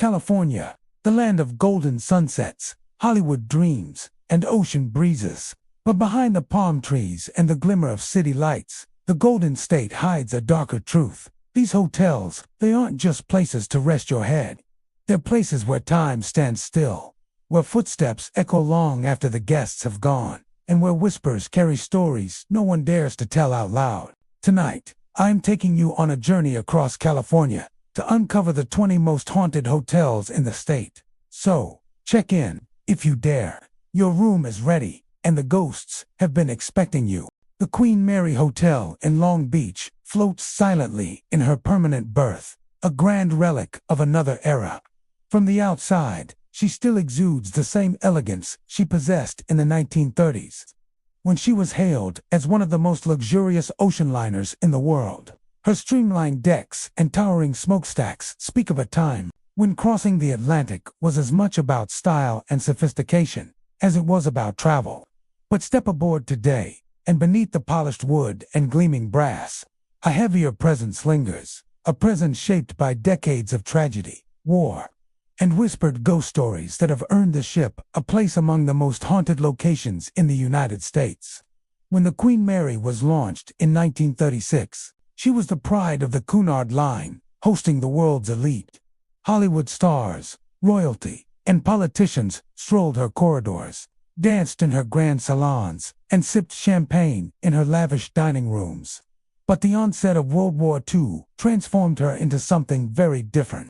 California, the land of golden sunsets, Hollywood dreams, and ocean breezes. But behind the palm trees and the glimmer of city lights, the Golden State hides a darker truth. These hotels, they aren't just places to rest your head. They're places where time stands still, where footsteps echo long after the guests have gone, and where whispers carry stories no one dares to tell out loud. Tonight, I'm taking you on a journey across California to uncover the 20 most haunted hotels in the state. So, check in, if you dare. Your room is ready, and the ghosts have been expecting you. The Queen Mary Hotel in Long Beach floats silently in her permanent berth, a grand relic of another era. From the outside, she still exudes the same elegance she possessed in the 1930s, when she was hailed as one of the most luxurious ocean liners in the world. Her streamlined decks and towering smokestacks speak of a time when crossing the Atlantic was as much about style and sophistication as it was about travel. But step aboard today, and beneath the polished wood and gleaming brass, a heavier presence lingers, a presence shaped by decades of tragedy, war, and whispered ghost stories that have earned the ship a place among the most haunted locations in the United States. When the Queen Mary was launched in 1936, she was the pride of the Cunard Line, hosting the world's elite. Hollywood stars, royalty, and politicians strolled her corridors, danced in her grand salons, and sipped champagne in her lavish dining rooms. But the onset of World War II transformed her into something very different.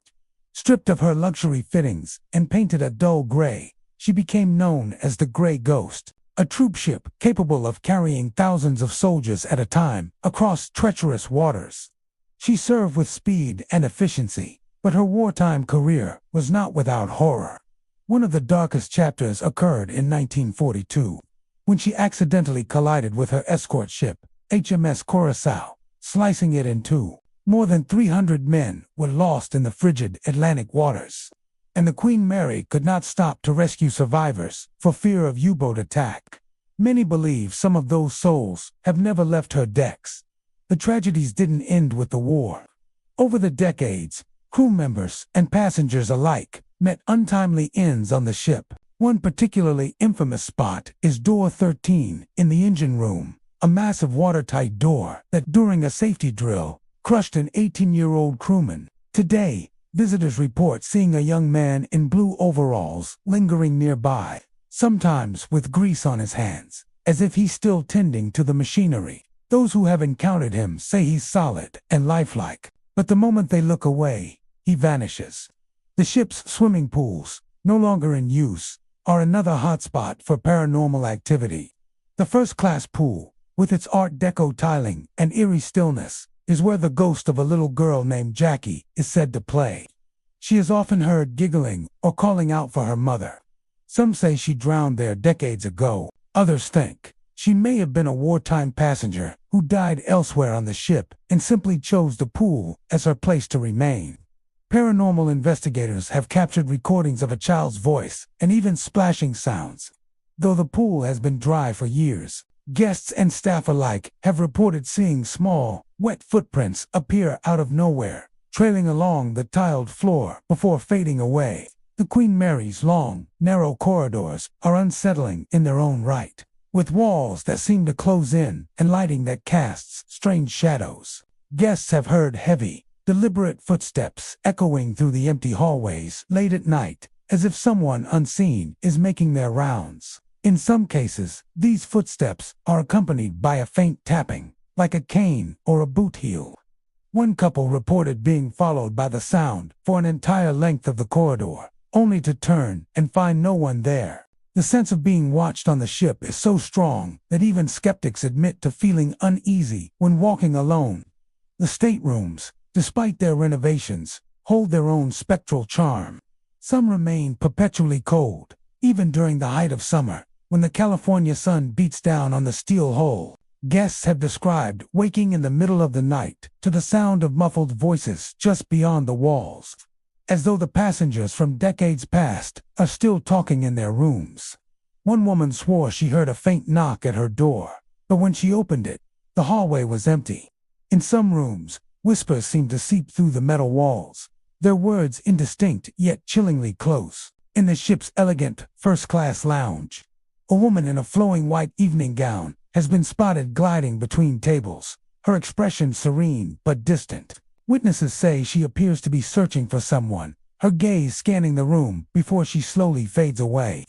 Stripped of her luxury fittings and painted a dull gray, she became known as the Gray Ghost, a troop ship capable of carrying thousands of soldiers at a time across treacherous waters. She served with speed and efficiency, but her wartime career was not without horror. One of the darkest chapters occurred in 1942, when she accidentally collided with her escort ship, HMS Curaçao, slicing it in two. More than 300 men were lost in the frigid Atlantic waters, and the Queen Mary could not stop to rescue survivors for fear of U-boat attack. Many believe some of those souls have never left her decks. The tragedies didn't end with the war. Over the decades, crew members and passengers alike met untimely ends on the ship. One particularly infamous spot is Door 13 in the engine room, a massive watertight door that during a safety drill crushed an 18-year-old crewman. Today, visitors report seeing a young man in blue overalls lingering nearby, sometimes with grease on his hands, as if he's still tending to the machinery. Those who have encountered him say he's solid and lifelike, but the moment they look away, he vanishes. The ship's swimming pools, no longer in use, are another hotspot for paranormal activity. The first-class pool, with its Art Deco tiling and eerie stillness, is where the ghost of a little girl named Jackie is said to play. She is often heard giggling or calling out for her mother. Some say she drowned there decades ago. Others think she may have been a wartime passenger who died elsewhere on the ship and simply chose the pool as her place to remain. Paranormal investigators have captured recordings of a child's voice and even splashing sounds. Though the pool has been dry for years, guests and staff alike have reported seeing small, wet footprints appear out of nowhere, trailing along the tiled floor before fading away. The Queen Mary's long, narrow corridors are unsettling in their own right, with walls that seem to close in and lighting that casts strange shadows. Guests have heard heavy, deliberate footsteps echoing through the empty hallways late at night, as if someone unseen is making their rounds. In some cases, these footsteps are accompanied by a faint tapping, like a cane or a boot heel. One couple reported being followed by the sound for an entire length of the corridor, only to turn and find no one there. The sense of being watched on the ship is so strong that even skeptics admit to feeling uneasy when walking alone. The staterooms, despite their renovations, hold their own spectral charm. Some remain perpetually cold, even during the height of summer, when the California sun beats down on the steel hull. Guests have described waking in the middle of the night to the sound of muffled voices just beyond the walls, as though the passengers from decades past are still talking in their rooms. One woman swore she heard a faint knock at her door, but when she opened it, the hallway was empty. In some rooms, whispers seemed to seep through the metal walls, their words indistinct yet chillingly close. In the ship's elegant, first-class lounge, a woman in a flowing white evening gown has been spotted gliding between tables, her expression serene but distant. Witnesses say she appears to be searching for someone, her gaze scanning the room before she slowly fades away.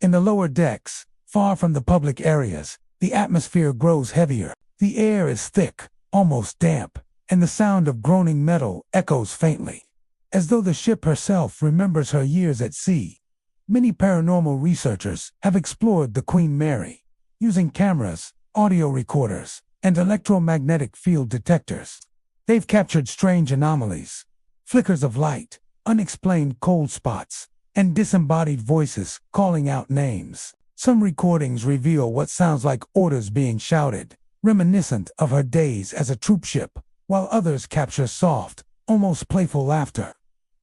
In the lower decks, far from the public areas, the atmosphere grows heavier. The air is thick, almost damp, and the sound of groaning metal echoes faintly, as though the ship herself remembers her years at sea. Many paranormal researchers have explored the Queen Mary, using cameras, audio recorders, and electromagnetic field detectors. They've captured strange anomalies, flickers of light, unexplained cold spots, and disembodied voices calling out names. Some recordings reveal what sounds like orders being shouted, reminiscent of her days as a troop ship, while others capture soft, almost playful laughter.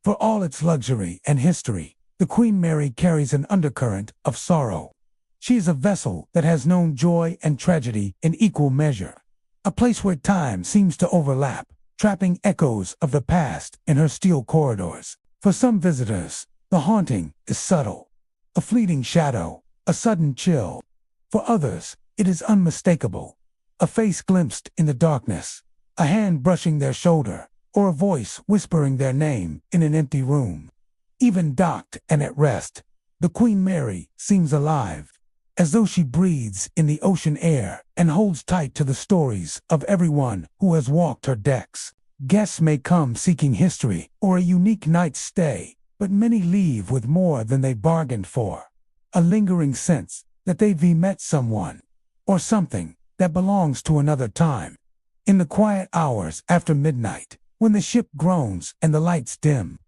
For all its luxury and history, the Queen Mary carries an undercurrent of sorrow. She is a vessel that has known joy and tragedy in equal measure, a place where time seems to overlap, trapping echoes of the past in her steel corridors. For some visitors, the haunting is subtle, a fleeting shadow, a sudden chill. For others, it is unmistakable, a face glimpsed in the darkness, a hand brushing their shoulder, or a voice whispering their name in an empty room. Even docked and at rest, the Queen Mary seems alive, as though she breathes in the ocean air and holds tight to the stories of everyone who has walked her decks. Guests may come seeking history or a unique night's stay, but many leave with more than they bargained for, a lingering sense that they've met someone or something that belongs to another time. In the quiet hours after midnight, when the ship groans and the lights dim,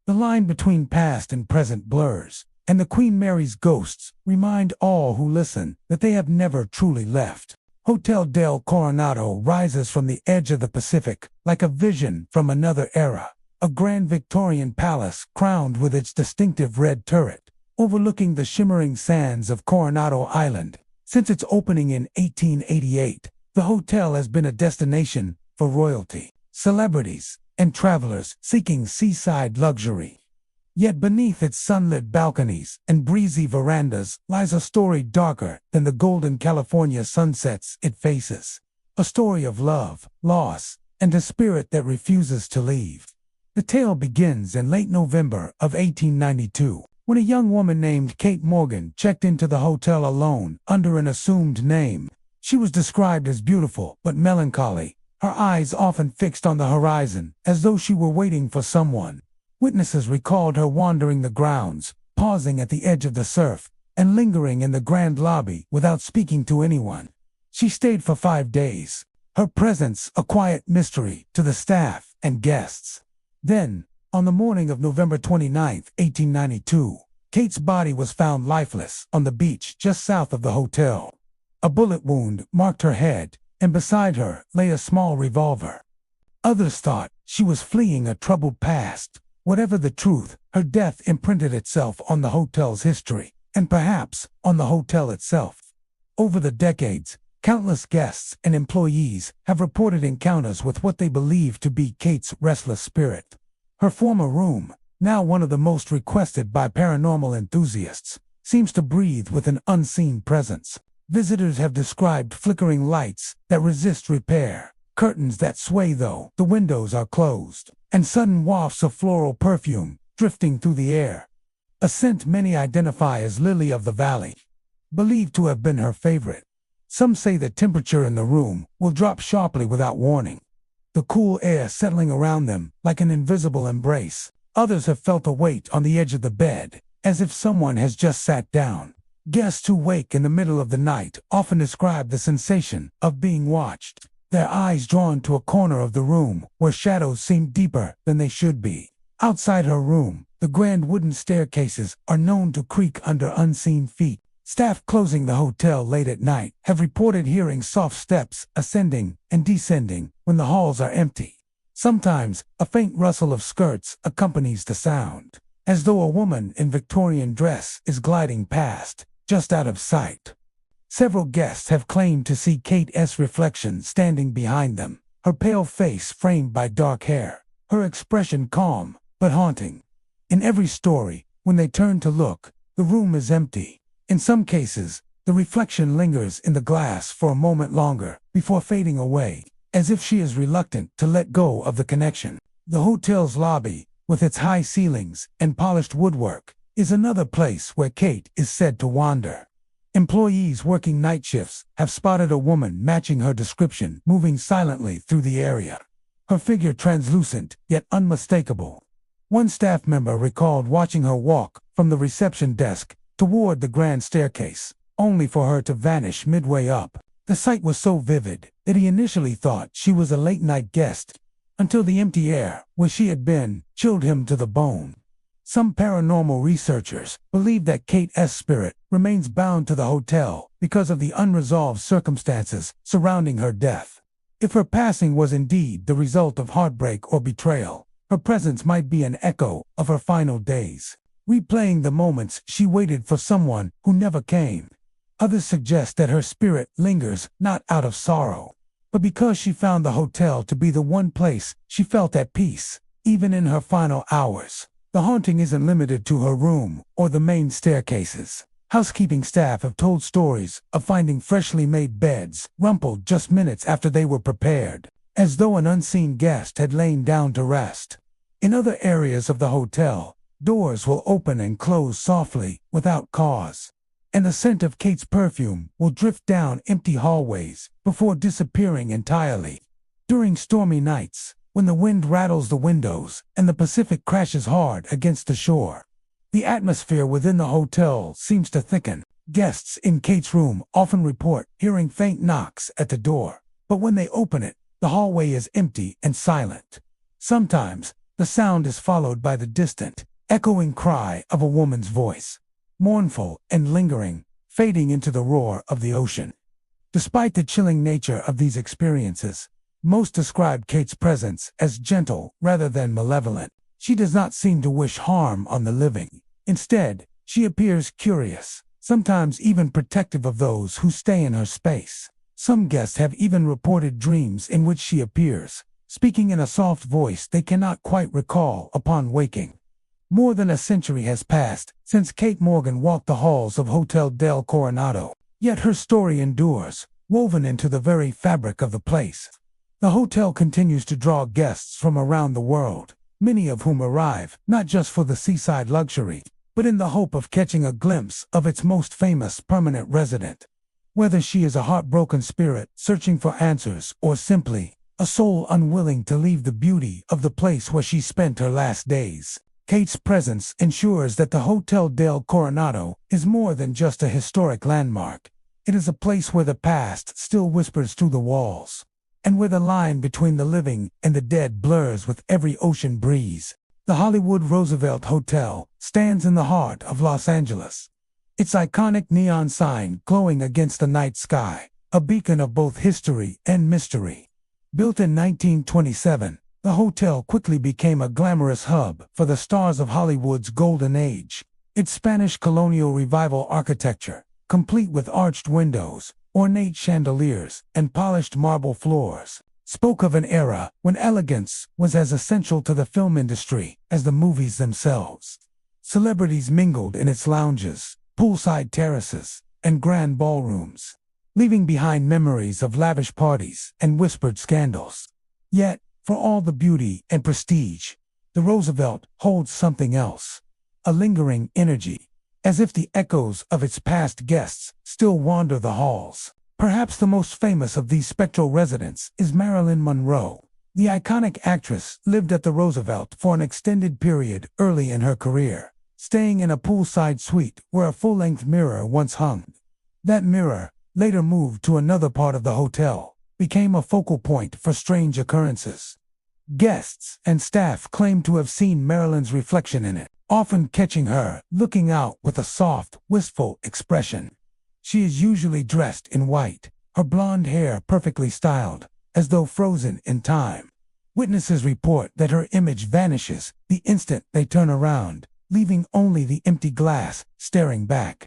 the line between past and present blurs, and the Queen Mary's ghosts remind all who listen that they have never truly left. Hotel del Coronado rises from the edge of the Pacific like a vision from another era, a grand Victorian palace crowned with its distinctive red turret, overlooking the shimmering sands of Coronado Island. Since its opening in 1888, the hotel has been a destination for royalty, celebrities, and travelers seeking seaside luxury. Yet beneath its sunlit balconies and breezy verandas lies a story darker than the golden California sunsets it faces. A story of love, loss, and a spirit that refuses to leave. The tale begins in late November of 1892, when a young woman named Kate Morgan checked into the hotel alone under an assumed name. She was described as beautiful but melancholy, her eyes often fixed on the horizon, as though she were waiting for someone. Witnesses recalled her wandering the grounds, pausing at the edge of the surf, and lingering in the grand lobby without speaking to anyone. She stayed for 5 days, her presence a quiet mystery to the staff and guests. Then, on the morning of November 29, 1892, Kate's body was found lifeless on the beach just south of the hotel. A bullet wound marked her head, and beside her lay a small revolver. Others thought she was fleeing a troubled past. Whatever the truth, her death imprinted itself on the hotel's history, and perhaps on the hotel itself. Over the decades, countless guests and employees have reported encounters with what they believe to be Kate's restless spirit. Her former room, now one of the most requested by paranormal enthusiasts, seems to breathe with an unseen presence. Visitors have described flickering lights that resist repair, curtains that sway though the windows are closed, and sudden wafts of floral perfume drifting through the air. A scent many identify as lily of the valley, believed to have been her favorite. Some say the temperature in the room will drop sharply without warning, the cool air settling around them like an invisible embrace. Others have felt a weight on the edge of the bed, as if someone has just sat down. Guests who wake in the middle of the night often describe the sensation of being watched, their eyes drawn to a corner of the room where shadows seem deeper than they should be. Outside her room, the grand wooden staircases are known to creak under unseen feet. Staff closing the hotel late at night have reported hearing soft steps ascending and descending when the halls are empty. Sometimes, a faint rustle of skirts accompanies the sound, as though a woman in Victorian dress is gliding past, just out of sight. Several guests have claimed to see Kate's reflection standing behind them, her pale face framed by dark hair, her expression calm, but haunting. In every story, when they turn to look, the room is empty. In some cases, the reflection lingers in the glass for a moment longer before fading away, as if she is reluctant to let go of the connection. The hotel's lobby, with its high ceilings and polished woodwork, is another place where Kate is said to wander. Employees working night shifts have spotted a woman matching her description moving silently through the area, her figure translucent yet unmistakable. One staff member recalled watching her walk from the reception desk toward the grand staircase, only for her to vanish midway up. The sight was so vivid that he initially thought she was a late-night guest, until the empty air where she had been chilled him to the bone. Some paranormal researchers believe that Kate's spirit remains bound to the hotel because of the unresolved circumstances surrounding her death. If her passing was indeed the result of heartbreak or betrayal, her presence might be an echo of her final days, replaying the moments she waited for someone who never came. Others suggest that her spirit lingers not out of sorrow, but because she found the hotel to be the one place she felt at peace, even in her final hours. The haunting isn't limited to her room or the main staircases. Housekeeping staff have told stories of finding freshly made beds rumpled just minutes after they were prepared, as though an unseen guest had lain down to rest. In other areas of the hotel, doors will open and close softly without cause, and the scent of Kate's perfume will drift down empty hallways before disappearing entirely. During stormy nights, when the wind rattles the windows and the Pacific crashes hard against the shore, the atmosphere within the hotel seems to thicken. Guests in Kate's room often report hearing faint knocks at the door, but when they open it, the hallway is empty and silent. Sometimes, the sound is followed by the distant, echoing cry of a woman's voice, mournful and lingering, fading into the roar of the ocean. Despite the chilling nature of these experiences, most describe Kate's presence as gentle rather than malevolent. She does not seem to wish harm on the living. Instead, she appears curious, sometimes even protective of those who stay in her space. Some guests have even reported dreams in which she appears, speaking in a soft voice they cannot quite recall upon waking. More than a century has passed since Kate Morgan walked the halls of Hotel del Coronado, yet her story endures, woven into the very fabric of the place. The hotel continues to draw guests from around the world, many of whom arrive not just for the seaside luxury, but in the hope of catching a glimpse of its most famous permanent resident. Whether she is a heartbroken spirit searching for answers or simply a soul unwilling to leave the beauty of the place where she spent her last days, Kate's presence ensures that the Hotel del Coronado is more than just a historic landmark. It is a place where the past still whispers through the walls, and where the line between the living and the dead blurs with every ocean breeze. The Hollywood Roosevelt Hotel stands in the heart of Los Angeles, its iconic neon sign glowing against the night sky, a beacon of both history and mystery. Built in 1927, the hotel quickly became a glamorous hub for the stars of Hollywood's golden age. Its Spanish colonial revival architecture, complete with arched windows, ornate chandeliers, and polished marble floors, spoke of an era when elegance was as essential to the film industry as the movies themselves. Celebrities mingled in its lounges, poolside terraces, and grand ballrooms, leaving behind memories of lavish parties and whispered scandals. Yet, for all the beauty and prestige, the Roosevelt holds something else, a lingering energy, as if the echoes of its past guests still wander the halls. Perhaps the most famous of these spectral residents is Marilyn Monroe. The iconic actress lived at the Roosevelt for an extended period early in her career, staying in a poolside suite where a full-length mirror once hung. That mirror, later moved to another part of the hotel, became a focal point for strange occurrences. Guests and staff claim to have seen Marilyn's reflection in it, often catching her looking out with a soft, wistful expression. She is usually dressed in white, her blonde hair perfectly styled, as though frozen in time. Witnesses report that her image vanishes the instant they turn around, leaving only the empty glass staring back.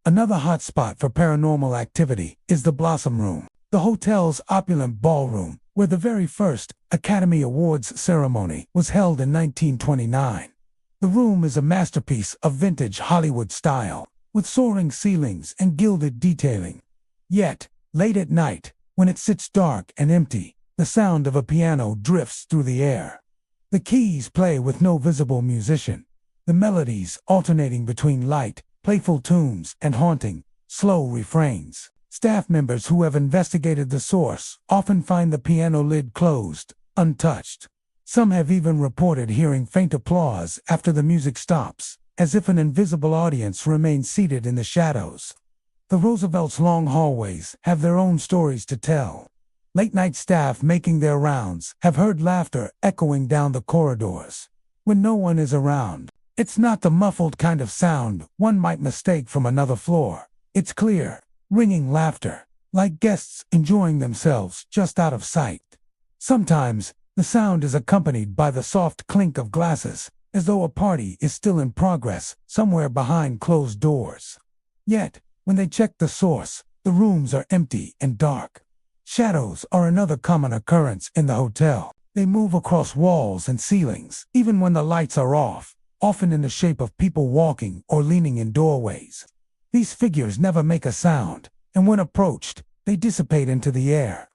Another hotspot for paranormal activity is the Blossom Room, the hotel's opulent ballroom, where the very first Academy Awards ceremony was held in 1929. The room is a masterpiece of vintage Hollywood style, with soaring ceilings and gilded detailing. Yet, late at night, when it sits dark and empty, the sound of a piano drifts through the air. The keys play with no visible musician, the melodies alternating between light, playful tunes and haunting, slow refrains. Staff members who have investigated the source often find the piano lid closed, untouched. Some have even reported hearing faint applause after the music stops, as if an invisible audience remains seated in the shadows. The Roosevelt's long hallways have their own stories to tell. Late-night staff making their rounds have heard laughter echoing down the corridors. When no one is around, it's not the muffled kind of sound one might mistake from another floor. It's clear, ringing laughter, like guests enjoying themselves just out of sight. Sometimes, the sound is accompanied by the soft clink of glasses, as though a party is still in progress somewhere behind closed doors. Yet, when they check the source, the rooms are empty and dark. Shadows are another common occurrence in the hotel. They move across walls and ceilings, even when the lights are off, often in the shape of people walking or leaning in doorways. These figures never make a sound, and when approached, they dissipate into the air.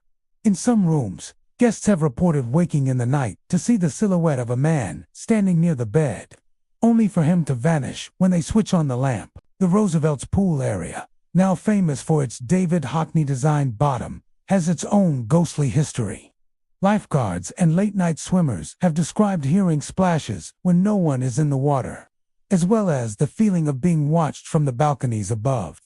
In some rooms, guests have reported waking in the night to see the silhouette of a man standing near the bed, only for him to vanish when they switch on the lamp. The Roosevelt's pool area, now famous for its David Hockney-designed bottom, has its own ghostly history. Lifeguards and late-night swimmers have described hearing splashes when no one is in the water, as well as the feeling of being watched from the balconies above.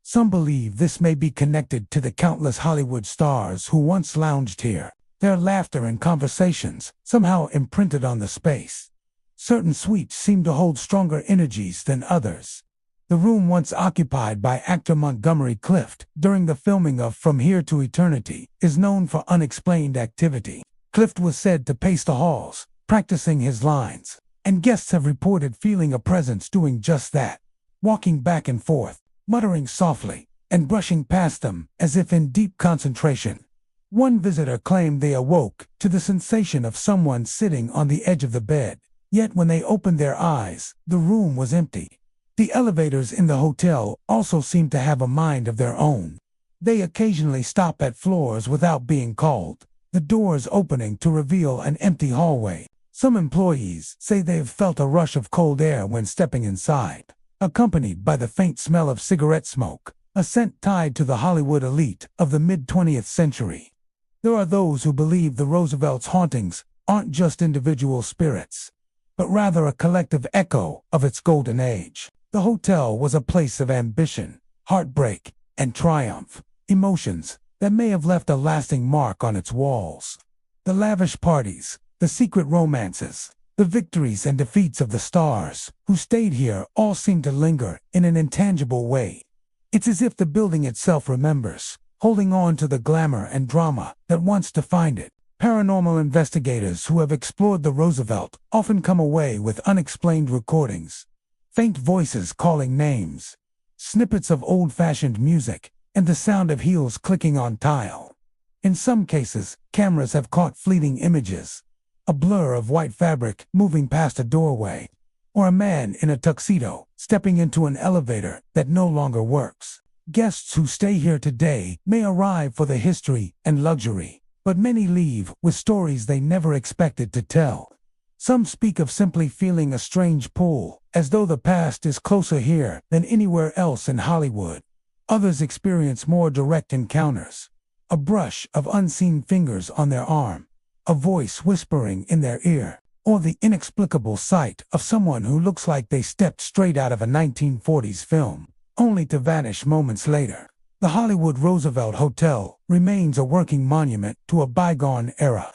Some believe this may be connected to the countless Hollywood stars who once lounged here, their laughter and conversations somehow imprinted on the space. Certain suites seem to hold stronger energies than others. The room once occupied by actor Montgomery Clift during the filming of From Here to Eternity is known for unexplained activity. Clift was said to pace the halls, practicing his lines, and guests have reported feeling a presence doing just that, walking back and forth, muttering softly, and brushing past them as if in deep concentration. One visitor claimed they awoke to the sensation of someone sitting on the edge of the bed, yet when they opened their eyes, the room was empty. The elevators in the hotel also seem to have a mind of their own. They occasionally stop at floors without being called, the doors opening to reveal an empty hallway. Some employees say they've felt a rush of cold air when stepping inside, accompanied by the faint smell of cigarette smoke, a scent tied to the Hollywood elite of the mid-20th century. There are those who believe the Roosevelt's hauntings aren't just individual spirits, but rather a collective echo of its golden age. The hotel was a place of ambition, heartbreak, and triumph, emotions that may have left a lasting mark on its walls. The lavish parties, the secret romances, the victories and defeats of the stars who stayed here all seem to linger in an intangible way. It's as if the building itself remembers, holding on to the glamour and drama that once defined it. Paranormal investigators who have explored the Roosevelt often come away with unexplained recordings, faint voices calling names, snippets of old-fashioned music, and the sound of heels clicking on tile. In some cases, cameras have caught fleeting images, a blur of white fabric moving past a doorway, or a man in a tuxedo stepping into an elevator that no longer works. Guests who stay here today may arrive for the history and luxury, but many leave with stories they never expected to tell. Some speak of simply feeling a strange pull, as though the past is closer here than anywhere else in Hollywood. Others experience more direct encounters, a brush of unseen fingers on their arm, a voice whispering in their ear, or the inexplicable sight of someone who looks like they stepped straight out of a 1940s film, only to vanish moments later. The Hollywood Roosevelt Hotel remains a working monument to a bygone era,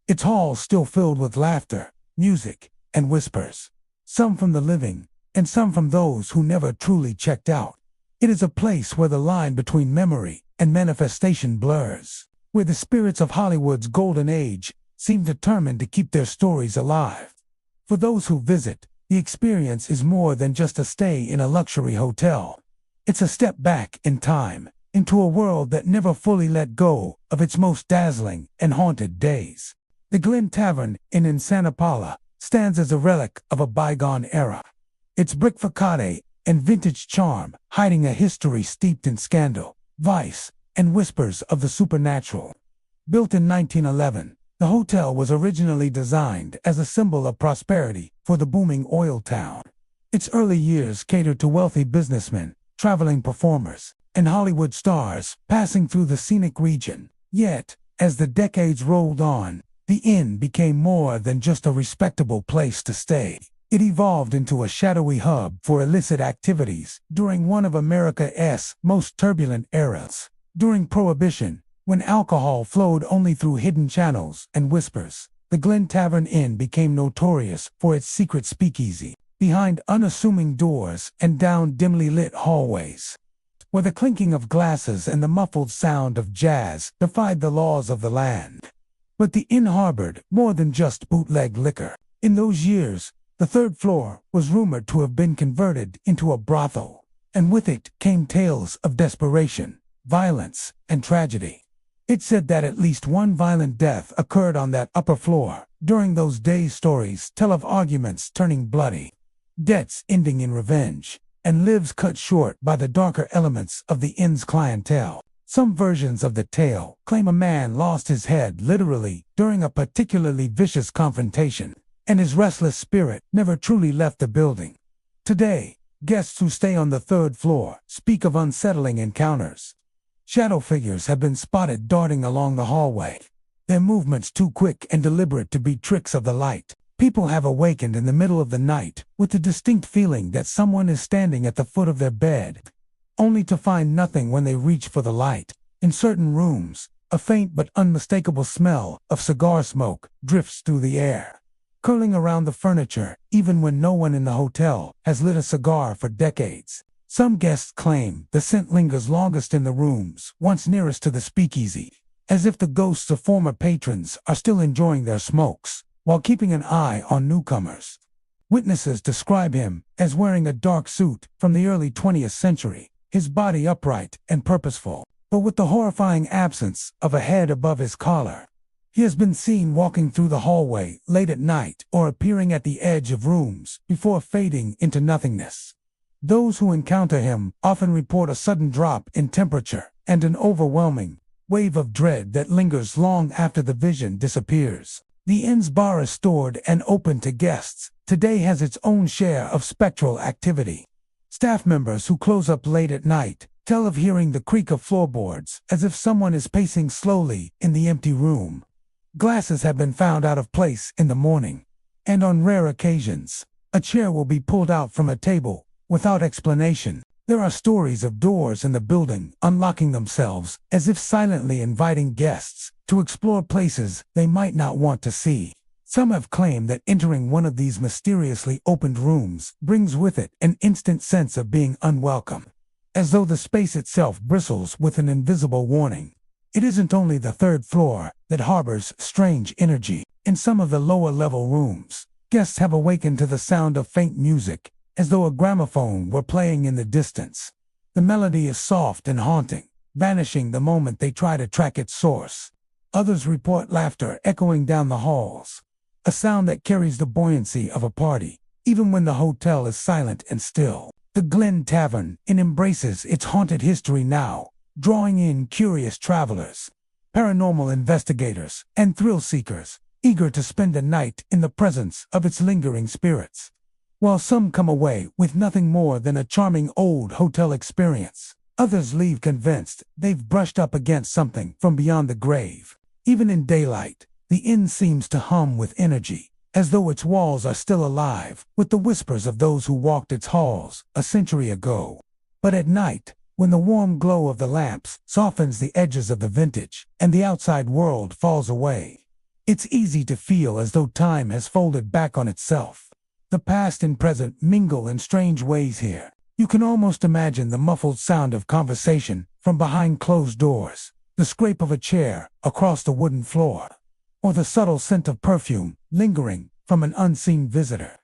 its halls still filled with laughter, music, and whispers, some from the living, and some from those who never truly checked out. It is a place where the line between memory and manifestation blurs, where the spirits of Hollywood's golden age seem determined to keep their stories alive. For those who visit, the experience is more than just a stay in a luxury hotel. It's a step back in time, into a world that never fully let go of its most dazzling and haunted days. The Glen Tavern in Santa Paula stands as a relic of a bygone era. Its brick facade and vintage charm hiding a history steeped in scandal, vice, and whispers of the supernatural. Built in 1911, the hotel was originally designed as a symbol of prosperity for the booming oil town. Its early years catered to wealthy businessmen, traveling performers, and Hollywood stars passing through the scenic region. Yet, as the decades rolled on, the inn became more than just a respectable place to stay. It evolved into a shadowy hub for illicit activities during one of America's most turbulent eras. During Prohibition, when alcohol flowed only through hidden channels and whispers, the Glen Tavern Inn became notorious for its secret speakeasy, behind unassuming doors and down dimly lit hallways, where the clinking of glasses and the muffled sound of jazz defied the laws of the land. But the inn harbored more than just bootleg liquor. In those years, the third floor was rumored to have been converted into a brothel, and with it came tales of desperation, violence, and tragedy. It said that at least one violent death occurred on that upper floor. During those days, stories tell of arguments turning bloody, debts ending in revenge, and lives cut short by the darker elements of the inn's clientele. Some versions of the tale claim a man lost his head literally during a particularly vicious confrontation, and his restless spirit never truly left the building. Today, guests who stay on the third floor speak of unsettling encounters. Shadow figures have been spotted darting along the hallway, their movements too quick and deliberate to be tricks of the light. People have awakened in the middle of the night with the distinct feeling that someone is standing at the foot of their bed, only to find nothing when they reach for the light. In certain rooms, a faint but unmistakable smell of cigar smoke drifts through the air, curling around the furniture even when no one in the hotel has lit a cigar for decades. Some guests claim the scent lingers longest in the rooms once nearest to the speakeasy, as if the ghosts of former patrons are still enjoying their smokes while keeping an eye on newcomers. Witnesses describe him as wearing a dark suit from the early 20th century, his body upright and purposeful, but with the horrifying absence of a head above his collar. He has been seen walking through the hallway late at night or appearing at the edge of rooms before fading into nothingness. Those who encounter him often report a sudden drop in temperature and an overwhelming wave of dread that lingers long after the vision disappears. The inn's bar is stored and open to guests. Today has its own share of spectral activity. Staff members who close up late at night tell of hearing the creak of floorboards as if someone is pacing slowly in the empty room. Glasses have been found out of place in the morning, and on rare occasions, a chair will be pulled out from a table without explanation. There are stories of doors in the building unlocking themselves as if silently inviting guests to explore places they might not want to see. Some have claimed that entering one of these mysteriously opened rooms brings with it an instant sense of being unwelcome, as though the space itself bristles with an invisible warning. It isn't only the third floor that harbors strange energy. In some of the lower-level rooms, guests have awakened to the sound of faint music, as though a gramophone were playing in the distance. The melody is soft and haunting, vanishing the moment they try to track its source. Others report laughter echoing down the halls, a sound that carries the buoyancy of a party, even when the hotel is silent and still. The Glen Tavern embraces its haunted history now, drawing in curious travelers, paranormal investigators, and thrill-seekers, eager to spend a night in the presence of its lingering spirits. While some come away with nothing more than a charming old hotel experience, others leave convinced they've brushed up against something from beyond the grave. Even in daylight, the inn seems to hum with energy, as though its walls are still alive with the whispers of those who walked its halls a century ago. But at night, when the warm glow of the lamps softens the edges of the vintage and the outside world falls away, it's easy to feel as though time has folded back on itself. The past and present mingle in strange ways here. You can almost imagine the muffled sound of conversation from behind closed doors, the scrape of a chair across the wooden floor, or the subtle scent of perfume lingering from an unseen visitor.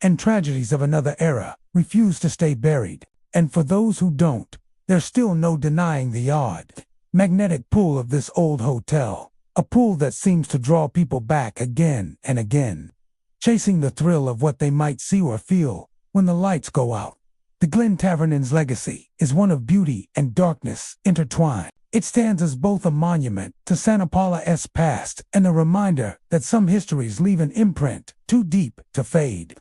And tragedies of another era refuse to stay buried, and for those who don't, there's still no denying the odd, magnetic pull of this old hotel, a pull that seems to draw people back again and again, chasing the thrill of what they might see or feel when the lights go out. The Glen Tavern Inn's legacy is one of beauty and darkness intertwined. It stands as both a monument to Santa Paula's past and a reminder that some histories leave an imprint too deep to fade.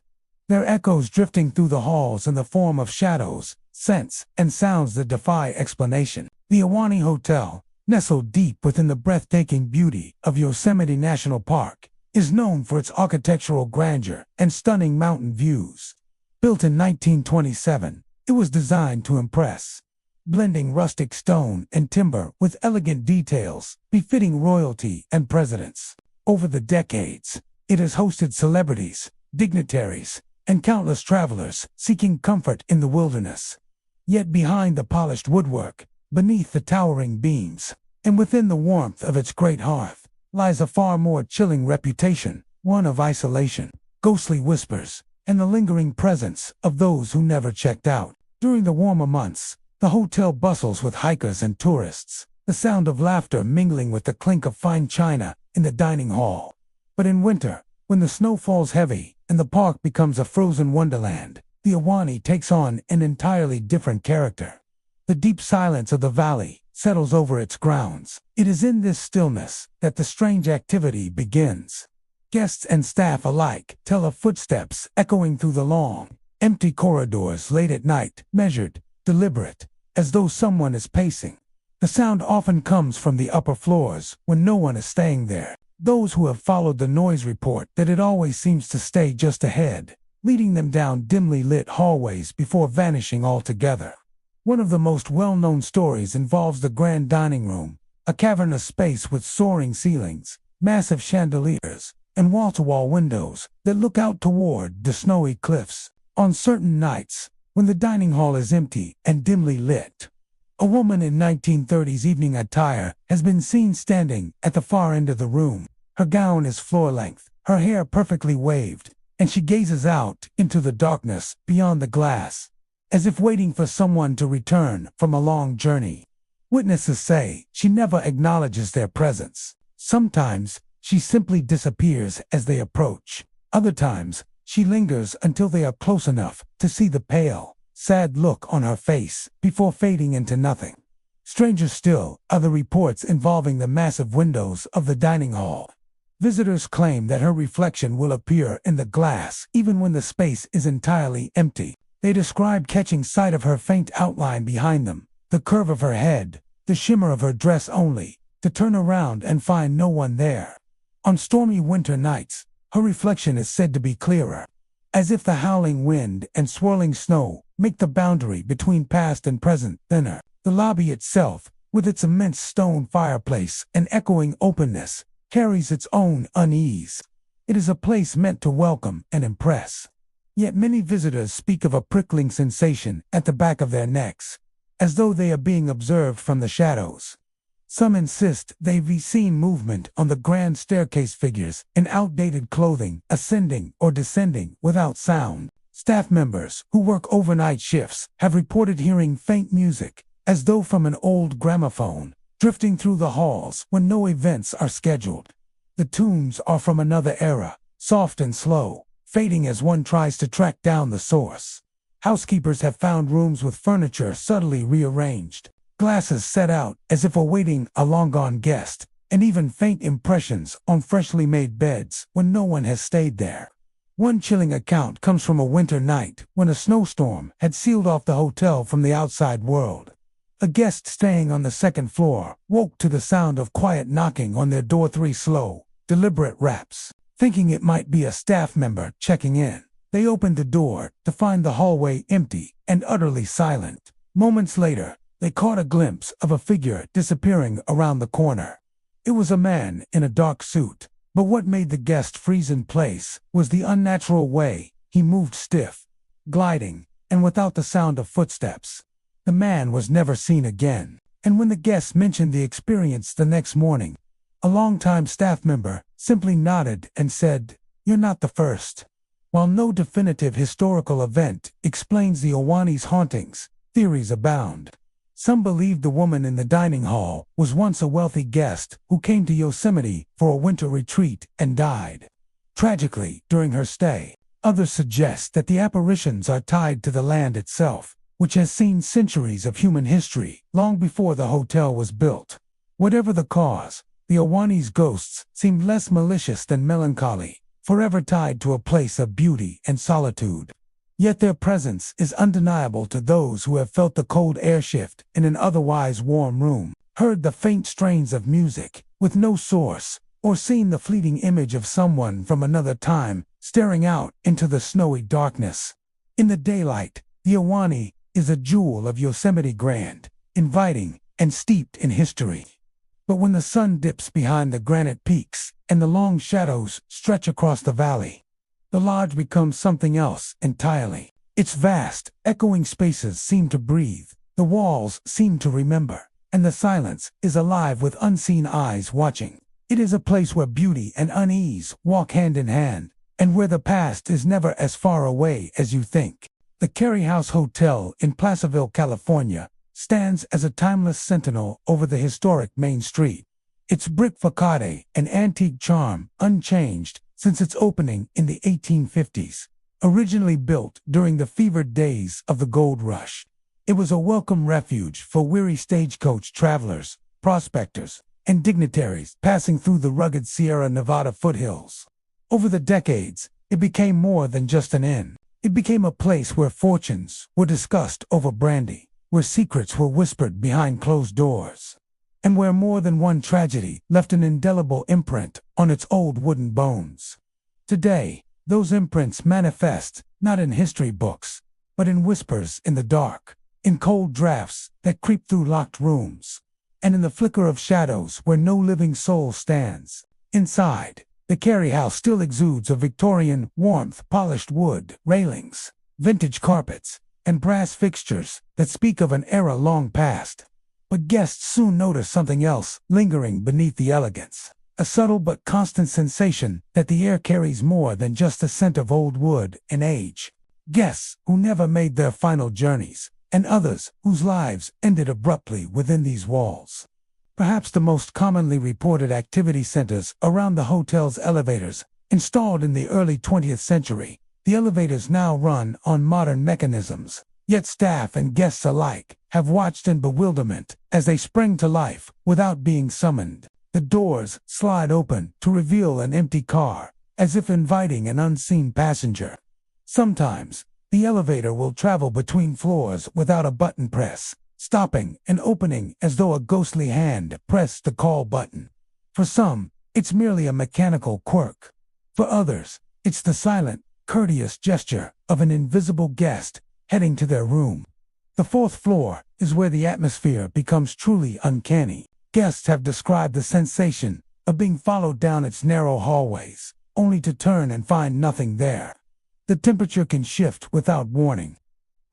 Their echoes drifting through the halls in the form of shadows, scents, and sounds that defy explanation. The Ahwahnee Hotel, nestled deep within the breathtaking beauty of Yosemite National Park, is known for its architectural grandeur and stunning mountain views. Built in 1927, it was designed to impress, blending rustic stone and timber with elegant details befitting royalty and presidents. Over the decades, it has hosted celebrities, dignitaries, and countless travelers seeking comfort in the wilderness. Yet behind the polished woodwork, beneath the towering beams, and within the warmth of its great hearth, lies a far more chilling reputation, one of isolation, ghostly whispers, and the lingering presence of those who never checked out. During the warmer months, the hotel bustles with hikers and tourists, the sound of laughter mingling with the clink of fine china in the dining hall. But in winter, when the snow falls heavy and the park becomes a frozen wonderland, the Ahwahnee takes on an entirely different character. The deep silence of the valley settles over its grounds. It is in this stillness that the strange activity begins. Guests and staff alike tell of footsteps echoing through the long, empty corridors late at night, measured, deliberate, as though someone is pacing. The sound often comes from the upper floors when no one is staying there. Those who have followed the noise report that it always seems to stay just ahead, leading them down dimly lit hallways before vanishing altogether. One of the most well-known stories involves the grand dining room, a cavernous space with soaring ceilings, massive chandeliers, and wall-to-wall windows that look out toward the snowy cliffs. On certain nights, when the dining hall is empty and dimly lit, a woman in 1930s evening attire has been seen standing at the far end of the room. Her gown is floor-length, her hair perfectly waved, and she gazes out into the darkness beyond the glass, as if waiting for someone to return from a long journey. Witnesses say she never acknowledges their presence. Sometimes, she simply disappears as they approach. Other times, she lingers until they are close enough to see the pale, sad look on her face before fading into nothing. Stranger still are the reports involving the massive windows of the dining hall. Visitors claim that her reflection will appear in the glass even when the space is entirely empty. They describe catching sight of her faint outline behind them, the curve of her head, the shimmer of her dress only, to turn around and find no one there. On stormy winter nights, her reflection is said to be clearer, as if the howling wind and swirling snow make the boundary between past and present thinner. The lobby itself, with its immense stone fireplace and echoing openness, carries its own unease. It is a place meant to welcome and impress. Yet many visitors speak of a prickling sensation at the back of their necks, as though they are being observed from the shadows. Some insist they've seen movement on the grand staircase, figures in outdated clothing ascending or descending without sound. Staff members who work overnight shifts have reported hearing faint music, as though from an old gramophone, drifting through the halls when no events are scheduled. The tunes are from another era, soft and slow, fading as one tries to track down the source. Housekeepers have found rooms with furniture subtly rearranged, glasses set out as if awaiting a long-gone guest, and even faint impressions on freshly made beds when no one has stayed there. One chilling account comes from a winter night when a snowstorm had sealed off the hotel from the outside world. A guest staying on the second floor woke to the sound of quiet knocking on their door, 3 slow, deliberate raps. Thinking it might be a staff member checking in, they opened the door to find the hallway empty and utterly silent. Moments later, they caught a glimpse of a figure disappearing around the corner. It was a man in a dark suit, but what made the guest freeze in place was the unnatural way he moved, stiff, gliding, and without the sound of footsteps. The man was never seen again, and when the guests mentioned the experience the next morning, a longtime staff member simply nodded and said, "You're not the first." While no definitive historical event explains the Ahwahnee's hauntings, theories abound. Some believed the woman in the dining hall was once a wealthy guest who came to Yosemite for a winter retreat and died tragically during her stay. Others suggest that the apparitions are tied to the land itself, which has seen centuries of human history long before the hotel was built. Whatever the cause, the Awani's ghosts seemed less malicious than melancholy, forever tied to a place of beauty and solitude. Yet their presence is undeniable to those who have felt the cold air shift in an otherwise warm room, heard the faint strains of music with no source, or seen the fleeting image of someone from another time staring out into the snowy darkness. In the daylight, the Awani is a jewel of Yosemite, grand, inviting, and steeped in history. But when the sun dips behind the granite peaks and the long shadows stretch across the valley, the lodge becomes something else entirely. Its vast, echoing spaces seem to breathe, the walls seem to remember, and the silence is alive with unseen eyes watching. It is a place where beauty and unease walk hand in hand, and where the past is never as far away as you think. The Carey House Hotel in Placerville, California, stands as a timeless sentinel over the historic Main Street. Its brick facade and antique charm unchanged since its opening in the 1850s. Originally built during the fevered days of the gold rush, it was a welcome refuge for weary stagecoach travelers, prospectors, and dignitaries passing through the rugged Sierra Nevada foothills. Over the decades, it became more than just an inn. It became a place where fortunes were discussed over brandy, where secrets were whispered behind closed doors, and where more than one tragedy left an indelible imprint on its old wooden bones. Today, those imprints manifest not in history books, but in whispers in the dark, in cold drafts that creep through locked rooms, and in the flicker of shadows where no living soul stands. Inside, the Carey House still exudes a Victorian warmth, polished wood, railings, vintage carpets, and brass fixtures that speak of an era long past. But guests soon notice something else lingering beneath the elegance, a subtle but constant sensation that the air carries more than just the scent of old wood and age. Guests who never made their final journeys, and others whose lives ended abruptly within these walls. Perhaps the most commonly reported activity centers around the hotel's elevators. Installed in the early 20th century, the elevators now run on modern mechanisms, yet staff and guests alike have watched in bewilderment as they spring to life without being summoned. The doors slide open to reveal an empty car, as if inviting an unseen passenger. Sometimes, the elevator will travel between floors without a button press, stopping and opening as though a ghostly hand pressed the call button. For some, it's merely a mechanical quirk. For others, it's the silent, courteous gesture of an invisible guest heading to their room. The fourth floor is where the atmosphere becomes truly uncanny. Guests have described the sensation of being followed down its narrow hallways, only to turn and find nothing there. The temperature can shift without warning,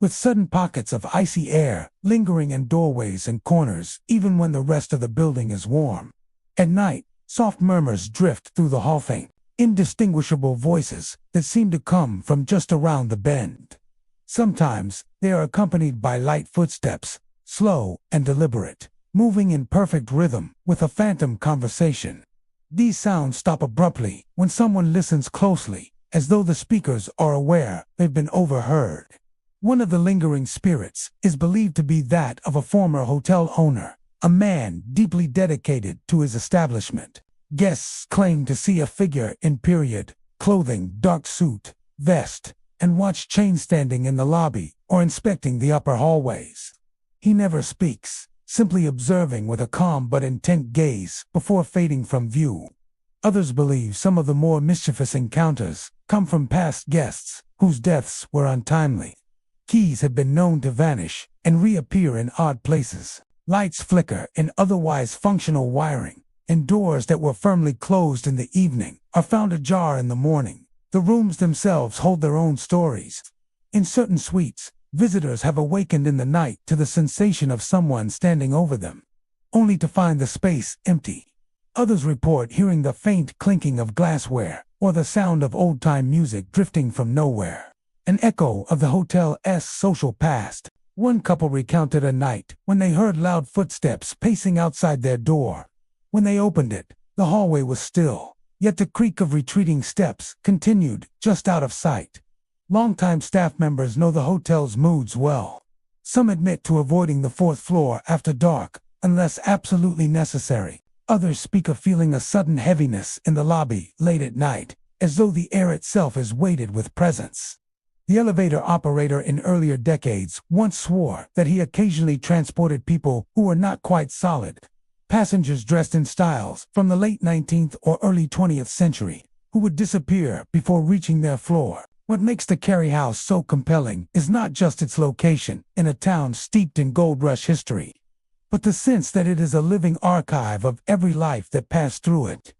with sudden pockets of icy air lingering in doorways and corners even when the rest of the building is warm. At night, soft murmurs drift through the hall, faint, indistinguishable voices that seem to come from just around the bend. Sometimes, they are accompanied by light footsteps, slow and deliberate, moving in perfect rhythm with a phantom conversation. These sounds stop abruptly when someone listens closely, as though the speakers are aware they've been overheard. One of the lingering spirits is believed to be that of a former hotel owner, a man deeply dedicated to his establishment. Guests claim to see a figure in period clothing, dark suit, vest, and watch chain standing in the lobby or inspecting the upper hallways. He never speaks, simply observing with a calm but intent gaze before fading from view. Others believe some of the more mischievous encounters come from past guests whose deaths were untimely. Keys have been known to vanish and reappear in odd places. Lights flicker in otherwise functional wiring, and doors that were firmly closed in the evening are found ajar in the morning. The rooms themselves hold their own stories. In certain suites, visitors have awakened in the night to the sensation of someone standing over them, only to find the space empty. Others report hearing the faint clinking of glassware or the sound of old-time music drifting from nowhere, an echo of the hotel's social past. One couple recounted a night when they heard loud footsteps pacing outside their door. When they opened it, the hallway was still, yet the creak of retreating steps continued just out of sight. Longtime staff members know the hotel's moods well. Some admit to avoiding the fourth floor after dark, unless absolutely necessary. Others speak of feeling a sudden heaviness in the lobby late at night, as though the air itself is weighted with presence. The elevator operator in earlier decades once swore that he occasionally transported people who were not quite solid. Passengers dressed in styles from the late 19th or early 20th century, who would disappear before reaching their floor. What makes the Carey House so compelling is not just its location in a town steeped in gold rush history, but the sense that it is a living archive of every life that passed through it.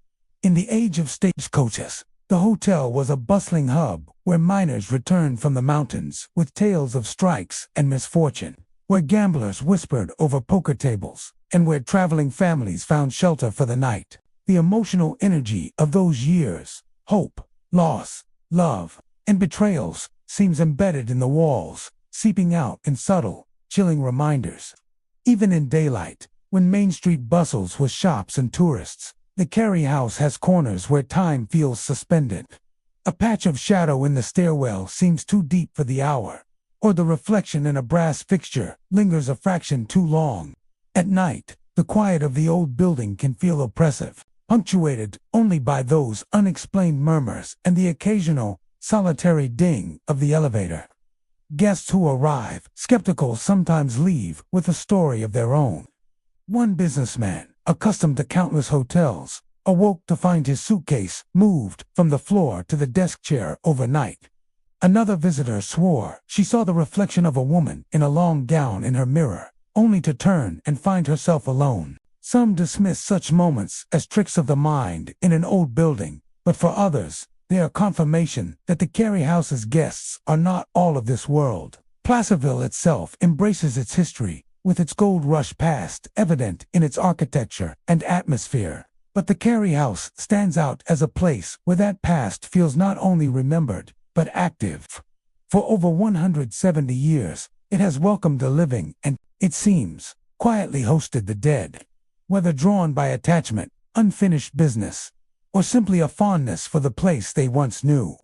In the age of stagecoaches, the hotel was a bustling hub where miners returned from the mountains with tales of strikes and misfortune, where gamblers whispered over poker tables, and where traveling families found shelter for the night. The emotional energy of those years, hope, loss, love, and betrayals, seems embedded in the walls, seeping out in subtle, chilling reminders. Even in daylight, when Main Street bustles with shops and tourists, the Carey House has corners where time feels suspended. A patch of shadow in the stairwell seems too deep for the hour, or the reflection in a brass fixture lingers a fraction too long. At night, the quiet of the old building can feel oppressive, punctuated only by those unexplained murmurs and the occasional, solitary ding of the elevator. Guests who arrive, skeptical, sometimes leave with a story of their own. One businessman, accustomed to countless hotels, awoke to find his suitcase moved from the floor to the desk chair overnight. Another visitor swore she saw the reflection of a woman in a long gown in her mirror, only to turn and find herself alone. Some dismiss such moments as tricks of the mind in an old building, but for others, they are confirmation that the Carey House's guests are not all of this world. Placerville itself embraces its history, with its gold rush past evident in its architecture and atmosphere. But the Carey House stands out as a place where that past feels not only remembered, but active. For over 170 years, it has welcomed the living and, it seems, quietly hosted the dead. Whether drawn by attachment, unfinished business, or simply a fondness for the place they once knew,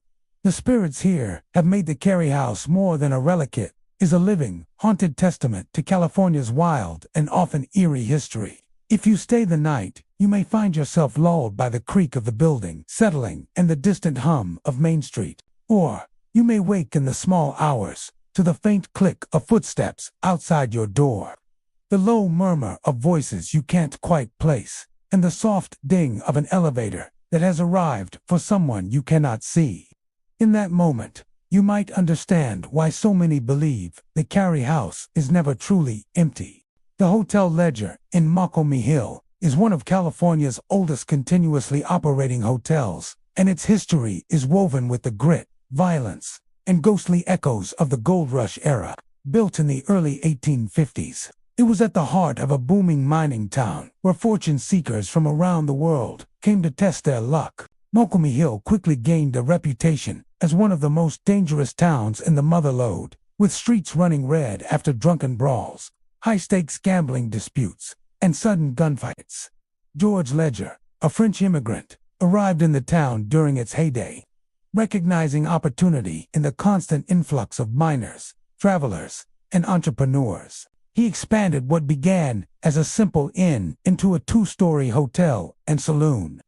the spirits here have made the Carey House more than a relic. It is a living, haunted testament to California's wild and often eerie history. If you stay the night, you may find yourself lulled by the creak of the building settling and the distant hum of Main Street. Or, you may wake in the small hours to the faint click of footsteps outside your door, the low murmur of voices you can't quite place, and the soft ding of an elevator that has arrived for someone you cannot see. In that moment, you might understand why so many believe the Carey House is never truly empty. The Hotel Ledger in Mokelumne Hill is one of California's oldest continuously operating hotels, and its history is woven with the grit, violence, and ghostly echoes of the gold rush era. Built in the early 1850s, it was at the heart of a booming mining town where fortune seekers from around the world came to test their luck. Mokelumne Hill quickly gained a reputation as one of the most dangerous towns in the motherlode, with streets running red after drunken brawls, high-stakes gambling disputes, and sudden gunfights. George Ledger, a French immigrant, arrived in the town during its heyday. Recognizing opportunity in the constant influx of miners, travelers, and entrepreneurs, he expanded what began as a simple inn into a two-story hotel and saloon.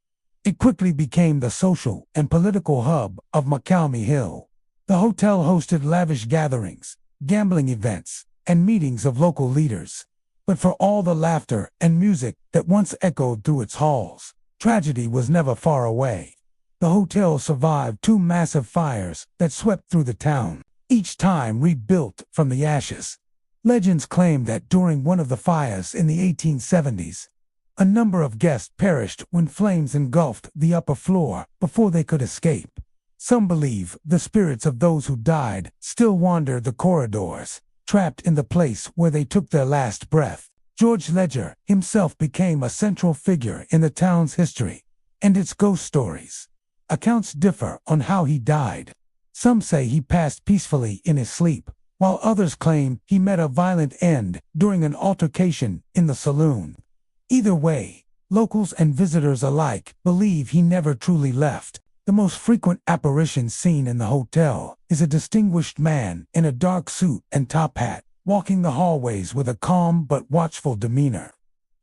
It quickly became the social and political hub of Mokelumne Hill. The hotel hosted lavish gatherings, gambling events, and meetings of local leaders. But for all the laughter and music that once echoed through its halls, tragedy was never far away. The hotel survived two massive fires that swept through the town, each time rebuilt from the ashes. Legends claim that during one of the fires in the 1870s, a number of guests perished when flames engulfed the upper floor before they could escape. Some believe the spirits of those who died still wander the corridors, trapped in the place where they took their last breath. George Ledger himself became a central figure in the town's history and its ghost stories. Accounts differ on how he died. Some say he passed peacefully in his sleep, while others claim he met a violent end during an altercation in the saloon. Either way, locals and visitors alike believe he never truly left. The most frequent apparition seen in the hotel is a distinguished man in a dark suit and top hat, walking the hallways with a calm but watchful demeanor.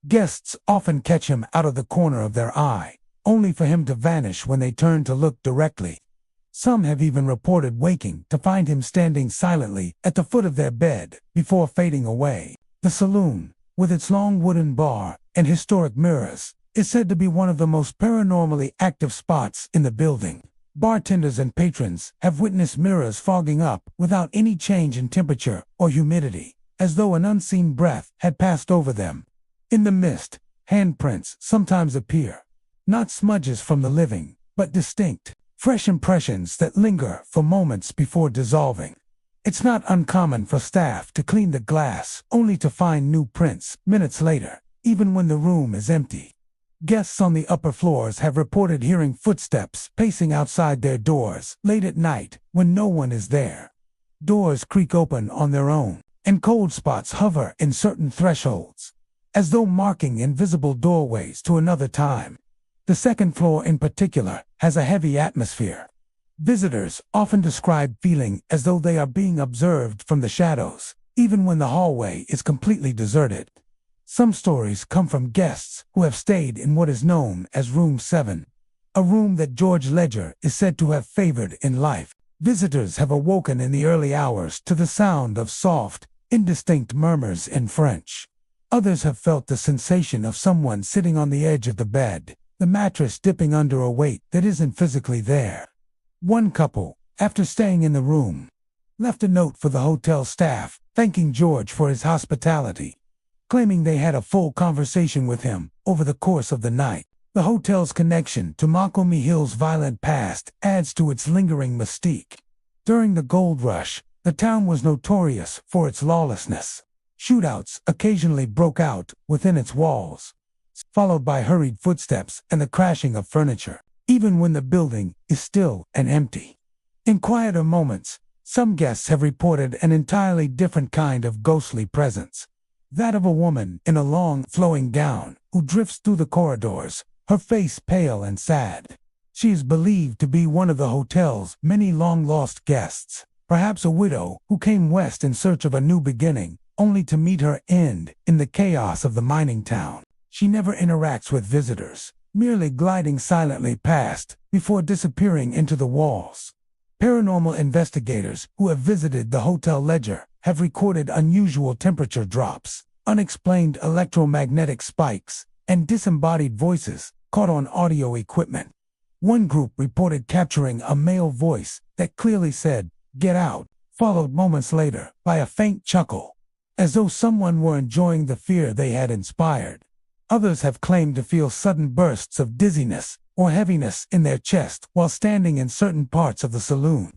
Guests often catch him out of the corner of their eye, only for him to vanish when they turn to look directly. Some have even reported waking to find him standing silently at the foot of their bed before fading away. The saloon, with its long wooden bar and historic mirrors, is said to be one of the most paranormally active spots in the building. Bartenders and patrons have witnessed mirrors fogging up without any change in temperature or humidity, as though an unseen breath had passed over them. In the mist, handprints sometimes appear, not smudges from the living, but distinct, fresh impressions that linger for moments before dissolving. It's not uncommon for staff to clean the glass only to find new prints minutes later, even when the room is empty. Guests on the upper floors have reported hearing footsteps pacing outside their doors late at night when no one is there. Doors creak open on their own, and cold spots hover in certain thresholds, as though marking invisible doorways to another time. The second floor in particular has a heavy atmosphere. Visitors often describe feeling as though they are being observed from the shadows, even when the hallway is completely deserted. Some stories come from guests who have stayed in what is known as Room 7, a room that George Ledger is said to have favored in life. Visitors have awoken in the early hours to the sound of soft, indistinct murmurs in French. Others have felt the sensation of someone sitting on the edge of the bed, the mattress dipping under a weight that isn't physically there. One couple, after staying in the room, left a note for the hotel staff thanking George for his hospitality, claiming they had a full conversation with him over the course of the night. The hotel's connection to Malcolm Hill's violent past adds to its lingering mystique. During the gold rush, the town was notorious for its lawlessness. Shootouts occasionally broke out within its walls, followed by hurried footsteps and the crashing of furniture, even when the building is still and empty. In quieter moments, some guests have reported an entirely different kind of ghostly presence. That of a woman in a long, flowing gown who drifts through the corridors, her face pale and sad. She is believed to be one of the hotel's many long-lost guests, perhaps a widow who came west in search of a new beginning, only to meet her end in the chaos of the mining town. She never interacts with visitors, merely gliding silently past before disappearing into the walls. Paranormal investigators who have visited the Hotel Ledger have recorded unusual temperature drops, unexplained electromagnetic spikes, and disembodied voices caught on audio equipment. One group reported capturing a male voice that clearly said, "Get out," followed moments later by a faint chuckle, as though someone were enjoying the fear they had inspired. Others have claimed to feel sudden bursts of dizziness or heaviness in their chest while standing in certain parts of the saloon.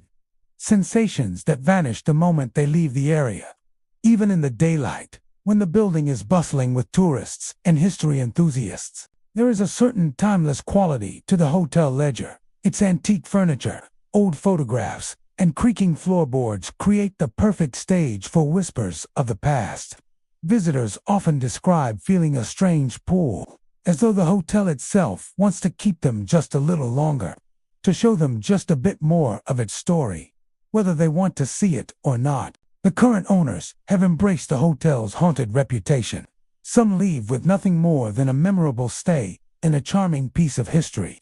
Sensations that vanish the moment they leave the area. Even in the daylight, when the building is bustling with tourists and history enthusiasts, there is a certain timeless quality to the Hotel Ledger. Its antique furniture, old photographs, and creaking floorboards create the perfect stage for whispers of the past. Visitors often describe feeling a strange pull, as though the hotel itself wants to keep them just a little longer, to show them just a bit more of its story, whether they want to see it or not. The current owners have embraced the hotel's haunted reputation. Some leave with nothing more than a memorable stay and a charming piece of history.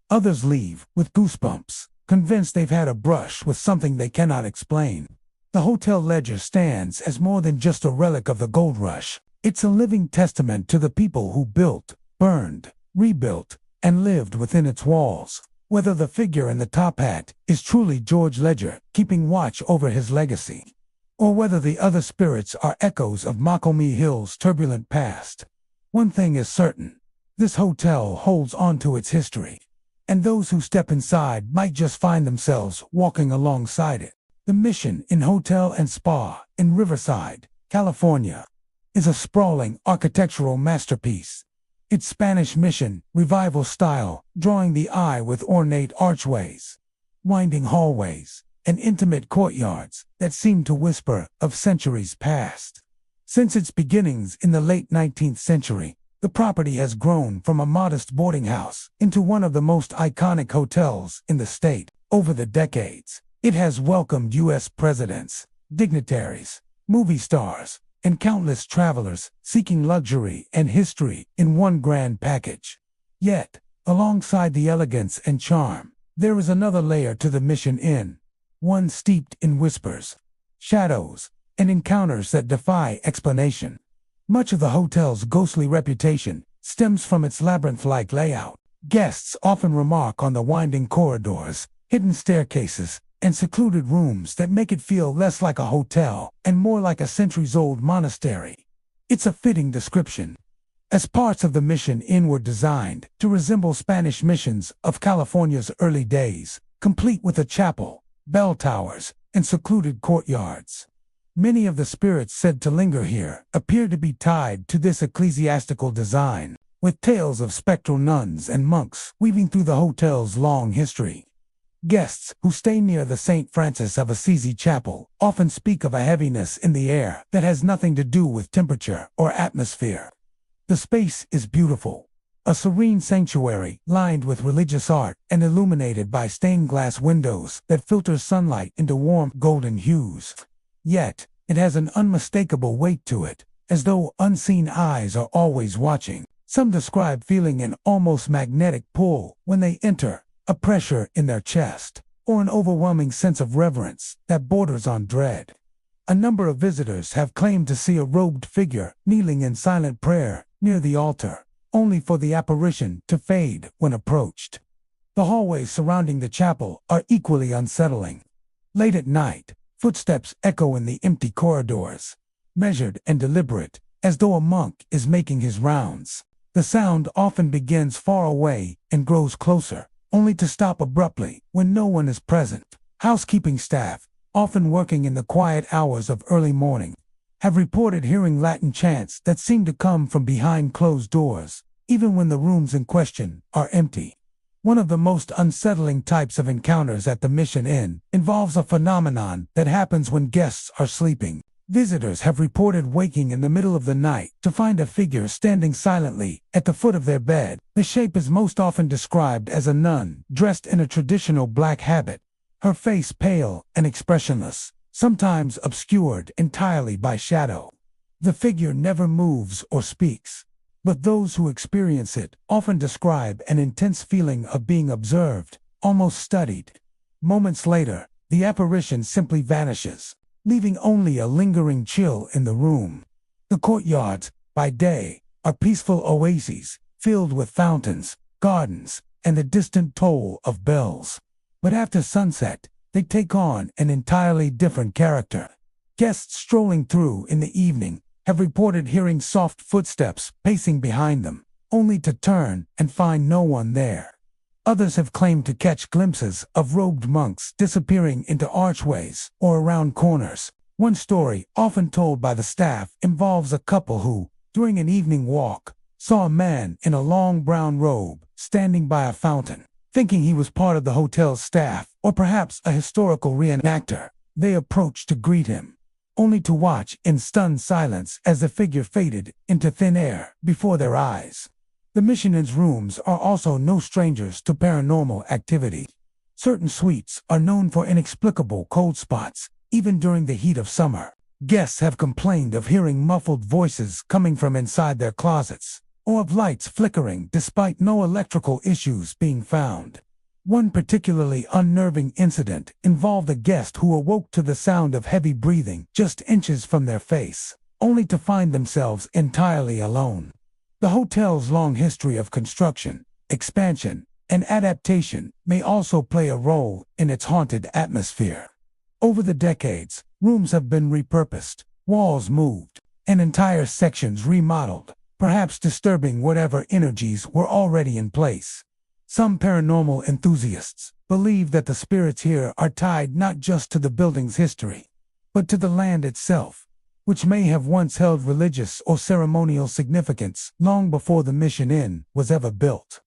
Others leave with goosebumps, convinced they've had a brush with something they cannot explain. The Hotel Ledger stands as more than just a relic of the gold rush. It's a living testament to the people who built, burned, rebuilt, and lived within its walls. Whether the figure in the top hat is truly George Ledger keeping watch over his legacy, or whether the other spirits are echoes of Malcolm Hill's turbulent past. One thing is certain: this hotel holds on to its history, and those who step inside might just find themselves walking alongside it. The Mission Inn Hotel and Spa in Riverside, California, is a sprawling architectural masterpiece. Its Spanish Mission Revival style drawing the eye with ornate archways, winding hallways, and intimate courtyards that seem to whisper of centuries past. Since its beginnings in the late 19th century, the property has grown from a modest boarding house into one of the most iconic hotels in the state. Over the decades, it has welcomed U.S. presidents, dignitaries, movie stars, and countless travelers seeking luxury and history in one grand package. Yet, alongside the elegance and charm, there is another layer to the Mission Inn, one steeped in whispers, shadows, and encounters that defy explanation. Much of the hotel's ghostly reputation stems from its labyrinth-like layout. Guests often remark on the winding corridors, hidden staircases, and secluded rooms that make it feel less like a hotel and more like a centuries-old monastery. It's a fitting description, as parts of the Mission Inn were designed to resemble Spanish missions of California's early days, complete with a chapel, bell towers, and secluded courtyards. Many of the spirits said to linger here appear to be tied to this ecclesiastical design, with tales of spectral nuns and monks weaving through the hotel's long history. Guests who stay near the St. Francis of Assisi Chapel often speak of a heaviness in the air that has nothing to do with temperature or atmosphere. The space is beautiful, a serene sanctuary lined with religious art and illuminated by stained glass windows that filter sunlight into warm golden hues. Yet, it has an unmistakable weight to it, as though unseen eyes are always watching. Some describe feeling an almost magnetic pull when they enter, a pressure in their chest, or an overwhelming sense of reverence that borders on dread. A number of visitors have claimed to see a robed figure kneeling in silent prayer near the altar, only for the apparition to fade when approached. The hallways surrounding the chapel are equally unsettling. Late at night, footsteps echo in the empty corridors, measured and deliberate, as though a monk is making his rounds. The sound often begins far away and grows closer, only to stop abruptly when no one is present. Housekeeping staff, often working in the quiet hours of early morning, have reported hearing Latin chants that seem to come from behind closed doors, even when the rooms in question are empty. One of the most unsettling types of encounters at the Mission Inn involves a phenomenon that happens when guests are sleeping. Visitors have reported waking in the middle of the night to find a figure standing silently at the foot of their bed. The shape is most often described as a nun, dressed in a traditional black habit, her face pale and expressionless, sometimes obscured entirely by shadow. The figure never moves or speaks, but those who experience it often describe an intense feeling of being observed, almost studied. Moments later, the apparition simply vanishes, leaving only a lingering chill in the room. The courtyards, by day, are peaceful oases, filled with fountains, gardens, and the distant toll of bells. But after sunset, they take on an entirely different character. Guests strolling through in the evening have reported hearing soft footsteps pacing behind them, only to turn and find no one there. Others have claimed to catch glimpses of robed monks disappearing into archways or around corners. One story, often told by the staff, involves a couple who, during an evening walk, saw a man in a long brown robe standing by a fountain. Thinking he was part of the hotel's staff, or perhaps a historical reenactor, they approached to greet him, only to watch in stunned silence as the figure faded into thin air before their eyes. The Mission Inn's rooms are also no strangers to paranormal activity. Certain suites are known for inexplicable cold spots, even during the heat of summer. Guests have complained of hearing muffled voices coming from inside their closets, or of lights flickering despite no electrical issues being found. One particularly unnerving incident involved a guest who awoke to the sound of heavy breathing just inches from their face, only to find themselves entirely alone. The hotel's long history of construction, expansion, and adaptation may also play a role in its haunted atmosphere. Over the decades, rooms have been repurposed, walls moved, and entire sections remodeled, perhaps disturbing whatever energies were already in place. Some paranormal enthusiasts believe that the spirits here are tied not just to the building's history, but to the land itself, which may have once held religious or ceremonial significance long before the Mission Inn was ever built.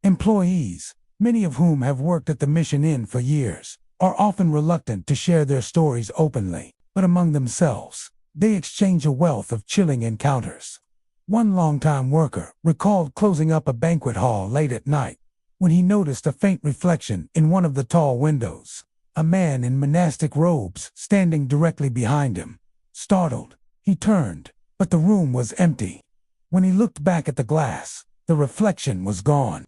Employees, many of whom have worked at the Mission Inn for years, are often reluctant to share their stories openly, but among themselves, they exchange a wealth of chilling encounters. One longtime worker recalled closing up a banquet hall late at night when he noticed a faint reflection in one of the tall windows. A man in monastic robes standing directly behind him. Startled, he turned, but the room was empty. When he looked back at the glass, the reflection was gone.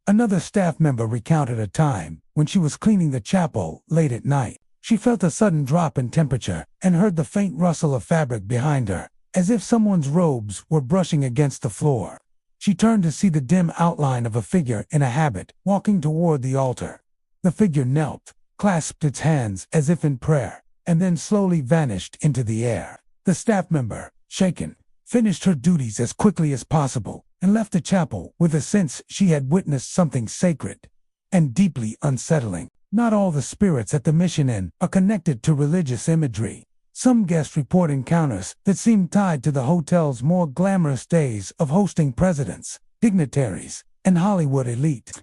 Another staff member recounted a time when she was cleaning the chapel late at night. She felt a sudden drop in temperature and heard the faint rustle of fabric behind her, as if someone's robes were brushing against the floor. She turned to see the dim outline of a figure in a habit walking toward the altar. The figure knelt, clasped its hands as if in prayer, and then slowly vanished into the air. The staff member, shaken, finished her duties as quickly as possible and left the chapel with a sense she had witnessed something sacred and deeply unsettling. Not all the spirits at the Mission Inn are connected to religious imagery. Some guests report encounters that seem tied to the hotel's more glamorous days of hosting presidents, dignitaries, and Hollywood elite.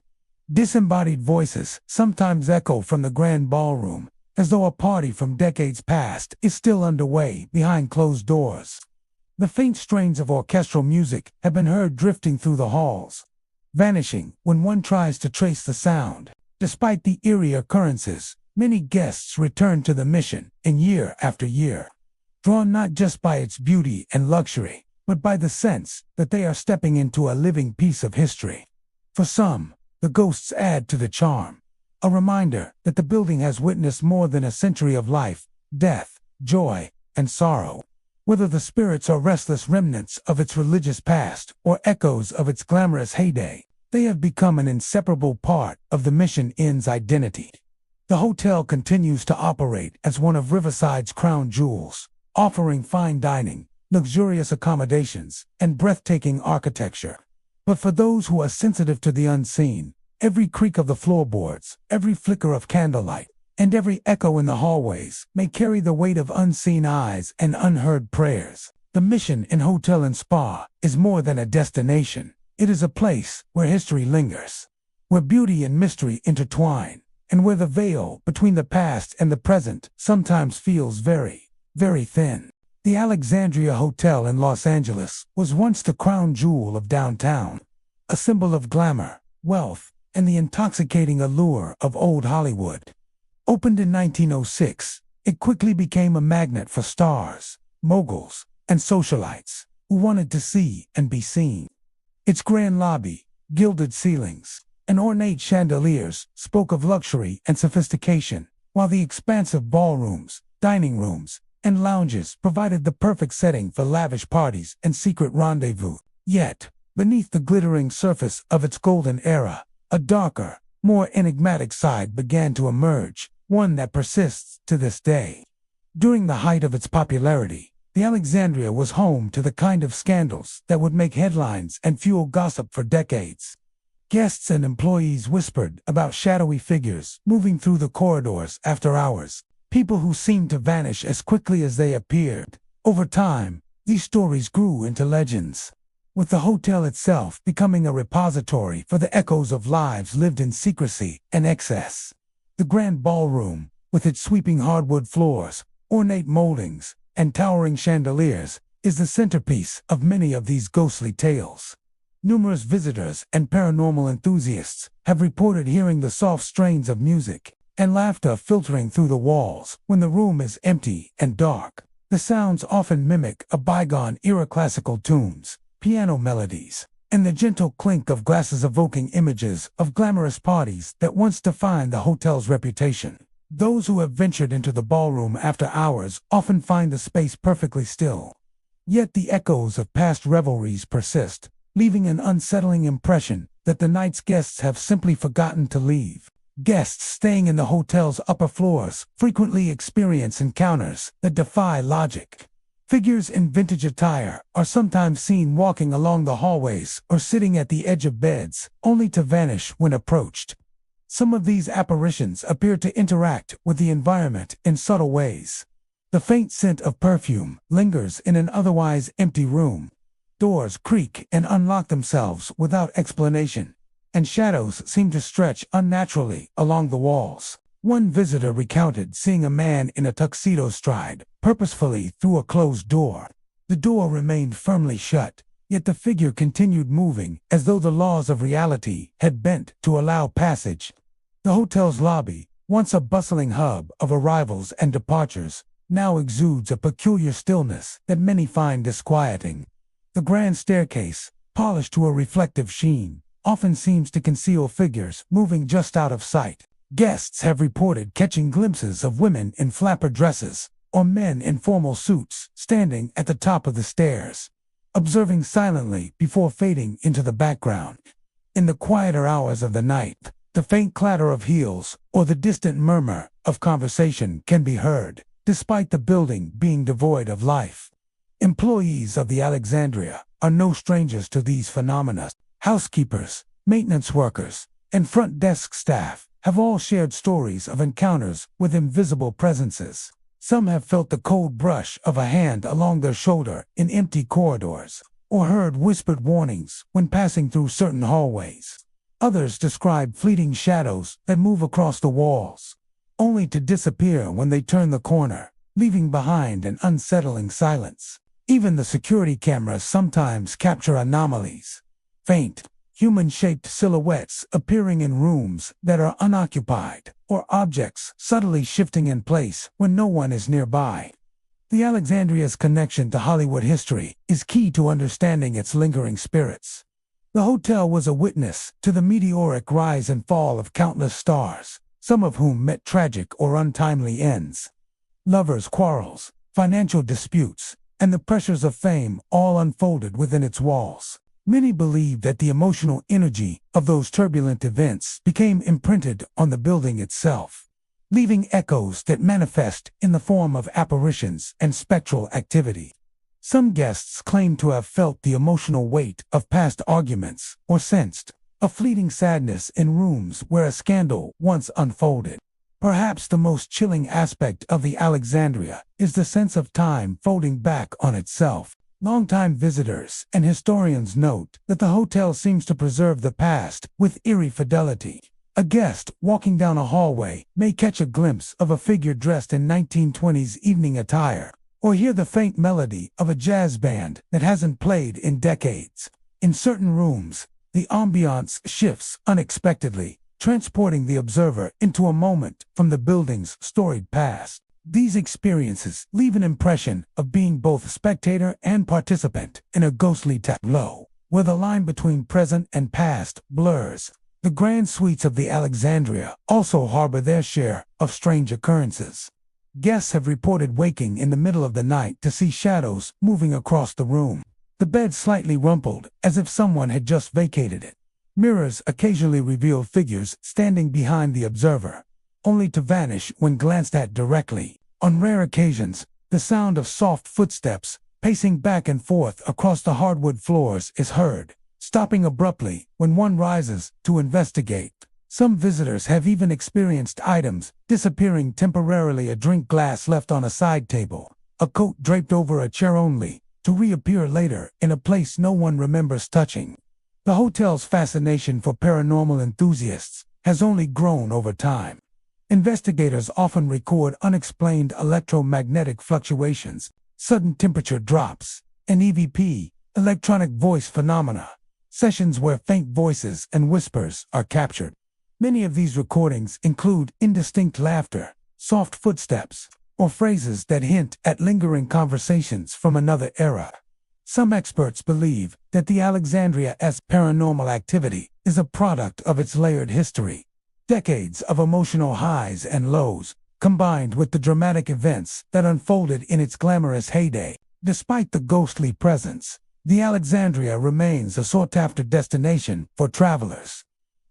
Disembodied voices sometimes echo from the grand ballroom, as though a party from decades past is still underway behind closed doors. The faint strains of orchestral music have been heard drifting through the halls, vanishing when one tries to trace the sound. Despite the eerie occurrences, many guests return to the Mission Inn year after year, drawn not just by its beauty and luxury, but by the sense that they are stepping into a living piece of history. For some, the ghosts add to the charm, a reminder that the building has witnessed more than a century of life, death, joy, and sorrow. Whether the spirits are restless remnants of its religious past or echoes of its glamorous heyday, they have become an inseparable part of the Mission Inn's identity. The hotel continues to operate as one of Riverside's crown jewels, offering fine dining, luxurious accommodations, and breathtaking architecture. But for those who are sensitive to the unseen, every creak of the floorboards, every flicker of candlelight, and every echo in the hallways may carry the weight of unseen eyes and unheard prayers. The Mission Inn Hotel and Spa is more than a destination. It is a place where history lingers, where beauty and mystery intertwine, and where the veil between the past and the present sometimes feels very, very thin. The Alexandria Hotel in Los Angeles was once the crown jewel of downtown, a symbol of glamour, wealth, and the intoxicating allure of old Hollywood. Opened in 1906, it quickly became a magnet for stars, moguls, and socialites who wanted to see and be seen. Its grand lobby, gilded ceilings, and ornate chandeliers spoke of luxury and sophistication, while the expansive ballrooms, dining rooms, and lounges provided the perfect setting for lavish parties and secret rendezvous. Yet, beneath the glittering surface of its golden era, a darker, more enigmatic side began to emerge, one that persists to this day. During the height of its popularity, the Alexandria was home to the kind of scandals that would make headlines and fuel gossip for decades. Guests and employees whispered about shadowy figures moving through the corridors after hours, people who seemed to vanish as quickly as they appeared. Over time, these stories grew into legends, with the hotel itself becoming a repository for the echoes of lives lived in secrecy and excess. The grand ballroom, with its sweeping hardwood floors, ornate moldings, and towering chandeliers, is the centerpiece of many of these ghostly tales. Numerous visitors and paranormal enthusiasts have reported hearing the soft strains of music and laughter filtering through the walls when the room is empty and dark. The sounds often mimic a bygone era classical tunes, piano melodies, and the gentle clink of glasses evoking images of glamorous parties that once defined the hotel's reputation. Those who have ventured into the ballroom after hours often find the space perfectly still. Yet the echoes of past revelries persist, leaving an unsettling impression that the night's guests have simply forgotten to leave. Guests staying in the hotel's upper floors frequently experience encounters that defy logic. Figures in vintage attire are sometimes seen walking along the hallways or sitting at the edge of beds, only to vanish when approached. Some of these apparitions appear to interact with the environment in subtle ways. The faint scent of perfume lingers in an otherwise empty room. Doors creak and unlock themselves without explanation, and shadows seem to stretch unnaturally along the walls. One visitor recounted seeing a man in a tuxedo stride purposefully through a closed door. The door remained firmly shut, yet the figure continued moving as though the laws of reality had bent to allow passage. The hotel's lobby, once a bustling hub of arrivals and departures, now exudes a peculiar stillness that many find disquieting. The grand staircase, polished to a reflective sheen, often seems to conceal figures moving just out of sight. Guests have reported catching glimpses of women in flapper dresses or men in formal suits standing at the top of the stairs, observing silently before fading into the background. In the quieter hours of the night, the faint clatter of heels or the distant murmur of conversation can be heard, despite the building being devoid of life. Employees of the Alexandria are no strangers to these phenomena. Housekeepers, maintenance workers, and front desk staff have all shared stories of encounters with invisible presences. Some have felt the cold brush of a hand along their shoulder in empty corridors, or heard whispered warnings when passing through certain hallways. Others describe fleeting shadows that move across the walls, only to disappear when they turn the corner, leaving behind an unsettling silence. Even the security cameras sometimes capture anomalies. Faint, human-shaped silhouettes appearing in rooms that are unoccupied, or objects subtly shifting in place when no one is nearby. The Alexandria's connection to Hollywood history is key to understanding its lingering spirits. The hotel was a witness to the meteoric rise and fall of countless stars, some of whom met tragic or untimely ends. Lovers' quarrels, financial disputes, and the pressures of fame all unfolded within its walls. Many believe that the emotional energy of those turbulent events became imprinted on the building itself, leaving echoes that manifest in the form of apparitions and spectral activity. Some guests claim to have felt the emotional weight of past arguments or sensed a fleeting sadness in rooms where a scandal once unfolded. Perhaps the most chilling aspect of the Alexandria is the sense of time folding back on itself. Longtime visitors and historians note that the hotel seems to preserve the past with eerie fidelity. A guest walking down a hallway may catch a glimpse of a figure dressed in 1920s evening attire, or hear the faint melody of a jazz band that hasn't played in decades. In certain rooms, the ambiance shifts unexpectedly, transporting the observer into a moment from the building's storied past. These experiences leave an impression of being both spectator and participant in a ghostly tableau, where the line between present and past blurs. The grand suites of the Alexandria also harbor their share of strange occurrences. Guests have reported waking in the middle of the night to see shadows moving across the room, the bed slightly rumpled as if someone had just vacated it. Mirrors occasionally reveal figures standing behind the observer, only to vanish when glanced at directly. On rare occasions, the sound of soft footsteps pacing back and forth across the hardwood floors is heard, stopping abruptly when one rises to investigate. Some visitors have even experienced items disappearing temporarily, a drink glass left on a side table, a coat draped over a chair only to reappear later in a place no one remembers touching. The hotel's fascination for paranormal enthusiasts has only grown over time. Investigators often record unexplained electromagnetic fluctuations, sudden temperature drops, and EVP, electronic voice phenomena, sessions where faint voices and whispers are captured. Many of these recordings include indistinct laughter, soft footsteps, or phrases that hint at lingering conversations from another era. Some experts believe that the Alexandria's paranormal activity is a product of its layered history. Decades of emotional highs and lows, combined with the dramatic events that unfolded in its glamorous heyday. Despite the ghostly presence, the Alexandria remains a sought-after destination for travelers,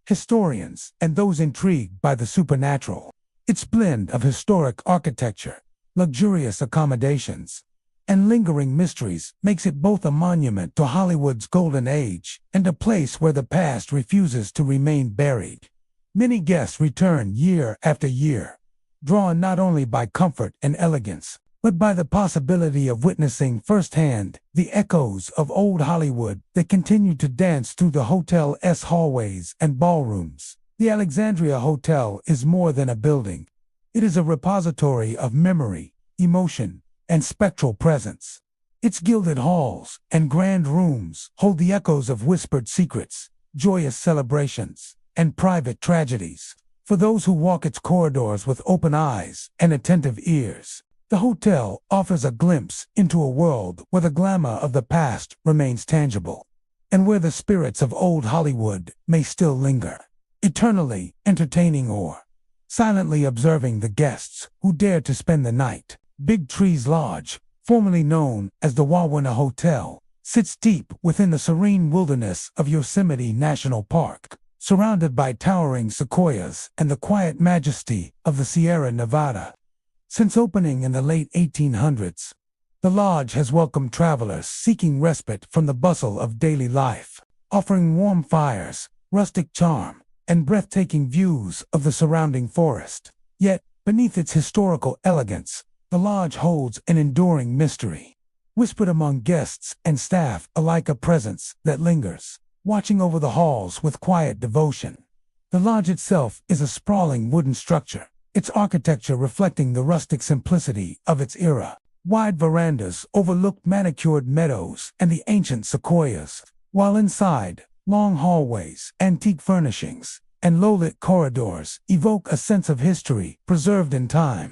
historians, and those intrigued by the supernatural. Its blend of historic architecture, luxurious accommodations, and lingering mysteries makes it both a monument to Hollywood's golden age and a place where the past refuses to remain buried. Many guests return year after year, drawn not only by comfort and elegance, but by the possibility of witnessing firsthand the echoes of old Hollywood that continue to dance through the hotel's hallways and ballrooms. The Alexandria Hotel is more than a building. It is a repository of memory, emotion, and spectral presence. Its gilded halls and grand rooms hold the echoes of whispered secrets, joyous celebrations, and private tragedies. For those who walk its corridors with open eyes and attentive ears, the hotel offers a glimpse into a world where the glamour of the past remains tangible, and where the spirits of old Hollywood may still linger, eternally entertaining or silently observing the guests who dare to spend the night. Big Trees Lodge, formerly known as the Wawona Hotel, sits deep within the serene wilderness of Yosemite National Park, surrounded by towering sequoias and the quiet majesty of the Sierra Nevada. Since opening in the late 1800s, the lodge has welcomed travelers seeking respite from the bustle of daily life, offering warm fires, rustic charm, and breathtaking views of the surrounding forest. Yet, beneath its historical elegance, the lodge holds an enduring mystery, whispered among guests and staff alike, a presence that lingers, watching over the halls with quiet devotion. The lodge itself is a sprawling wooden structure, its architecture reflecting the rustic simplicity of its era. Wide verandas overlook manicured meadows and the ancient sequoias, while inside, long hallways, antique furnishings, and low-lit corridors evoke a sense of history preserved in time.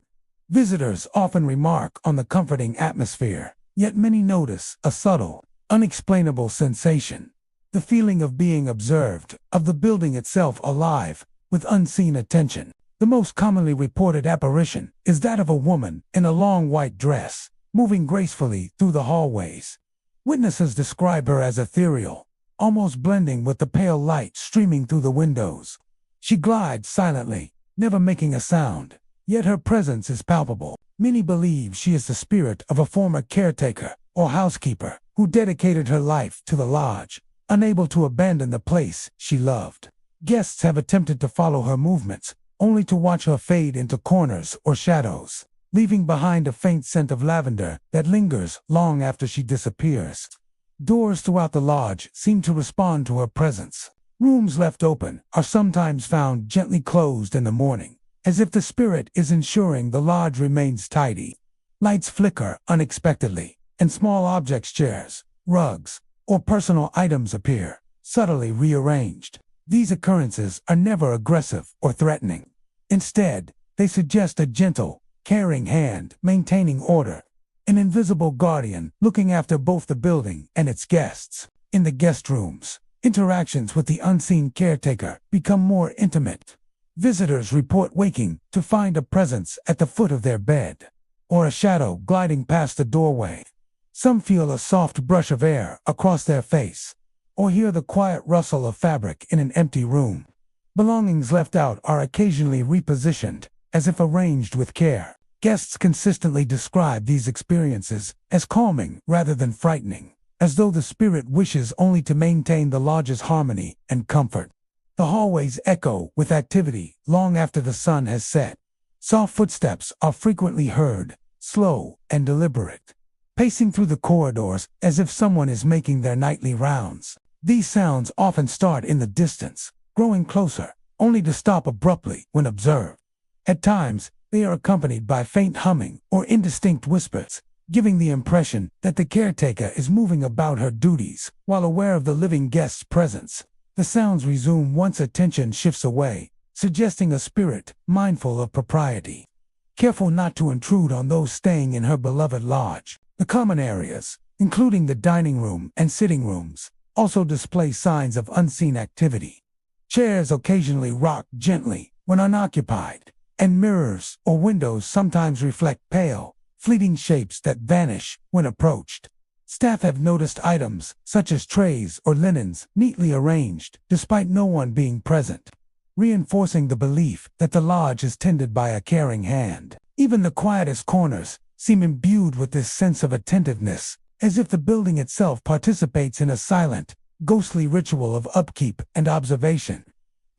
Visitors often remark on the comforting atmosphere, yet many notice a subtle, unexplainable sensation, the feeling of being observed, of the building itself alive with unseen attention. The most commonly reported apparition is that of a woman in a long white dress, moving gracefully through the hallways. Witnesses describe her as ethereal, almost blending with the pale light streaming through the windows. She glides silently, never making a sound, yet her presence is palpable. Many believe she is the spirit of a former caretaker or housekeeper who dedicated her life to the lodge, unable to abandon the place she loved. Guests have attempted to follow her movements, only to watch her fade into corners or shadows, leaving behind a faint scent of lavender that lingers long after she disappears. Doors throughout the lodge seem to respond to her presence. Rooms left open are sometimes found gently closed in the morning, as if the spirit is ensuring the lodge remains tidy. Lights flicker unexpectedly, and small objects, chairs, rugs, or personal items appear, subtly rearranged. These occurrences are never aggressive or threatening. Instead, they suggest a gentle, caring hand maintaining order, an invisible guardian looking after both the building and its guests. In the guest rooms, interactions with the unseen caretaker become more intimate. Visitors report waking to find a presence at the foot of their bed, or a shadow gliding past the doorway. Some feel a soft brush of air across their face, or hear the quiet rustle of fabric in an empty room. Belongings left out are occasionally repositioned, as if arranged with care. Guests consistently describe these experiences as calming rather than frightening, as though the spirit wishes only to maintain the lodge's harmony and comfort. The hallways echo with activity long after the sun has set. Soft footsteps are frequently heard, slow and deliberate, pacing through the corridors as if someone is making their nightly rounds. These sounds often start in the distance, growing closer, only to stop abruptly when observed. At times, they are accompanied by faint humming or indistinct whispers, giving the impression that the caretaker is moving about her duties while aware of the living guest's presence. The sounds resume once attention shifts away, suggesting a spirit mindful of propriety, careful not to intrude on those staying in her beloved lodge. The common areas, including the dining room and sitting rooms, also display signs of unseen activity. Chairs occasionally rock gently when unoccupied, and mirrors or windows sometimes reflect pale, fleeting shapes that vanish when approached. Staff have noticed items, such as trays or linens, neatly arranged, despite no one being present, reinforcing the belief that the lodge is tended by a caring hand. Even the quietest corners seem imbued with this sense of attentiveness, as if the building itself participates in a silent, ghostly ritual of upkeep and observation.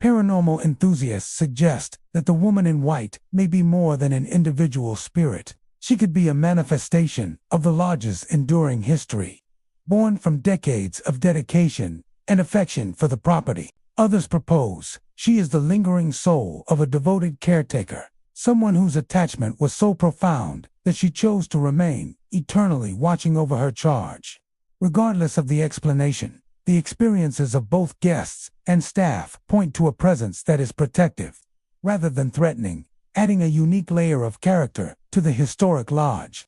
Paranormal enthusiasts suggest that the woman in white may be more than an individual spirit. She could be a manifestation of the lodge's enduring history, born from decades of dedication and affection for the property. Others propose She is the lingering soul of a devoted caretaker, someone whose attachment was so profound that she chose to remain eternally watching over her charge. Regardless of the explanation, the experiences of both guests and staff point to a presence that is protective, rather than threatening, adding a unique layer of character to the historic lodge.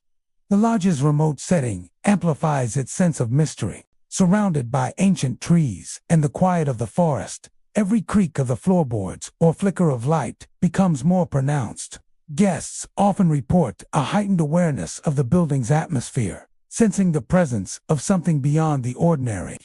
The lodge's remote setting amplifies its sense of mystery. Surrounded by ancient trees and the quiet of the forest, every creak of the floorboards or flicker of light becomes more pronounced. Guests often report a heightened awareness of the building's atmosphere, sensing the presence of something beyond the ordinary.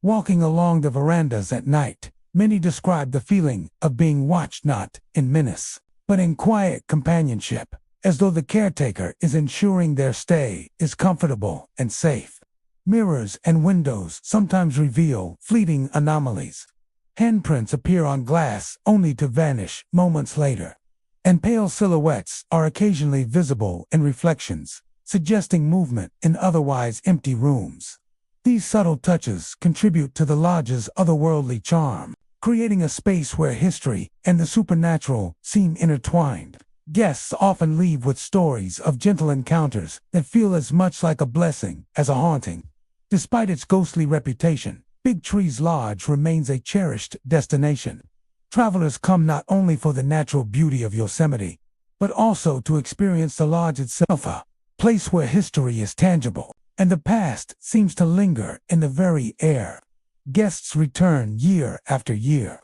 Walking along the verandas at night, many describe the feeling of being watched not in menace, but in quiet companionship, as though the caretaker is ensuring their stay is comfortable and safe. Mirrors and windows sometimes reveal fleeting anomalies. Handprints appear on glass only to vanish moments later, and pale silhouettes are occasionally visible in reflections, suggesting movement in otherwise empty rooms. These subtle touches contribute to the lodge's otherworldly charm, creating a space where history and the supernatural seem intertwined. Guests often leave with stories of gentle encounters that feel as much like a blessing as a haunting. Despite its ghostly reputation, Big Tree's Lodge remains a cherished destination. Travelers come not only for the natural beauty of Yosemite, but also to experience the lodge itself, a place where history is tangible, and the past seems to linger in the very air. Guests return year after year,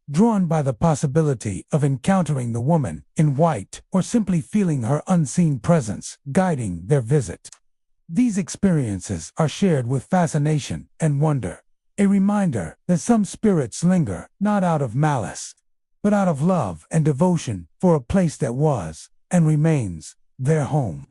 drawn by the possibility of encountering the woman in white or simply feeling her unseen presence guiding their visit. These experiences are shared with fascination and wonder, a reminder that some spirits linger not out of malice, but out of love and devotion for a place that was, and remains, their home.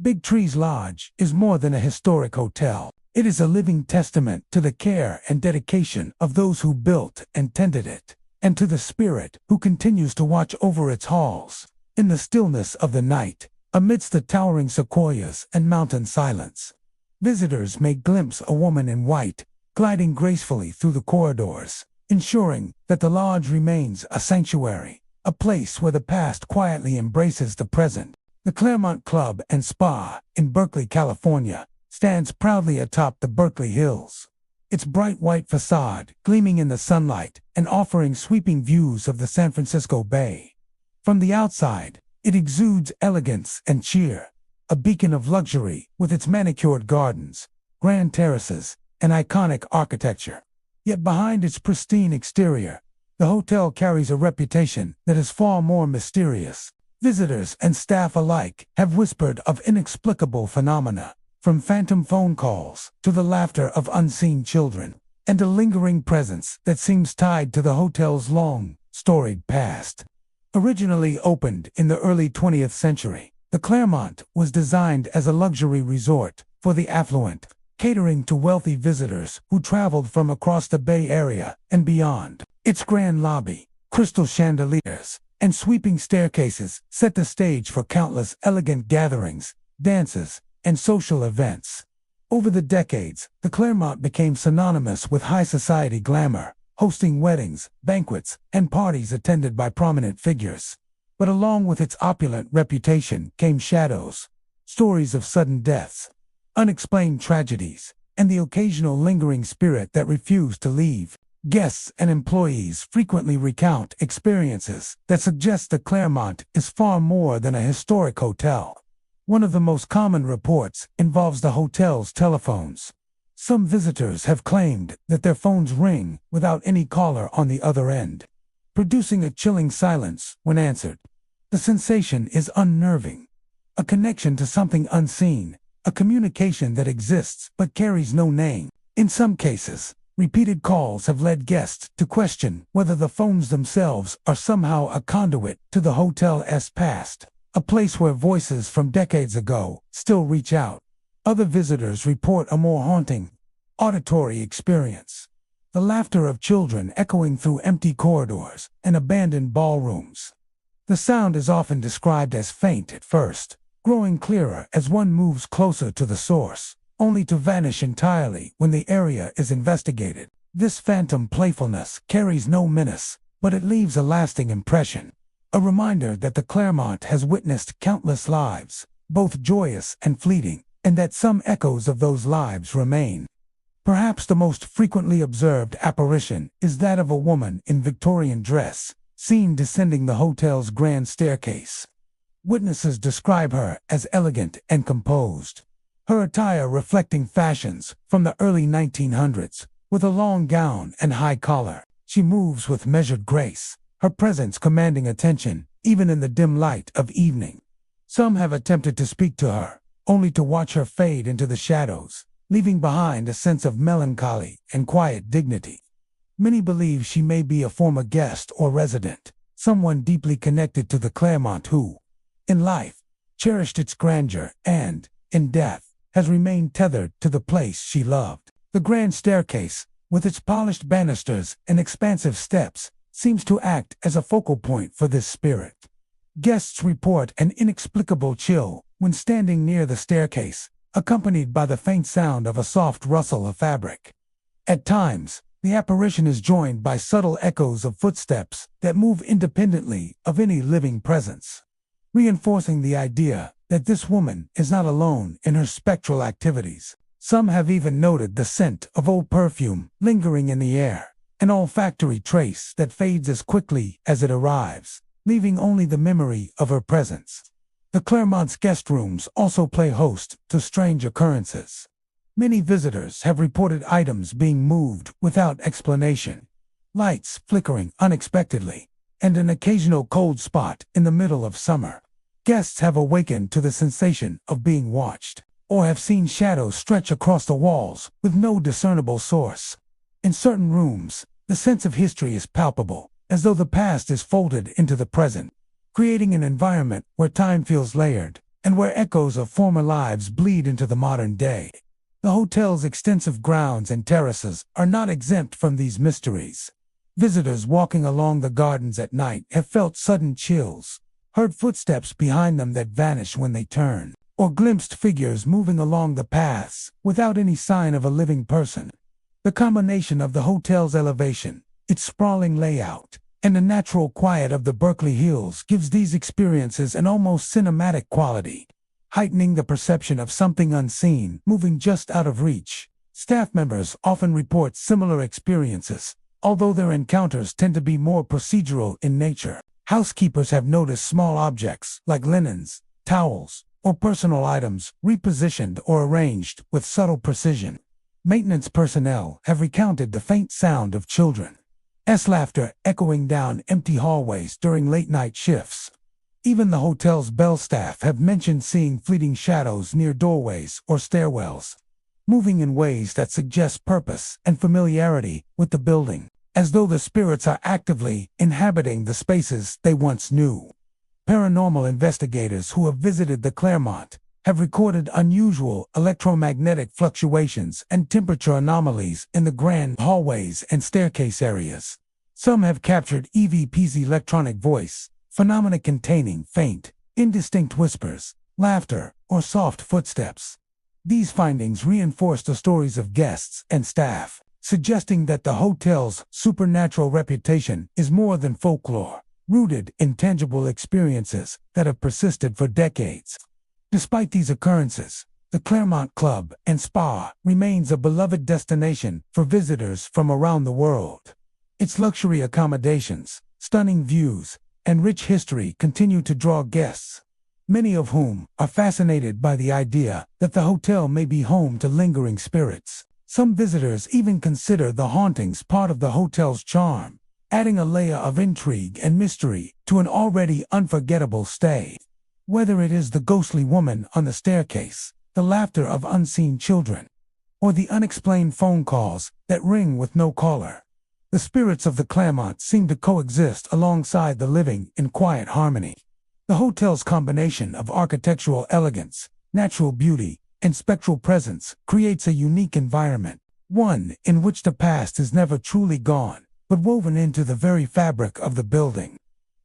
Big Tree's Lodge is more than a historic hotel. It is a living testament to the care and dedication of those who built and tended it, and to the spirit who continues to watch over its halls. In the stillness of the night, amidst the towering sequoias and mountain silence, visitors may glimpse a woman in white gliding gracefully through the corridors, ensuring that the lodge remains a sanctuary, a place where the past quietly embraces the present. The Claremont Club and Spa in Berkeley, California, stands proudly atop the Berkeley Hills, its bright white facade gleaming in the sunlight and offering sweeping views of the San Francisco Bay. From the outside, it exudes elegance and cheer, a beacon of luxury with its manicured gardens, grand terraces, and iconic architecture. Yet behind its pristine exterior, the hotel carries a reputation that is far more mysterious. Visitors and staff alike have whispered of inexplicable phenomena, from phantom phone calls to the laughter of unseen children, and a lingering presence that seems tied to the hotel's long, storied past. Originally opened in the early 20th century, the Claremont was designed as a luxury resort for the affluent, catering to wealthy visitors who traveled from across the Bay Area and beyond. Its grand lobby, crystal chandeliers, and sweeping staircases set the stage for countless elegant gatherings, dances, and social events. Over the decades, the Claremont became synonymous with high society glamour, hosting weddings, banquets, and parties attended by prominent figures. But along with its opulent reputation came shadows, stories of sudden deaths, unexplained tragedies, and the occasional lingering spirit that refused to leave. Guests and employees frequently recount experiences that suggest the Claremont is far more than a historic hotel. One of the most common reports involves the hotel's telephones. Some visitors have claimed that their phones ring without any caller on the other end, producing a chilling silence when answered. The sensation is unnerving, a connection to something unseen, a communication that exists but carries no name. In some cases, repeated calls have led guests to question whether the phones themselves are somehow a conduit to the hotel's past, a place where voices from decades ago still reach out. Other visitors report a more haunting, auditory experience, the laughter of children echoing through empty corridors and abandoned ballrooms. The sound is often described as faint at first, growing clearer as one moves closer to the source, only to vanish entirely when the area is investigated. This phantom playfulness carries no menace, but it leaves a lasting impression. A reminder that the Claremont has witnessed countless lives, both joyous and fleeting, and that some echoes of those lives remain. Perhaps the most frequently observed apparition is that of a woman in Victorian dress, seen descending the hotel's grand staircase. Witnesses describe her as elegant and composed, her attire reflecting fashions from the early 1900s, with a long gown and high collar. She moves with measured grace, her presence commanding attention, even in the dim light of evening. Some have attempted to speak to her, only to watch her fade into the shadows, leaving behind a sense of melancholy and quiet dignity. Many believe she may be a former guest or resident, someone deeply connected to the Claremont who, in life, cherished its grandeur and, in death, has remained tethered to the place she loved. The grand staircase, with its polished banisters and expansive steps, seems to act as a focal point for this spirit. Guests report an inexplicable chill when standing near the staircase, accompanied by the faint sound of a soft rustle of fabric. At times, the apparition is joined by subtle echoes of footsteps that move independently of any living presence, reinforcing the idea that this woman is not alone in her spectral activities. Some have even noted the scent of old perfume lingering in the air, an olfactory trace that fades as quickly as it arrives, leaving only the memory of her presence. The Claremont's guest rooms also play host to strange occurrences. Many visitors have reported items being moved without explanation, lights flickering unexpectedly, and an occasional cold spot in the middle of summer. Guests have awakened to the sensation of being watched, or have seen shadows stretch across the walls with no discernible source. In certain rooms, the sense of history is palpable, as though the past is folded into the present, creating an environment where time feels layered, and where echoes of former lives bleed into the modern day. The hotel's extensive grounds and terraces are not exempt from these mysteries. Visitors walking along the gardens at night have felt sudden chills, heard footsteps behind them that vanish when they turn, or glimpsed figures moving along the paths without any sign of a living person. The combination of the hotel's elevation, its sprawling layout, and the natural quiet of the Berkeley Hills gives these experiences an almost cinematic quality, heightening the perception of something unseen moving just out of reach. Staff members often report similar experiences, although their encounters tend to be more procedural in nature. Housekeepers have noticed small objects like linens, towels, or personal items repositioned or arranged with subtle precision. Maintenance personnel have recounted the faint sound of children's laughter echoing down empty hallways during late-night shifts. Even the hotel's bell staff have mentioned seeing fleeting shadows near doorways or stairwells, moving in ways that suggest purpose and familiarity with the building, as though the spirits are actively inhabiting the spaces they once knew. Paranormal investigators who have visited the Claremont have recorded unusual electromagnetic fluctuations and temperature anomalies in the grand hallways and staircase areas. Some have captured EVP's electronic voice, phenomena containing faint, indistinct whispers, laughter, or soft footsteps. These findings reinforce the stories of guests and staff, suggesting that the hotel's supernatural reputation is more than folklore, rooted in tangible experiences that have persisted for decades. Despite these occurrences, the Claremont Club and Spa remains a beloved destination for visitors from around the world. Its luxury accommodations, stunning views, and rich history continue to draw guests, many of whom are fascinated by the idea that the hotel may be home to lingering spirits. Some visitors even consider the hauntings part of the hotel's charm, adding a layer of intrigue and mystery to an already unforgettable stay. Whether it is the ghostly woman on the staircase, the laughter of unseen children, or the unexplained phone calls that ring with no caller, the spirits of the Claremont seem to coexist alongside the living in quiet harmony. The hotel's combination of architectural elegance, natural beauty, and spectral presence creates a unique environment, one in which the past is never truly gone, but woven into the very fabric of the building.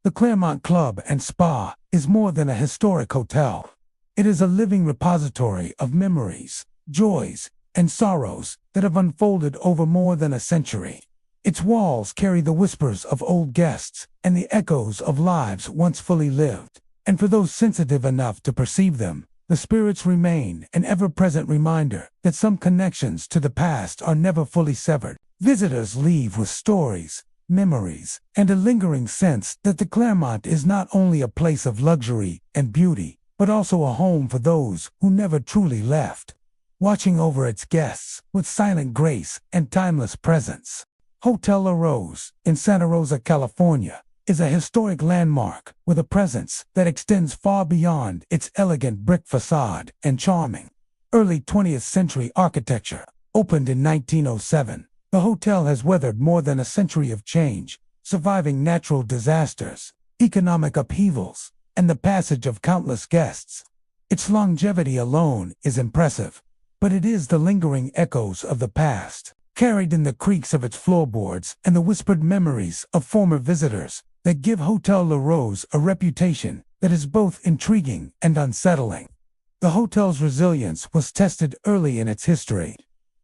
The Claremont Club and Spa is more than a historic hotel. It is a living repository of memories, joys, and sorrows that have unfolded over more than a century. Its walls carry the whispers of old guests and the echoes of lives once fully lived. And for those sensitive enough to perceive them, the spirits remain an ever-present reminder that some connections to the past are never fully severed. Visitors leave with stories, memories, and a lingering sense that the Claremont is not only a place of luxury and beauty, but also a home for those who never truly left, watching over its guests with silent grace and timeless presence. Hotel La Rose in Santa Rosa, California, is a historic landmark with a presence that extends far beyond its elegant brick facade and charming early 20th century architecture. Opened in 1907, the hotel has weathered more than a century of change, surviving natural disasters, economic upheavals, and the passage of countless guests. Its longevity alone is impressive, but it is the lingering echoes of the past, carried in the creaks of its floorboards and the whispered memories of former visitors, that give Hotel La Rose a reputation that is both intriguing and unsettling. The hotel's resilience was tested early in its history.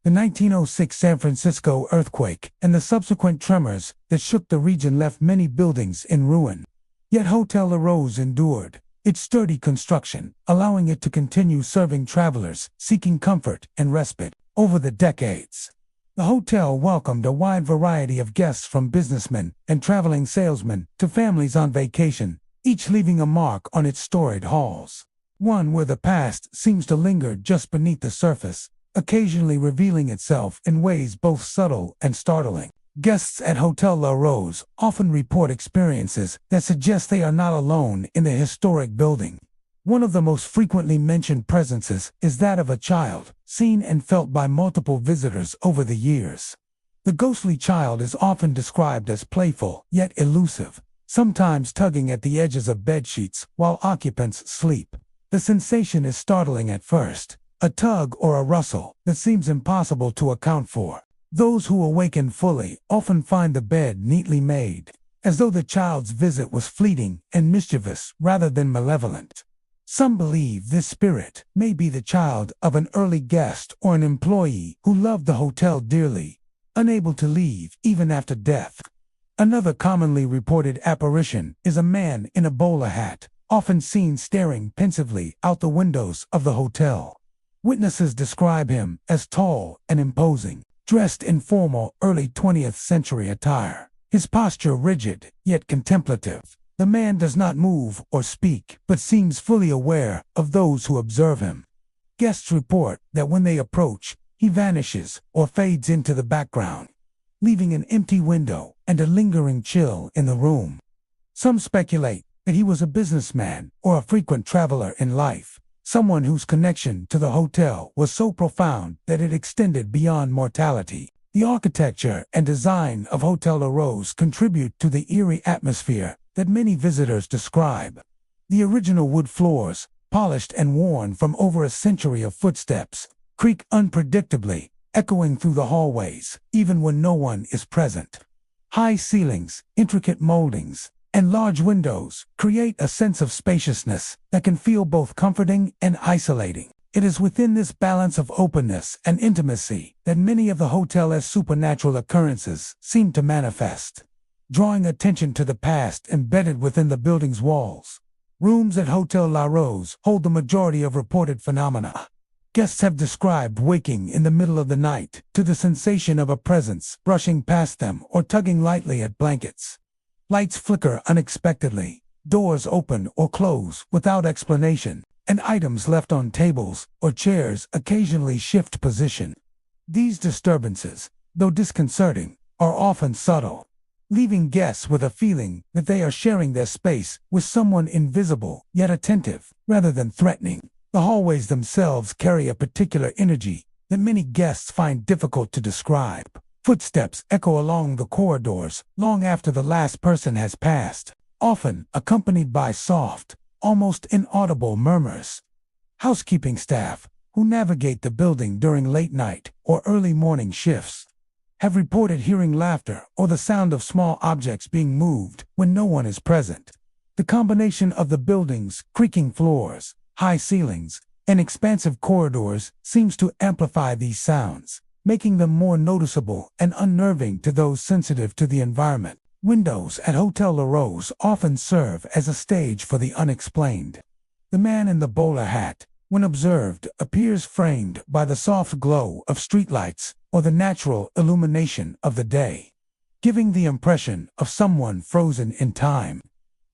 The 1906 San Francisco earthquake and the subsequent tremors that shook the region left many buildings in ruin. Yet Hotel La Rose endured, its sturdy construction allowing it to continue serving travelers seeking comfort and respite over the decades. The hotel welcomed a wide variety of guests, from businessmen and traveling salesmen to families on vacation, each leaving a mark on its storied halls. One where the past seems to linger just beneath the surface, occasionally revealing itself in ways both subtle and startling. Guests at Hotel La Rose often report experiences that suggest they are not alone in the historic building. One of the most frequently mentioned presences is that of a child, seen and felt by multiple visitors over the years. The ghostly child is often described as playful yet elusive, sometimes tugging at the edges of bedsheets while occupants sleep. The sensation is startling at first, a tug or a rustle that seems impossible to account for. Those who awaken fully often find the bed neatly made, as though the child's visit was fleeting and mischievous rather than malevolent. Some believe this spirit may be the child of an early guest or an employee who loved the hotel dearly, unable to leave even after death. Another commonly reported apparition is a man in a bowler hat, often seen staring pensively out the windows of the hotel. Witnesses describe him as tall and imposing, dressed in formal early 20th century attire, his posture rigid yet contemplative. The man does not move or speak, but seems fully aware of those who observe him. Guests report that when they approach, he vanishes or fades into the background, leaving an empty window and a lingering chill in the room. Some speculate that he was a businessman or a frequent traveler in life, someone whose connection to the hotel was so profound that it extended beyond mortality. The architecture and design of Hotel La Rose contribute to the eerie atmosphere that many visitors describe. The original wood floors, polished and worn from over a century of footsteps, creak unpredictably, echoing through the hallways, even when no one is present. High ceilings, intricate moldings, and large windows create a sense of spaciousness that can feel both comforting and isolating. It is within this balance of openness and intimacy that many of the hotel's supernatural occurrences seem to manifest, drawing attention to the past embedded within the building's walls. Rooms at Hotel La Rose hold the majority of reported phenomena. Guests have described waking in the middle of the night to the sensation of a presence brushing past them or tugging lightly at blankets. Lights flicker unexpectedly, doors open or close without explanation, and items left on tables or chairs occasionally shift position. These disturbances, though disconcerting, are often subtle, leaving guests with a feeling that they are sharing their space with someone invisible yet attentive rather than threatening. The hallways themselves carry a particular energy that many guests find difficult to describe. Footsteps echo along the corridors long after the last person has passed, often accompanied by soft, almost inaudible murmurs. Housekeeping staff, who navigate the building during late night or early morning shifts, have reported hearing laughter or the sound of small objects being moved when no one is present. The combination of the building's creaking floors, high ceilings, and expansive corridors seems to amplify these sounds, making them more noticeable and unnerving to those sensitive to the environment. Windows at Hotel La Rose often serve as a stage for the unexplained. The man in the bowler hat, when observed, appears framed by the soft glow of streetlights or the natural illumination of the day, giving the impression of someone frozen in time.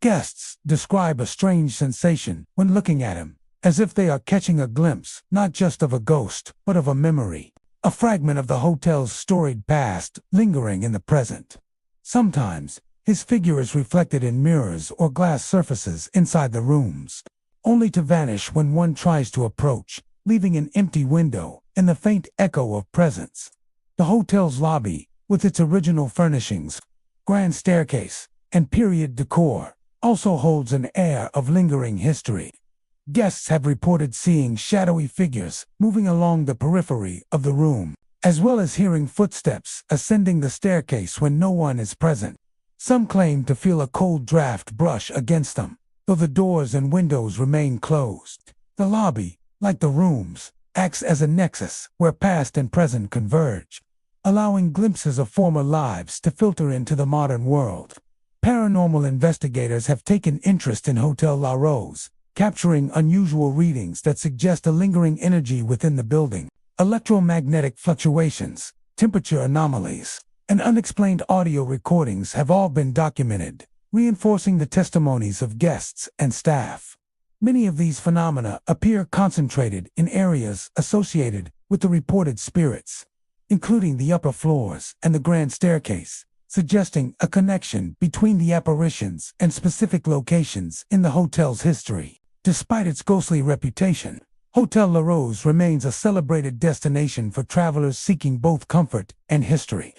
Guests describe a strange sensation when looking at him, as if they are catching a glimpse not just of a ghost, but of a memory, a fragment of the hotel's storied past lingering in the present. Sometimes, his figure is reflected in mirrors or glass surfaces inside the rooms, only to vanish when one tries to approach, leaving an empty window and the faint echo of presence. The hotel's lobby, with its original furnishings, grand staircase, and period decor, also holds an air of lingering history. Guests have reported seeing shadowy figures moving along the periphery of the room, as well as hearing footsteps ascending the staircase when no one is present. Some claim to feel a cold draft brush against them, though the doors and windows remain closed. The lobby, like the rooms, acts as a nexus where past and present converge, allowing glimpses of former lives to filter into the modern world. Paranormal investigators have taken interest in Hotel La Rose, capturing unusual readings that suggest a lingering energy within the building. Electromagnetic fluctuations, temperature anomalies, and unexplained audio recordings have all been documented, reinforcing the testimonies of guests and staff. Many of these phenomena appear concentrated in areas associated with the reported spirits, including the upper floors and the grand staircase, suggesting a connection between the apparitions and specific locations in the hotel's history. Despite its ghostly reputation, Hotel La Rose remains a celebrated destination for travelers seeking both comfort and history.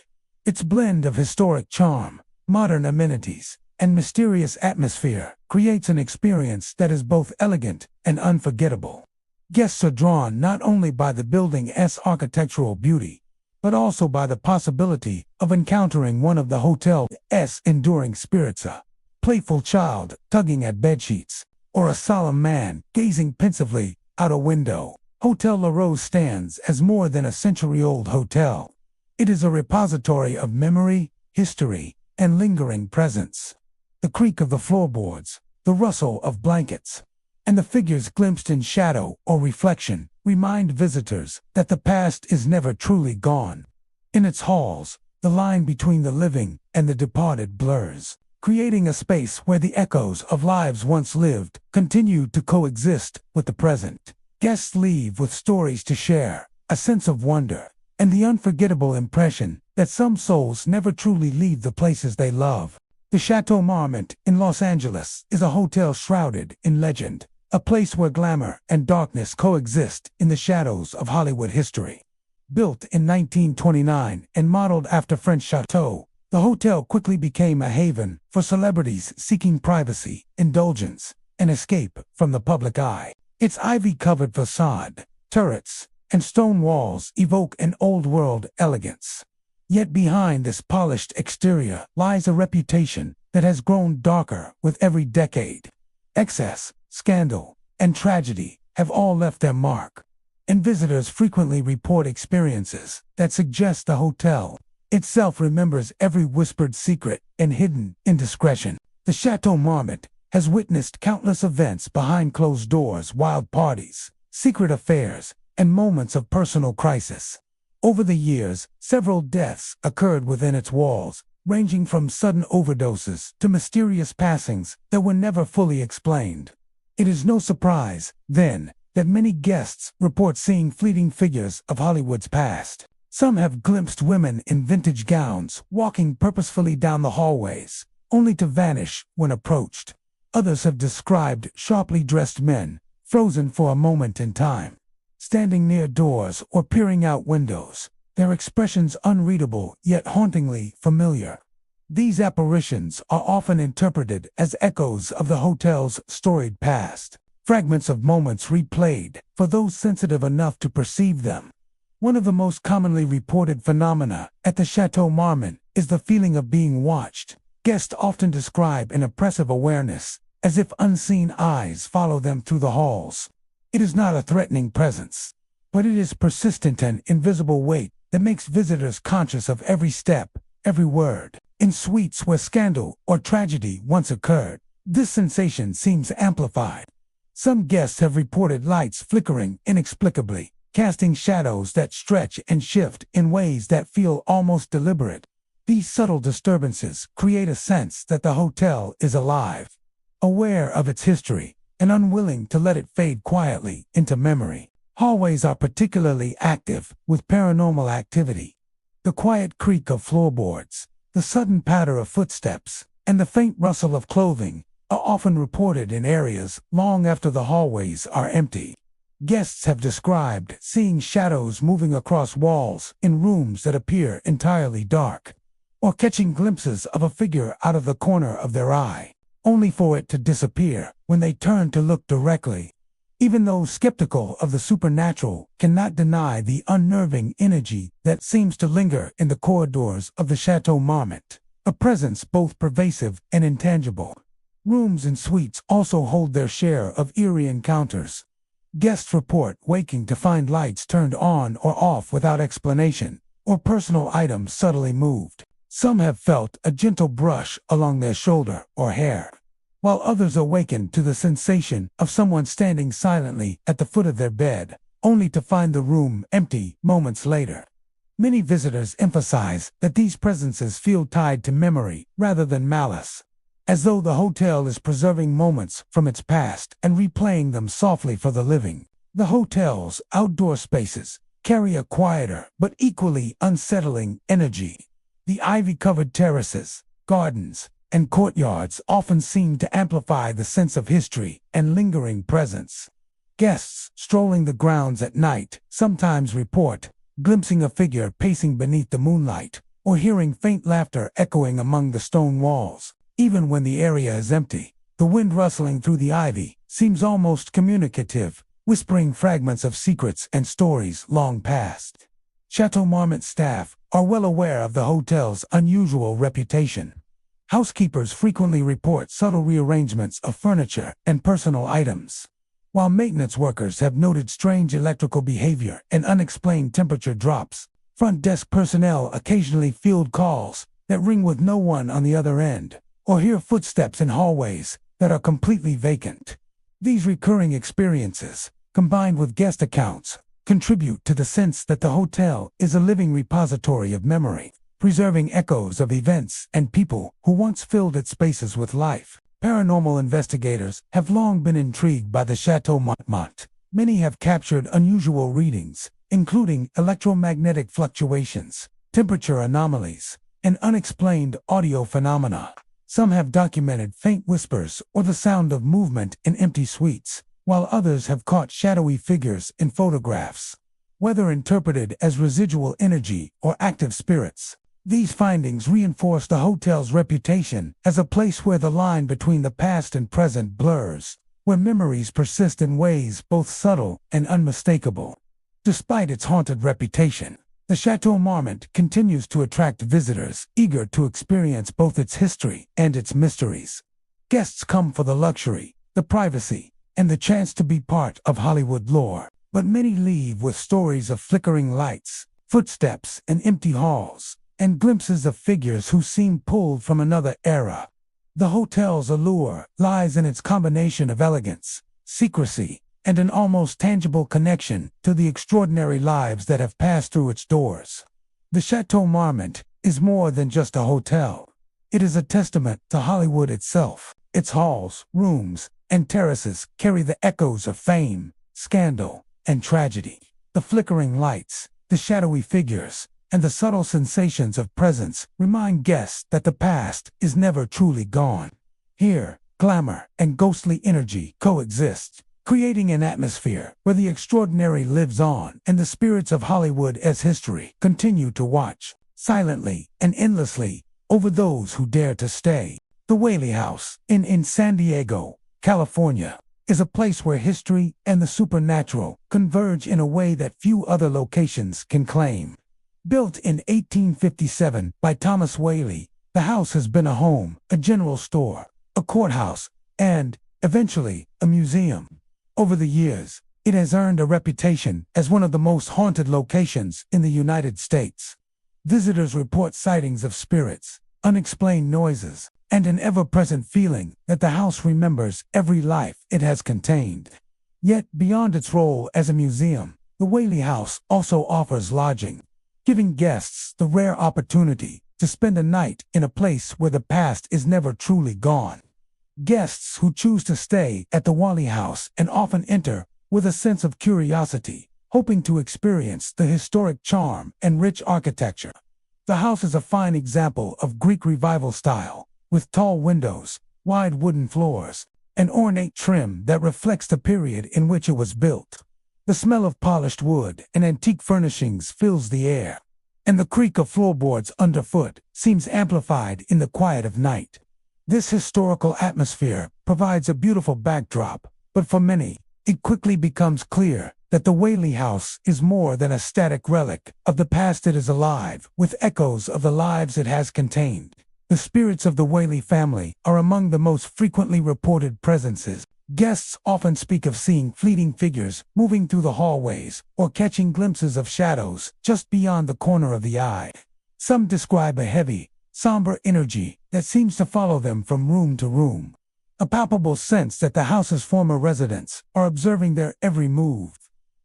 Its blend of historic charm, modern amenities, and mysterious atmosphere creates an experience that is both elegant and unforgettable. Guests are drawn not only by the building's architectural beauty, but also by the possibility of encountering one of the hotel's enduring spirits, a playful child tugging at bedsheets, or a solemn man gazing pensively out a window. Hotel La Rose stands as more than a century-old hotel. It is a repository of memory, history, and lingering presence. The creak of the floorboards, the rustle of blankets, and the figures glimpsed in shadow or reflection remind visitors that the past is never truly gone. In its halls, the line between the living and the departed blurs, creating a space where the echoes of lives once lived continue to coexist with the present. Guests leave with stories to share, a sense of wonder, and the unforgettable impression that some souls never truly leave the places they love. The Chateau Marmont in Los Angeles is a hotel shrouded in legend, a place where glamour and darkness coexist in the shadows of Hollywood history. Built in 1929 and modeled after French chateaux, the hotel quickly became a haven for celebrities seeking privacy, indulgence, and escape from the public eye. Its ivy-covered facade, turrets, and stone walls evoke an old-world elegance. Yet behind this polished exterior lies a reputation that has grown darker with every decade. Excess, scandal, and tragedy have all left their mark, and visitors frequently report experiences that suggest the hotel itself remembers every whispered secret and hidden indiscretion. The Chateau Marmont has witnessed countless events behind closed doors, wild parties, secret affairs, and moments of personal crisis. Over the years, several deaths occurred within its walls, ranging from sudden overdoses to mysterious passings that were never fully explained. It is no surprise, then, that many guests report seeing fleeting figures of Hollywood's past. Some have glimpsed women in vintage gowns walking purposefully down the hallways, only to vanish when approached. Others have described sharply dressed men, frozen for a moment in time, standing near doors or peering out windows, their expressions unreadable yet hauntingly familiar. These apparitions are often interpreted as echoes of the hotel's storied past, fragments of moments replayed for those sensitive enough to perceive them. One of the most commonly reported phenomena at the Chateau Marmont is the feeling of being watched. Guests often describe an oppressive awareness, as if unseen eyes follow them through the halls. It is not a threatening presence, but it is persistent and invisible weight that makes visitors conscious of every step, every word. In suites where scandal or tragedy once occurred, this sensation seems amplified. Some guests have reported lights flickering inexplicably, casting shadows that stretch and shift in ways that feel almost deliberate. These subtle disturbances create a sense that the hotel is alive, aware of its history, and unwilling to let it fade quietly into memory. Hallways are particularly active with paranormal activity. The quiet creak of floorboards, the sudden patter of footsteps, and the faint rustle of clothing are often reported in areas long after the hallways are empty. Guests have described seeing shadows moving across walls in rooms that appear entirely dark, or catching glimpses of a figure out of the corner of their eye, only for it to disappear when they turn to look directly. Even those skeptical of the supernatural cannot deny the unnerving energy that seems to linger in the corridors of the Chateau Marmont, a presence both pervasive and intangible. Rooms and suites also hold their share of eerie encounters. Guests report waking to find lights turned on or off without explanation, or personal items subtly moved. Some have felt a gentle brush along their shoulder or hair, while others awaken to the sensation of someone standing silently at the foot of their bed, only to find the room empty moments later. Many visitors emphasize that these presences feel tied to memory rather than malice, as though the hotel is preserving moments from its past and replaying them softly for the living. The hotel's outdoor spaces carry a quieter but equally unsettling energy. The ivy-covered terraces, gardens, and courtyards often seem to amplify the sense of history and lingering presence. Guests strolling the grounds at night sometimes report glimpsing a figure pacing beneath the moonlight, or hearing faint laughter echoing among the stone walls. Even when the area is empty, the wind rustling through the ivy seems almost communicative, whispering fragments of secrets and stories long past. Chateau Marmont staff are well aware of the hotel's unusual reputation. Housekeepers frequently report subtle rearrangements of furniture and personal items, while maintenance workers have noted strange electrical behavior and unexplained temperature drops. Front desk personnel occasionally field calls that ring with no one on the other end, or hear footsteps in hallways that are completely vacant. These recurring experiences, combined with guest accounts, contribute to the sense that the hotel is a living repository of memory, preserving echoes of events and people who once filled its spaces with life. Paranormal investigators have long been intrigued by the Chateau Marmont. Many have captured unusual readings, including electromagnetic fluctuations, temperature anomalies, and unexplained audio phenomena. Some have documented faint whispers or the sound of movement in empty suites, while others have caught shadowy figures in photographs. Whether interpreted as residual energy or active spirits, these findings reinforce the hotel's reputation as a place where the line between the past and present blurs, where memories persist in ways both subtle and unmistakable. Despite its haunted reputation, the Chateau Marmont continues to attract visitors eager to experience both its history and its mysteries. Guests come for the luxury, the privacy, and the chance to be part of Hollywood lore, but many leave with stories of flickering lights, footsteps in empty halls, and glimpses of figures who seem pulled from another era. The hotel's allure lies in its combination of elegance, secrecy, and an almost tangible connection to the extraordinary lives that have passed through its doors. The Chateau Marmont is more than just a hotel. It is a testament to Hollywood itself. Its halls, rooms, and terraces carry the echoes of fame, scandal, and tragedy. The flickering lights, the shadowy figures, and the subtle sensations of presence remind guests that the past is never truly gone. Here, glamour and ghostly energy coexist, creating an atmosphere where the extraordinary lives on and the spirits of Hollywood as history continue to watch, silently and endlessly, over those who dare to stay. The Whaley House, in San Diego, California, is a place where history and the supernatural converge in a way that few other locations can claim. Built in 1857 by Thomas Whaley, the house has been a home, a general store, a courthouse, and, eventually, a museum. Over the years, It has earned a reputation as one of the most haunted locations in the United States. Visitors report sightings of spirits, unexplained noises, and an ever-present feeling that the house remembers every life it has contained. Yet, beyond its role as a museum, the Whaley House also offers lodging, giving guests the rare opportunity to spend a night in a place where the past is never truly gone. Guests who choose to stay at the Whaley House and often enter with a sense of curiosity, hoping to experience the historic charm and rich architecture. The house is a fine example of Greek Revival style, with tall windows, wide wooden floors, and ornate trim that reflects the period in which it was built. The smell of polished wood and antique furnishings fills the air, and the creak of floorboards underfoot seems amplified in the quiet of night. This historical atmosphere provides a beautiful backdrop, but for many, it quickly becomes clear that the Whaley House is more than a static relic of the past. It is alive with echoes of the lives it has contained. The spirits of the Whaley family are among the most frequently reported presences. Guests often speak of seeing fleeting figures moving through the hallways or catching glimpses of shadows just beyond the corner of the eye. Some describe a heavy, somber energy that seems to follow them from room to room, a palpable sense that the house's former residents are observing their every move.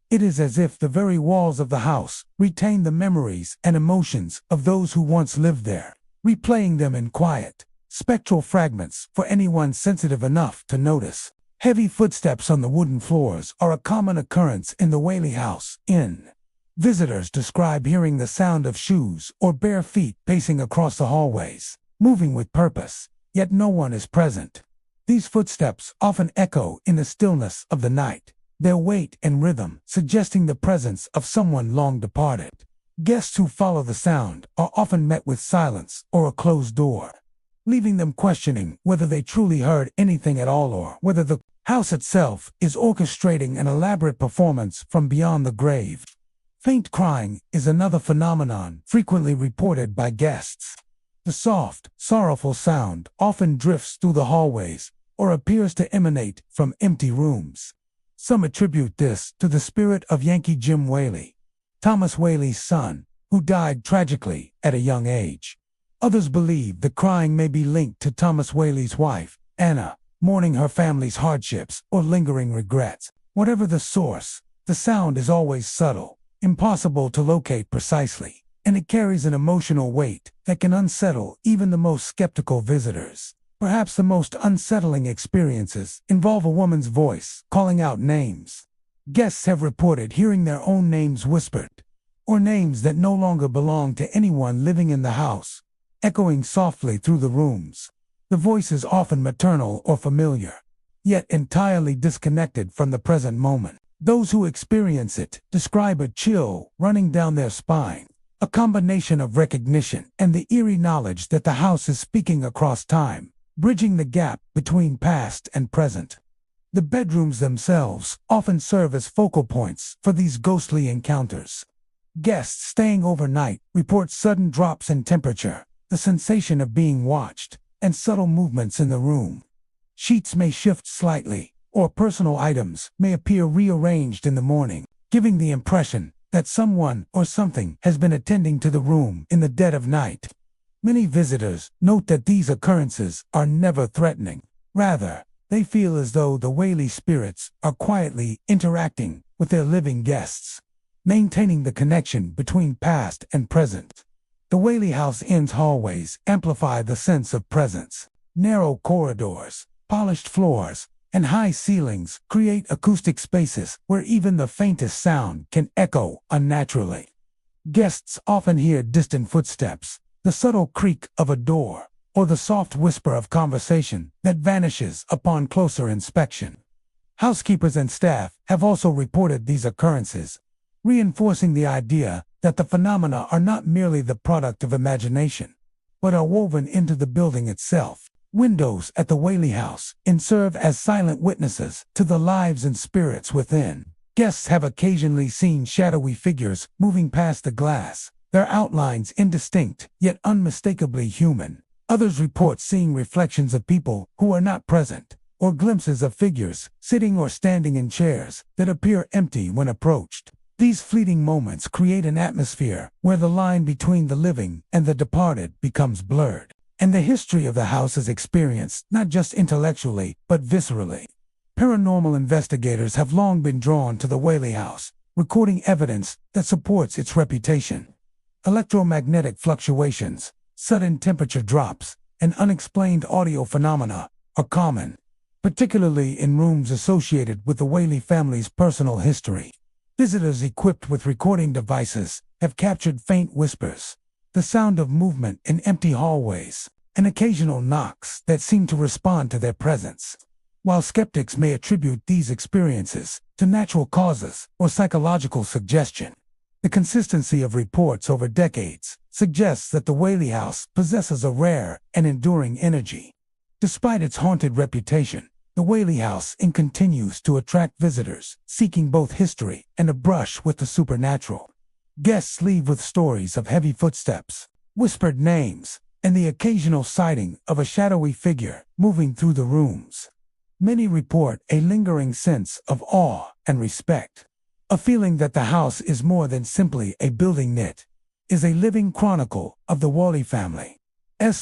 It is as if the very walls of the house retain the memories and emotions of those who once lived there, replaying them in quiet, spectral fragments for anyone sensitive enough to notice. Heavy footsteps on the wooden floors are a common occurrence in the Whaley House Inn. Visitors describe hearing the sound of shoes or bare feet pacing across the hallways, moving with purpose, yet no one is present. These footsteps often echo in the stillness of the night, their weight and rhythm suggesting the presence of someone long departed. Guests who follow the sound are often met with silence or a closed door, leaving them questioning whether they truly heard anything at all or whether the house itself is orchestrating an elaborate performance from beyond the grave. Faint crying is another phenomenon frequently reported by guests. The soft, sorrowful sound often drifts through the hallways or appears to emanate from empty rooms. Some attribute this to the spirit of Yankee Jim Whaley, Thomas Whaley's son, who died tragically at a young age. Others believe the crying may be linked to Thomas Whaley's wife, Anna, mourning her family's hardships or lingering regrets. Whatever the source, the sound is always subtle, impossible to locate precisely, and it carries an emotional weight that can unsettle even the most skeptical visitors. Perhaps the most unsettling experiences involve a woman's voice calling out names. Guests have reported hearing their own names whispered, or names that no longer belong to anyone living in the house, echoing softly through the rooms. The voice is often maternal or familiar, yet entirely disconnected from the present moment. Those who experience it describe a chill running down their spine, a combination of recognition and the eerie knowledge that the house is speaking across time, bridging the gap between past and present. The bedrooms themselves often serve as focal points for these ghostly encounters. Guests staying overnight report sudden drops in temperature, the sensation of being watched, and subtle movements in the room. Sheets may shift slightly, or personal items may appear rearranged in the morning, giving the impression that someone or something has been attending to the room in the dead of night. Many visitors note that these occurrences are never threatening. Rather, they feel as though the Whaley spirits are quietly interacting with their living guests, maintaining the connection between past and present. The Whaley House Inn's hallways amplify the sense of presence. Narrow corridors, polished floors, and high ceilings create acoustic spaces where even the faintest sound can echo unnaturally. Guests often hear distant footsteps, the subtle creak of a door, or the soft whisper of conversation that vanishes upon closer inspection. Housekeepers and staff have also reported these occurrences, reinforcing the idea that the phenomena are not merely the product of imagination, but are woven into the building itself. Windows at the Whaley House Inn serve as silent witnesses to the lives and spirits within. Guests have occasionally seen shadowy figures moving past the glass, their outlines indistinct yet unmistakably human. Others report seeing reflections of people who are not present, or glimpses of figures sitting or standing in chairs that appear empty when approached. These fleeting moments create an atmosphere where the line between the living and the departed becomes blurred, and the history of the house is experienced not just intellectually but viscerally. Paranormal investigators have long been drawn to the Whaley House, recording evidence that supports its reputation. Electromagnetic fluctuations, sudden temperature drops, and unexplained audio phenomena are common, particularly in rooms associated with the Whaley family's personal history. Visitors equipped with recording devices have captured faint whispers, the sound of movement in empty hallways, and occasional knocks that seem to respond to their presence. While skeptics may attribute these experiences to natural causes or psychological suggestion, the consistency of reports over decades suggests that the Whaley House possesses a rare and enduring energy. Despite its haunted reputation, the Whaley House continues to attract visitors seeking both history and a brush with the supernatural. Guests leave with stories of heavy footsteps, whispered names, and the occasional sighting of a shadowy figure moving through the rooms. Many report a lingering sense of awe and respect, a feeling that the house is more than simply a building. It is a living chronicle of the Whaley family's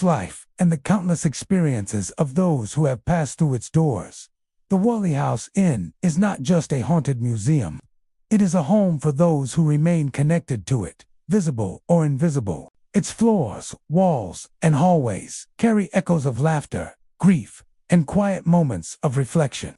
life and the countless experiences of those who have passed through its doors. The Whaley House Inn is not just a haunted museum. It is a home for those who remain connected to it, visible or invisible. Its floors, walls, and hallways carry echoes of laughter, grief, and quiet moments of reflection.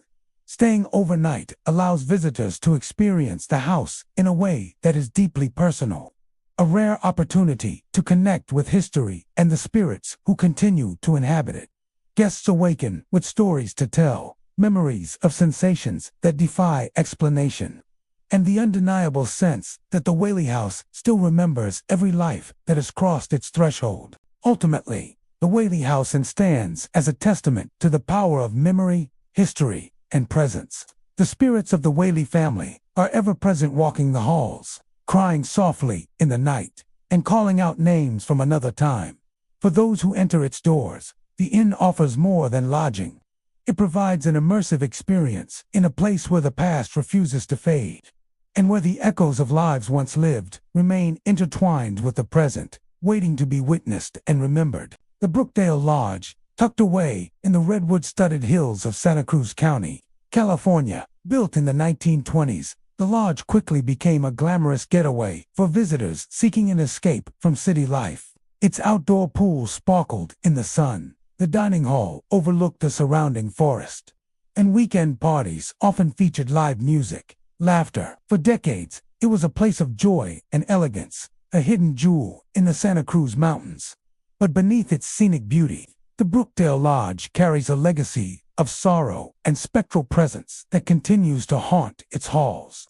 Staying overnight allows visitors to experience the house in a way that is deeply personal, a rare opportunity to connect with history and the spirits who continue to inhabit it. Guests awaken with stories to tell, memories of sensations that defy explanation, and the undeniable sense that the Whaley House still remembers every life that has crossed its threshold. Ultimately, the Whaley House stands as a testament to the power of memory, history, and presence. The spirits of the Whaley family are ever present, walking the halls, crying softly in the night, and calling out names from another time. For those who enter its doors, the inn offers more than lodging. It provides an immersive experience in a place where the past refuses to fade, and where the echoes of lives once lived remain intertwined with the present, waiting to be witnessed and remembered. The Brookdale Lodge, tucked away in the redwood-studded hills of Santa Cruz County, California, built in the 1920s, the lodge quickly became a glamorous getaway for visitors seeking an escape from city life. Its outdoor pool sparkled in the sun, the dining hall overlooked the surrounding forest, and weekend parties often featured live music, laughter. For decades, it was a place of joy and elegance, a hidden jewel in the Santa Cruz Mountains. But beneath its scenic beauty, the Brookdale Lodge carries a legacy of sorrow and spectral presence that continues to haunt its halls.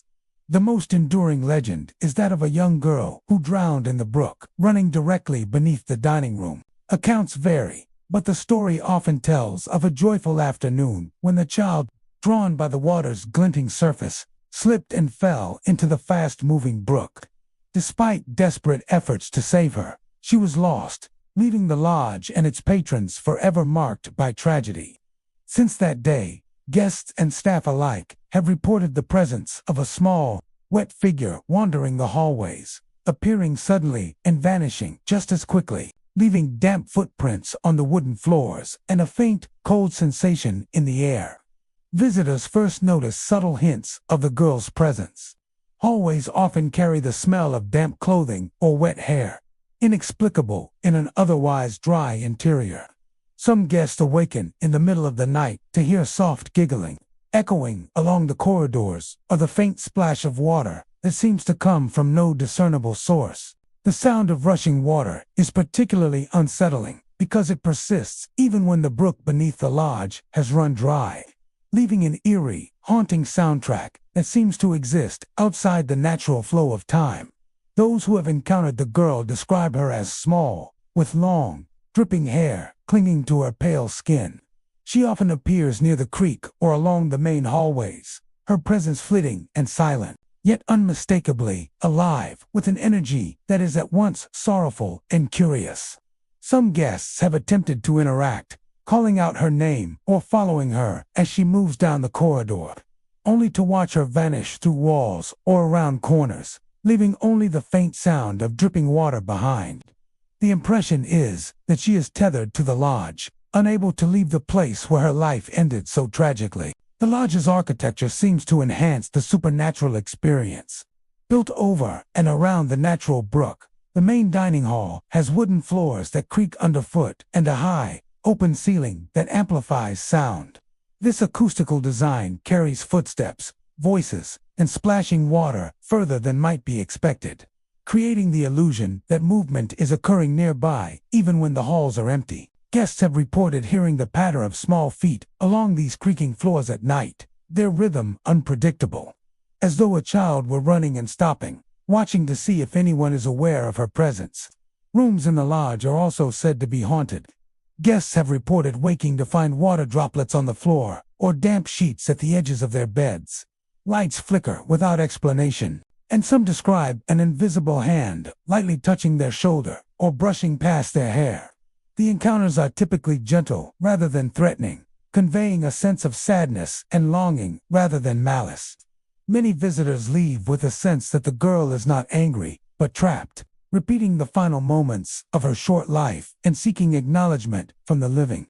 The most enduring legend is that of a young girl who drowned in the brook running directly beneath the dining room. Accounts vary, but the story often tells of a joyful afternoon when the child, drawn by the water's glinting surface, slipped and fell into the fast-moving brook. Despite desperate efforts to save her, she was lost, leaving the lodge and its patrons forever marked by tragedy. Since that day, guests and staff alike have reported the presence of a small, wet figure wandering the hallways, appearing suddenly and vanishing just as quickly, leaving damp footprints on the wooden floors and a faint, cold sensation in the air. Visitors first notice subtle hints of the girl's presence. Hallways often carry the smell of damp clothing or wet hair, inexplicable in an otherwise dry interior. Some guests awaken in the middle of the night to hear soft giggling, echoing along the corridors, or the faint splash of water that seems to come from no discernible source. The sound of rushing water is particularly unsettling because it persists even when the brook beneath the lodge has run dry, leaving an eerie, haunting soundtrack that seems to exist outside the natural flow of time. Those who have encountered the girl describe her as small, with long, dripping hair clinging to her pale skin. She often appears near the creek or along the main hallways, her presence flitting and silent, yet unmistakably alive with an energy that is at once sorrowful and curious. Some guests have attempted to interact, calling out her name or following her as she moves down the corridor, only to watch her vanish through walls or around corners, leaving only the faint sound of dripping water behind. The impression is that she is tethered to the lodge, unable to leave the place where her life ended so tragically. The lodge's architecture seems to enhance the supernatural experience. Built over and around the natural brook, the main dining hall has wooden floors that creak underfoot and a high, open ceiling that amplifies sound. This acoustical design carries footsteps, voices, and splashing water further than might be expected, creating the illusion that movement is occurring nearby even when the halls are empty. Guests have reported hearing the patter of small feet along these creaking floors at night, their rhythm unpredictable, as though a child were running and stopping, watching to see if anyone is aware of her presence. Rooms in the lodge are also said to be haunted. Guests have reported waking to find water droplets on the floor or damp sheets at the edges of their beds. Lights flicker without explanation, and some describe an invisible hand lightly touching their shoulder or brushing past their hair. The encounters are typically gentle rather than threatening, conveying a sense of sadness and longing rather than malice. Many visitors leave with a sense that the girl is not angry, but trapped, repeating the final moments of her short life and seeking acknowledgement from the living.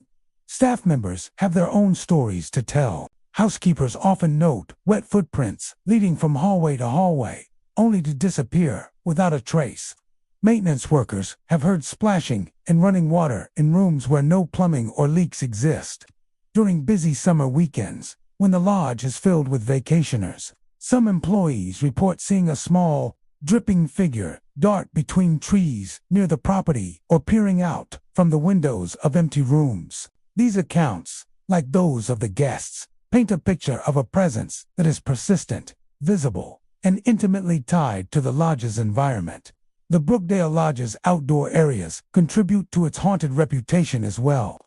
Staff members have their own stories to tell. Housekeepers often note wet footprints leading from hallway to hallway, only to disappear without a trace. Maintenance workers have heard splashing and running water in rooms where no plumbing or leaks exist. During busy summer weekends, when the lodge is filled with vacationers, some employees report seeing a small, dripping figure dart between trees near the property or peering out from the windows of empty rooms. These accounts, like those of the guests, paint a picture of a presence that is persistent, visible, and intimately tied to the lodge's environment. The Brookdale Lodge's outdoor areas contribute to its haunted reputation as well.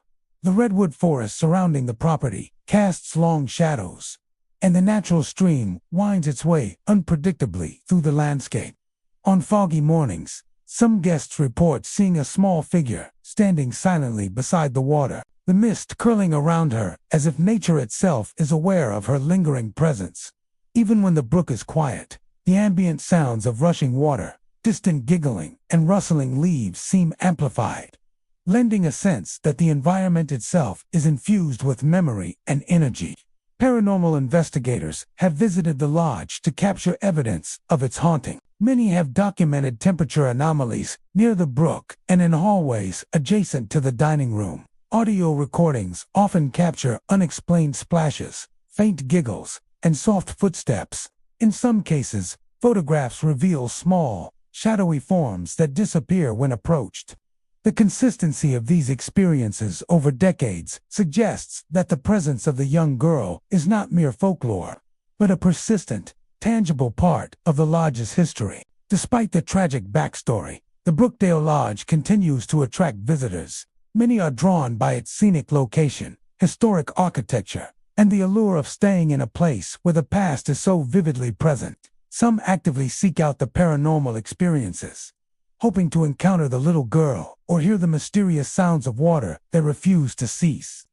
The redwood forest surrounding the property casts long shadows, and the natural stream winds its way unpredictably through the landscape. On foggy mornings, some guests report seeing a small figure standing silently beside the water, the mist curling around her as if nature itself is aware of her lingering presence. Even when the brook is quiet, the ambient sounds of rushing water, distant giggling, and rustling leaves seem amplified, lending a sense that the environment itself is infused with memory and energy. Paranormal investigators have visited the lodge to capture evidence of its haunting. Many have documented temperature anomalies near the brook and in hallways adjacent to the dining room. Audio recordings often capture unexplained splashes, faint giggles, and soft footsteps. In some cases, photographs reveal small, shadowy forms that disappear when approached. The consistency of these experiences over decades suggests that the presence of the young girl is not mere folklore, but a persistent, tangible part of the lodge's history. Despite the tragic backstory, the Brookdale Lodge continues to attract visitors. Many are drawn by its scenic location, historic architecture, and the allure of staying in a place where the past is so vividly present. Some actively seek out the paranormal experiences, hoping to encounter the little girl or hear the mysterious sounds of water that refuse to cease.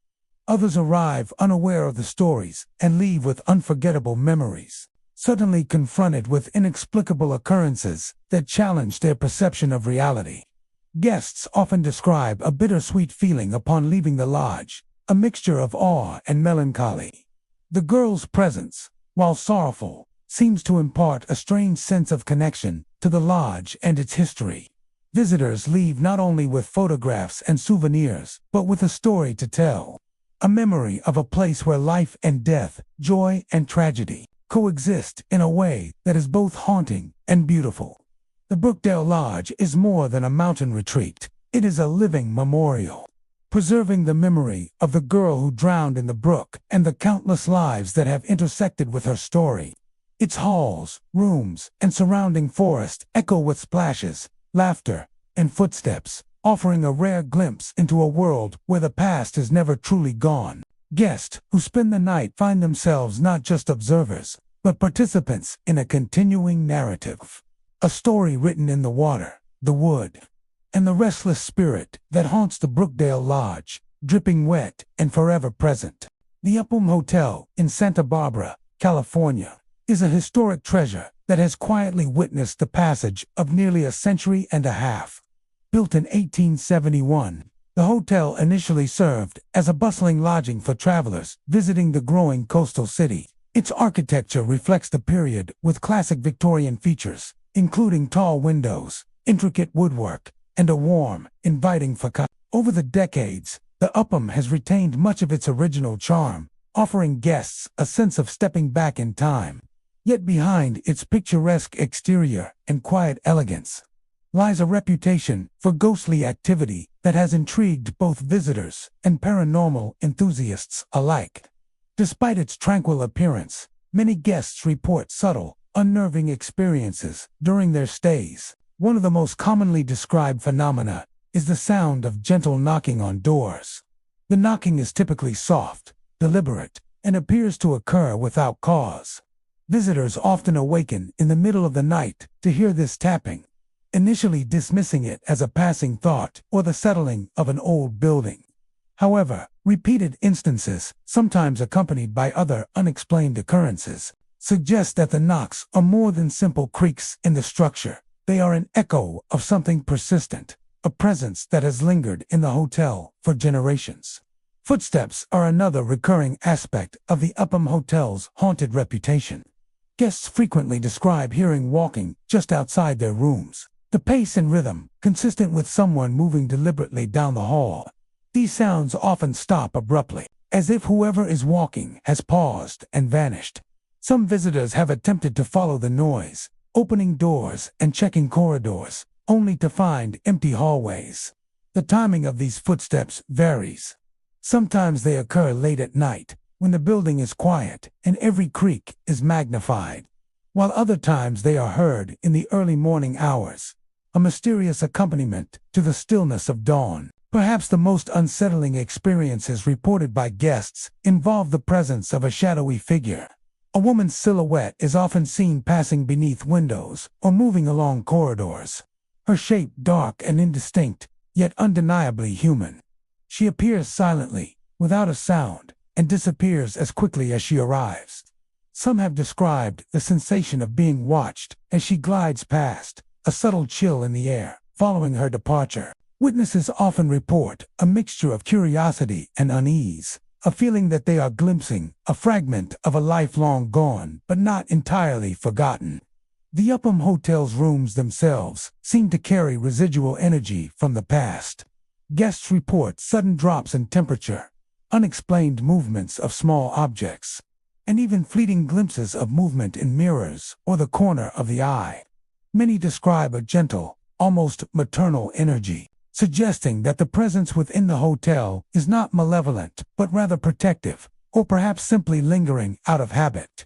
Others arrive unaware of the stories and leave with unforgettable memories, suddenly confronted with inexplicable occurrences that challenge their perception of reality. Guests often describe a bittersweet feeling upon leaving the lodge, a mixture of awe and melancholy. The girl's presence, while sorrowful, seems to impart a strange sense of connection to the lodge and its history. Visitors leave not only with photographs and souvenirs, but with a story to tell. A memory of a place where life and death, joy and tragedy, coexist in a way that is both haunting and beautiful. The Brookdale Lodge is more than a mountain retreat. It is a living memorial, preserving the memory of the girl who drowned in the brook and the countless lives that have intersected with her story. Its halls, rooms, and surrounding forest echo with splashes, laughter, and footsteps, offering a rare glimpse into a world where the past is never truly gone. Guests who spend the night find themselves not just observers, but participants in a continuing narrative. A story written in the water, the wood, and the restless spirit that haunts the Brookdale Lodge. dripping wet and forever present. The Upham Hotel in Santa Barbara, California, is a historic treasure that has quietly witnessed the passage of nearly a century and a half. Built in 1871, the hotel initially served as a bustling lodging for travelers visiting the growing coastal city. Its architecture reflects the period with classic Victorian features, including tall windows, intricate woodwork, and a warm, inviting facade. Over the decades, the Upham has retained much of its original charm, offering guests a sense of stepping back in time. Yet behind its picturesque exterior and quiet elegance lies a reputation for ghostly activity that has intrigued both visitors and paranormal enthusiasts alike. Despite its tranquil appearance, many guests report subtle, unnerving experiences during their stays. One of the most commonly described phenomena is the sound of gentle knocking on doors. The knocking is typically soft, deliberate, and appears to occur without cause. Visitors often awaken in the middle of the night to hear this tapping, initially dismissing it as a passing thought or the settling of an old building. However, repeated instances, sometimes accompanied by other unexplained occurrences, suggest that the knocks are more than simple creaks in the structure. They are an echo of something persistent, a presence that has lingered in the hotel for generations. Footsteps are another recurring aspect of the Upham Hotel's haunted reputation. Guests frequently describe hearing walking just outside their rooms, the pace and rhythm consistent with someone moving deliberately down the hall. These sounds often stop abruptly, as if whoever is walking has paused and vanished. Some visitors have attempted to follow the noise, opening doors and checking corridors, only to find empty hallways. The timing of these footsteps varies. Sometimes they occur late at night, when the building is quiet and every creak is magnified, while other times they are heard in the early morning hours, a mysterious accompaniment to the stillness of dawn. Perhaps the most unsettling experiences reported by guests involve the presence of a shadowy figure. A woman's silhouette is often seen passing beneath windows or moving along corridors. Her shape dark and indistinct, yet undeniably human. She appears silently, without a sound, and disappears as quickly as she arrives. Some have described the sensation of being watched as she glides past, a subtle chill in the air, following her departure. Witnesses often report a mixture of curiosity and unease, a feeling that they are glimpsing a fragment of a life long gone but not entirely forgotten. The Upham Hotel's rooms themselves seem to carry residual energy from the past. Guests report sudden drops in temperature, unexplained movements of small objects, and even fleeting glimpses of movement in mirrors or the corner of the eye. Many describe a gentle, almost maternal energy, suggesting that the presence within the hotel is not malevolent but rather protective, or perhaps simply lingering out of habit.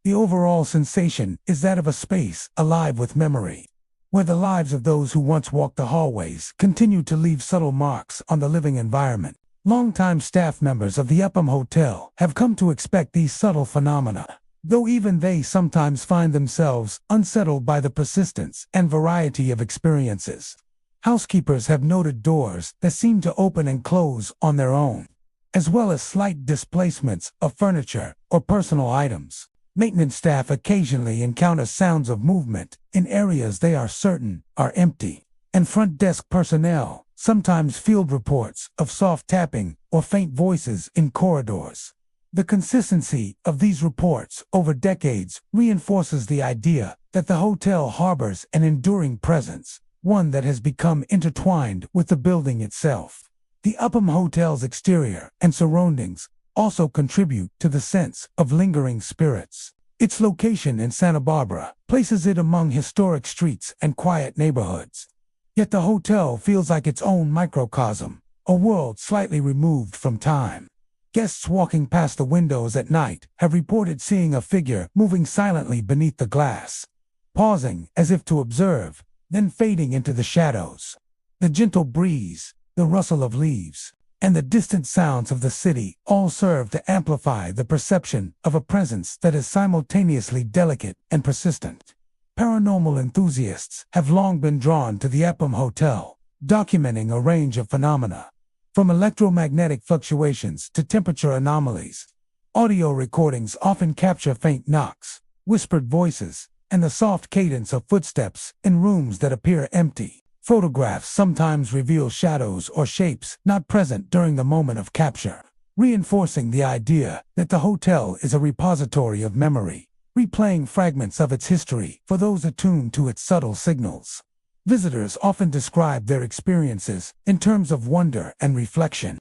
The overall sensation is that of a space alive with memory, where the lives of those who once walked the hallways continue to leave subtle marks on the living environment. Longtime staff members of the Upham Hotel have come to expect these subtle phenomena, though even they sometimes find themselves unsettled by the persistence and variety of experiences. Housekeepers have noted doors that seem to open and close on their own, as well as slight displacements of furniture or personal items. Maintenance staff occasionally encounter sounds of movement in areas they are certain are empty, and front desk personnel sometimes field reports of soft tapping or faint voices in corridors. The consistency of these reports over decades reinforces the idea that the hotel harbors an enduring presence, one that has become intertwined with the building itself. The Upham Hotel's exterior and surroundings also contribute to the sense of lingering spirits. Its location in Santa Barbara places it among historic streets and quiet neighborhoods. Yet the hotel feels like its own microcosm, a world slightly removed from time. Guests walking past the windows at night have reported seeing a figure moving silently beneath the glass, pausing as if to observe, then fading into the shadows. The gentle breeze, the rustle of leaves, and the distant sounds of the city all serve to amplify the perception of a presence that is simultaneously delicate and persistent. Paranormal enthusiasts have long been drawn to the Upham Hotel, documenting a range of phenomena. From electromagnetic fluctuations to temperature anomalies, audio recordings often capture faint knocks, whispered voices, and the soft cadence of footsteps in rooms that appear empty. Photographs sometimes reveal shadows or shapes not present during the moment of capture, reinforcing the idea that the hotel is a repository of memory, replaying fragments of its history for those attuned to its subtle signals. Visitors often describe their experiences in terms of wonder and reflection.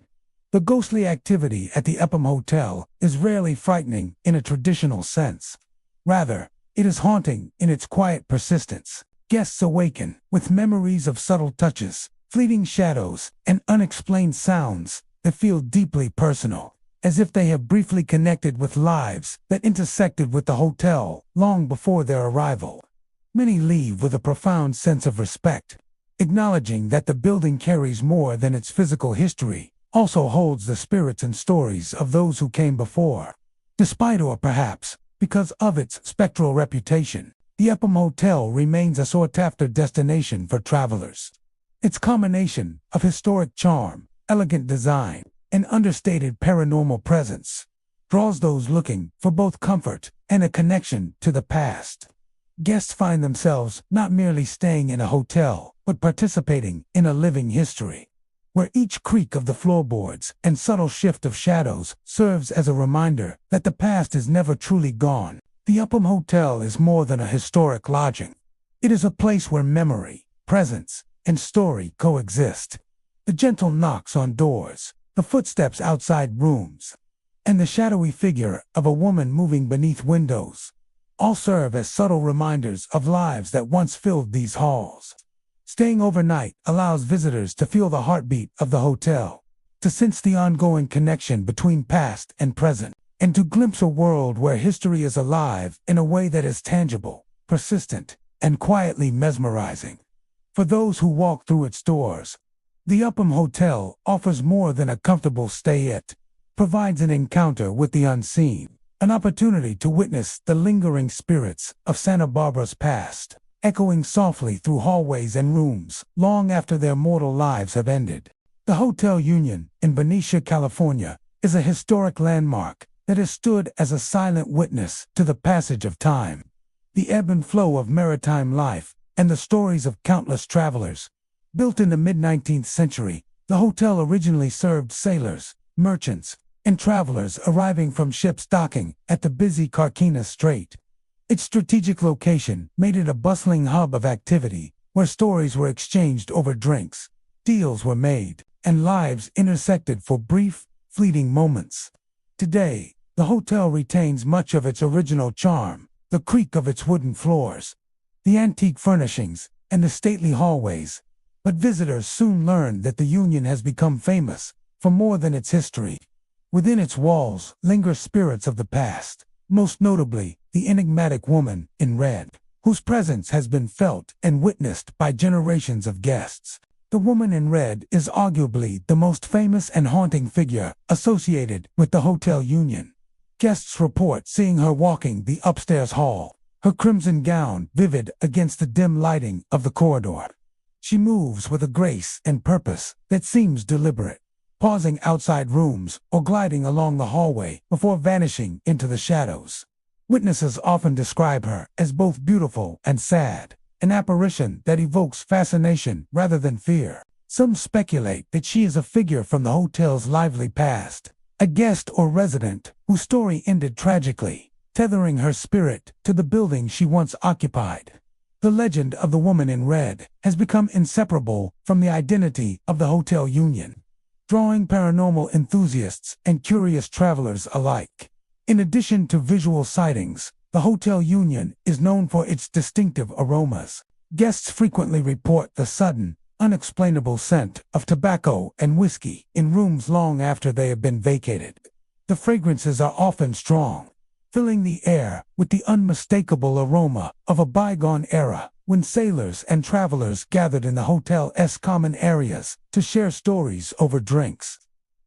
The ghostly activity at the Upham Hotel is rarely frightening in a traditional sense. Rather, it is haunting in its quiet persistence. Guests awaken with memories of subtle touches, fleeting shadows, and unexplained sounds that feel deeply personal, as if they have briefly connected with lives that intersected with the hotel long before their arrival. Many leave with a profound sense of respect, acknowledging that the building carries more than its physical history, also holds the spirits and stories of those who came before. Despite or perhaps because of its spectral reputation, the Upham Hotel remains a sought-after destination for travelers. Its combination of historic charm, elegant design, and understated paranormal presence draws those looking for both comfort and a connection to the past. Guests find themselves not merely staying in a hotel, but participating in a living history, where each creak of the floorboards and subtle shift of shadows serves as a reminder that the past is never truly gone. The Upham Hotel is more than a historic lodging. It is a place where memory, presence, and story coexist. The gentle knocks on doors, the footsteps outside rooms, and the shadowy figure of a woman moving beneath windows all serve as subtle reminders of lives that once filled these halls. Staying overnight allows visitors to feel the heartbeat of the hotel, to sense the ongoing connection between past and present, and to glimpse a world where history is alive in a way that is tangible, persistent, and quietly mesmerizing. For those who walk through its doors, the Upham Hotel offers more than a comfortable stay. It provides an encounter with the unseen, an opportunity to witness the lingering spirits of Santa Barbara's past, echoing softly through hallways and rooms long after their mortal lives have ended. The Hotel Union in Benicia, California, is a historic landmark that has stood as a silent witness to the passage of time, the ebb and flow of maritime life, and the stories of countless travelers. Built in the mid-19th century, the hotel originally served sailors, merchants, and travelers arriving from ships docking at the busy Carquinez Strait. Its strategic location made it a bustling hub of activity, where stories were exchanged over drinks, deals were made, and lives intersected for brief, fleeting moments. Today, the hotel retains much of its original charm, the creak of its wooden floors, the antique furnishings, and the stately hallways. But visitors soon learn that the Union has become famous for more than its history. Within its walls linger spirits of the past, most notably the enigmatic woman in red, whose presence has been felt and witnessed by generations of guests. The woman in red is arguably the most famous and haunting figure associated with the Hotel Union. Guests report seeing her walking the upstairs hall, her crimson gown vivid against the dim lighting of the corridor. She moves with a grace and purpose that seems deliberate, pausing outside rooms or gliding along the hallway before vanishing into the shadows. Witnesses often describe her as both beautiful and sad, an apparition that evokes fascination rather than fear. Some speculate that she is a figure from the hotel's lively past, a guest or resident whose story ended tragically, tethering her spirit to the building she once occupied. The legend of the woman in red has become inseparable from the identity of the Hotel Union, drawing paranormal enthusiasts and curious travelers alike. In addition to visual sightings, the Hotel Union is known for its distinctive aromas. Guests frequently report the sudden, unexplainable scent of tobacco and whiskey in rooms long after they have been vacated. The fragrances are often strong, filling the air with the unmistakable aroma of a bygone era when sailors and travelers gathered in the hotel's common areas to share stories over drinks.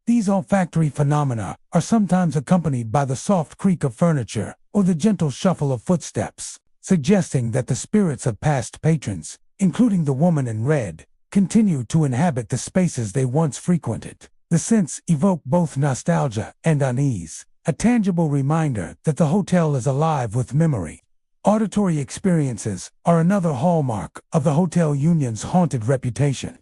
These olfactory phenomena are sometimes accompanied by the soft creak of furniture or the gentle shuffle of footsteps, suggesting that the spirits of past patrons, including the woman in red, continue to inhabit the spaces they once frequented. The scents evoke both nostalgia and unease, a tangible reminder that the hotel is alive with memory. Auditory experiences are another hallmark of the Hotel Union's haunted reputation.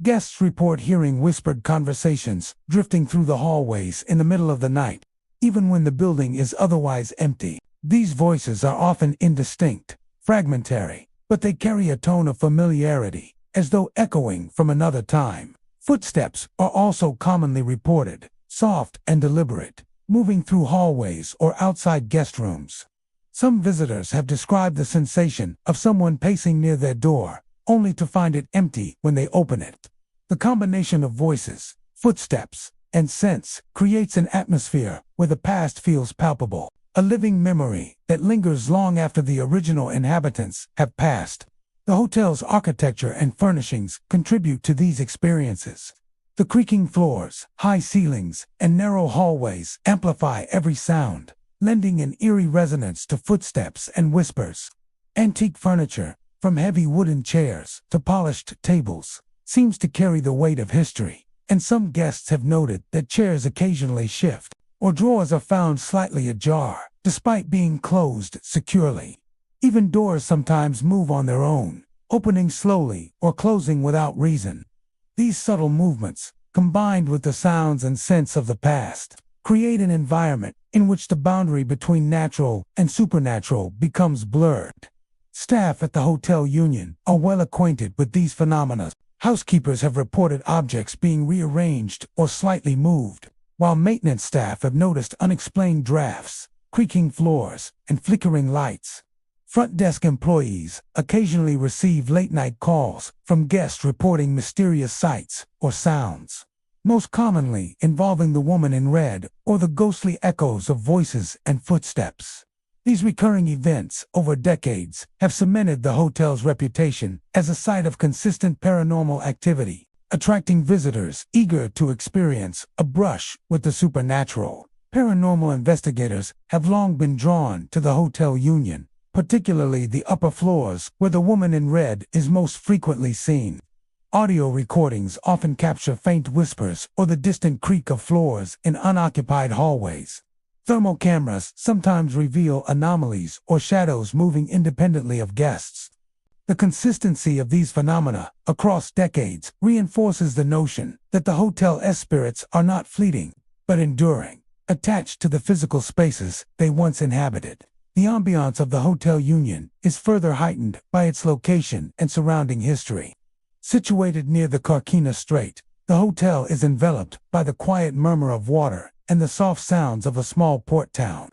Guests report hearing whispered conversations drifting through the hallways in the middle of the night, even when the building is otherwise empty. These voices are often indistinct, fragmentary, but they carry a tone of familiarity, as though echoing from another time. Footsteps are also commonly reported, soft and deliberate, moving through hallways or outside guest rooms. Some visitors have described the sensation of someone pacing near their door, only to find it empty when they open it. The combination of voices, footsteps, and scents creates an atmosphere where the past feels palpable, a living memory that lingers long after the original inhabitants have passed. The hotel's architecture and furnishings contribute to these experiences. The creaking floors, high ceilings, and narrow hallways amplify every sound, lending an eerie resonance to footsteps and whispers. Antique furniture, from heavy wooden chairs to polished tables, seems to carry the weight of history, and some guests have noted that chairs occasionally shift, or drawers are found slightly ajar, despite being closed securely. Even doors sometimes move on their own, opening slowly or closing without reason. These subtle movements, combined with the sounds and scents of the past, create an environment in which the boundary between natural and supernatural becomes blurred. Staff at the Hotel Union are well acquainted with these phenomena. Housekeepers have reported objects being rearranged or slightly moved, while maintenance staff have noticed unexplained drafts, creaking floors, and flickering lights. Front desk employees occasionally receive late-night calls from guests reporting mysterious sights or sounds, most commonly involving the woman in red or the ghostly echoes of voices and footsteps. These recurring events over decades have cemented the hotel's reputation as a site of consistent paranormal activity, attracting visitors eager to experience a brush with the supernatural. Paranormal investigators have long been drawn to the Hotel Union, particularly the upper floors where the woman in red is most frequently seen. Audio recordings often capture faint whispers or the distant creak of floors in unoccupied hallways. Thermal cameras sometimes reveal anomalies or shadows moving independently of guests. The consistency of these phenomena across decades reinforces the notion that the hotel's spirits are not fleeting, but enduring, attached to the physical spaces they once inhabited. The ambiance of the Hotel Union is further heightened by its location and surrounding history. Situated near the Carquinez Strait, the hotel is enveloped by the quiet murmur of water and the soft sounds of a small port town.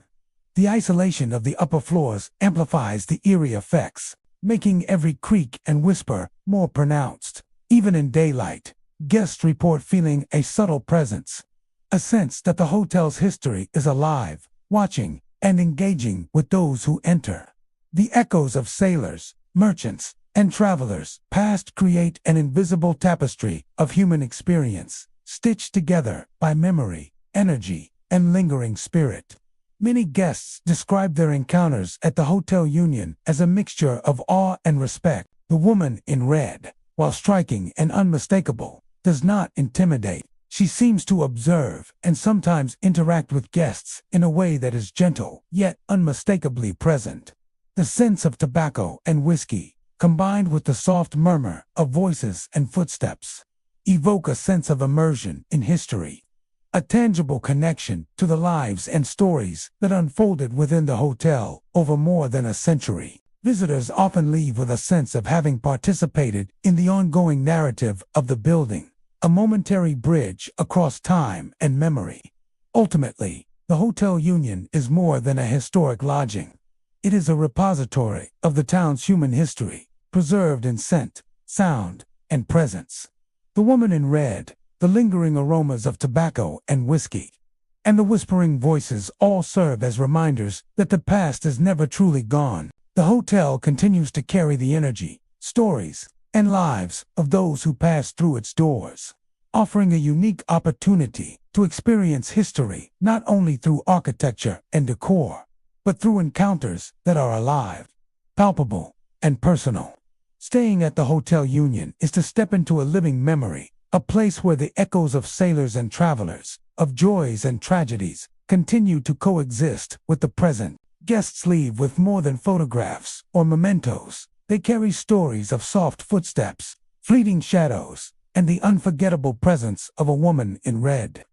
The isolation of the upper floors amplifies the eerie effects, making every creak and whisper more pronounced. Even in daylight, guests report feeling a subtle presence, a sense that the hotel's history is alive, watching, and engaging with those who enter. The echoes of sailors, merchants, and travelers past create an invisible tapestry of human experience, stitched together by memory, energy, and lingering spirit. Many guests describe their encounters at the Hotel Union as a mixture of awe and respect. The woman in red, while striking and unmistakable, does not intimidate. She seems to observe and sometimes interact with guests in a way that is gentle, yet unmistakably present. The scents of tobacco and whiskey, combined with the soft murmur of voices and footsteps, evoke a sense of immersion in history, a tangible connection to the lives and stories that unfolded within the hotel over more than a century. Visitors often leave with a sense of having participated in the ongoing narrative of the building, a momentary bridge across time and memory. Ultimately, the Hotel Union is more than a historic lodging. It is a repository of the town's human history, preserved in scent, sound, and presence. The woman in red, the lingering aromas of tobacco and whiskey, and the whispering voices all serve as reminders that the past is never truly gone. The hotel continues to carry the energy, stories, and lives of those who pass through its doors, offering a unique opportunity to experience history not only through architecture and decor, but through encounters that are alive, palpable, and personal. Staying at the Hotel Union is to step into a living memory, a place where the echoes of sailors and travelers, of joys and tragedies, continue to coexist with the present. Guests leave with more than photographs or mementos. They carry stories of soft footsteps, fleeting shadows, and the unforgettable presence of a woman in red.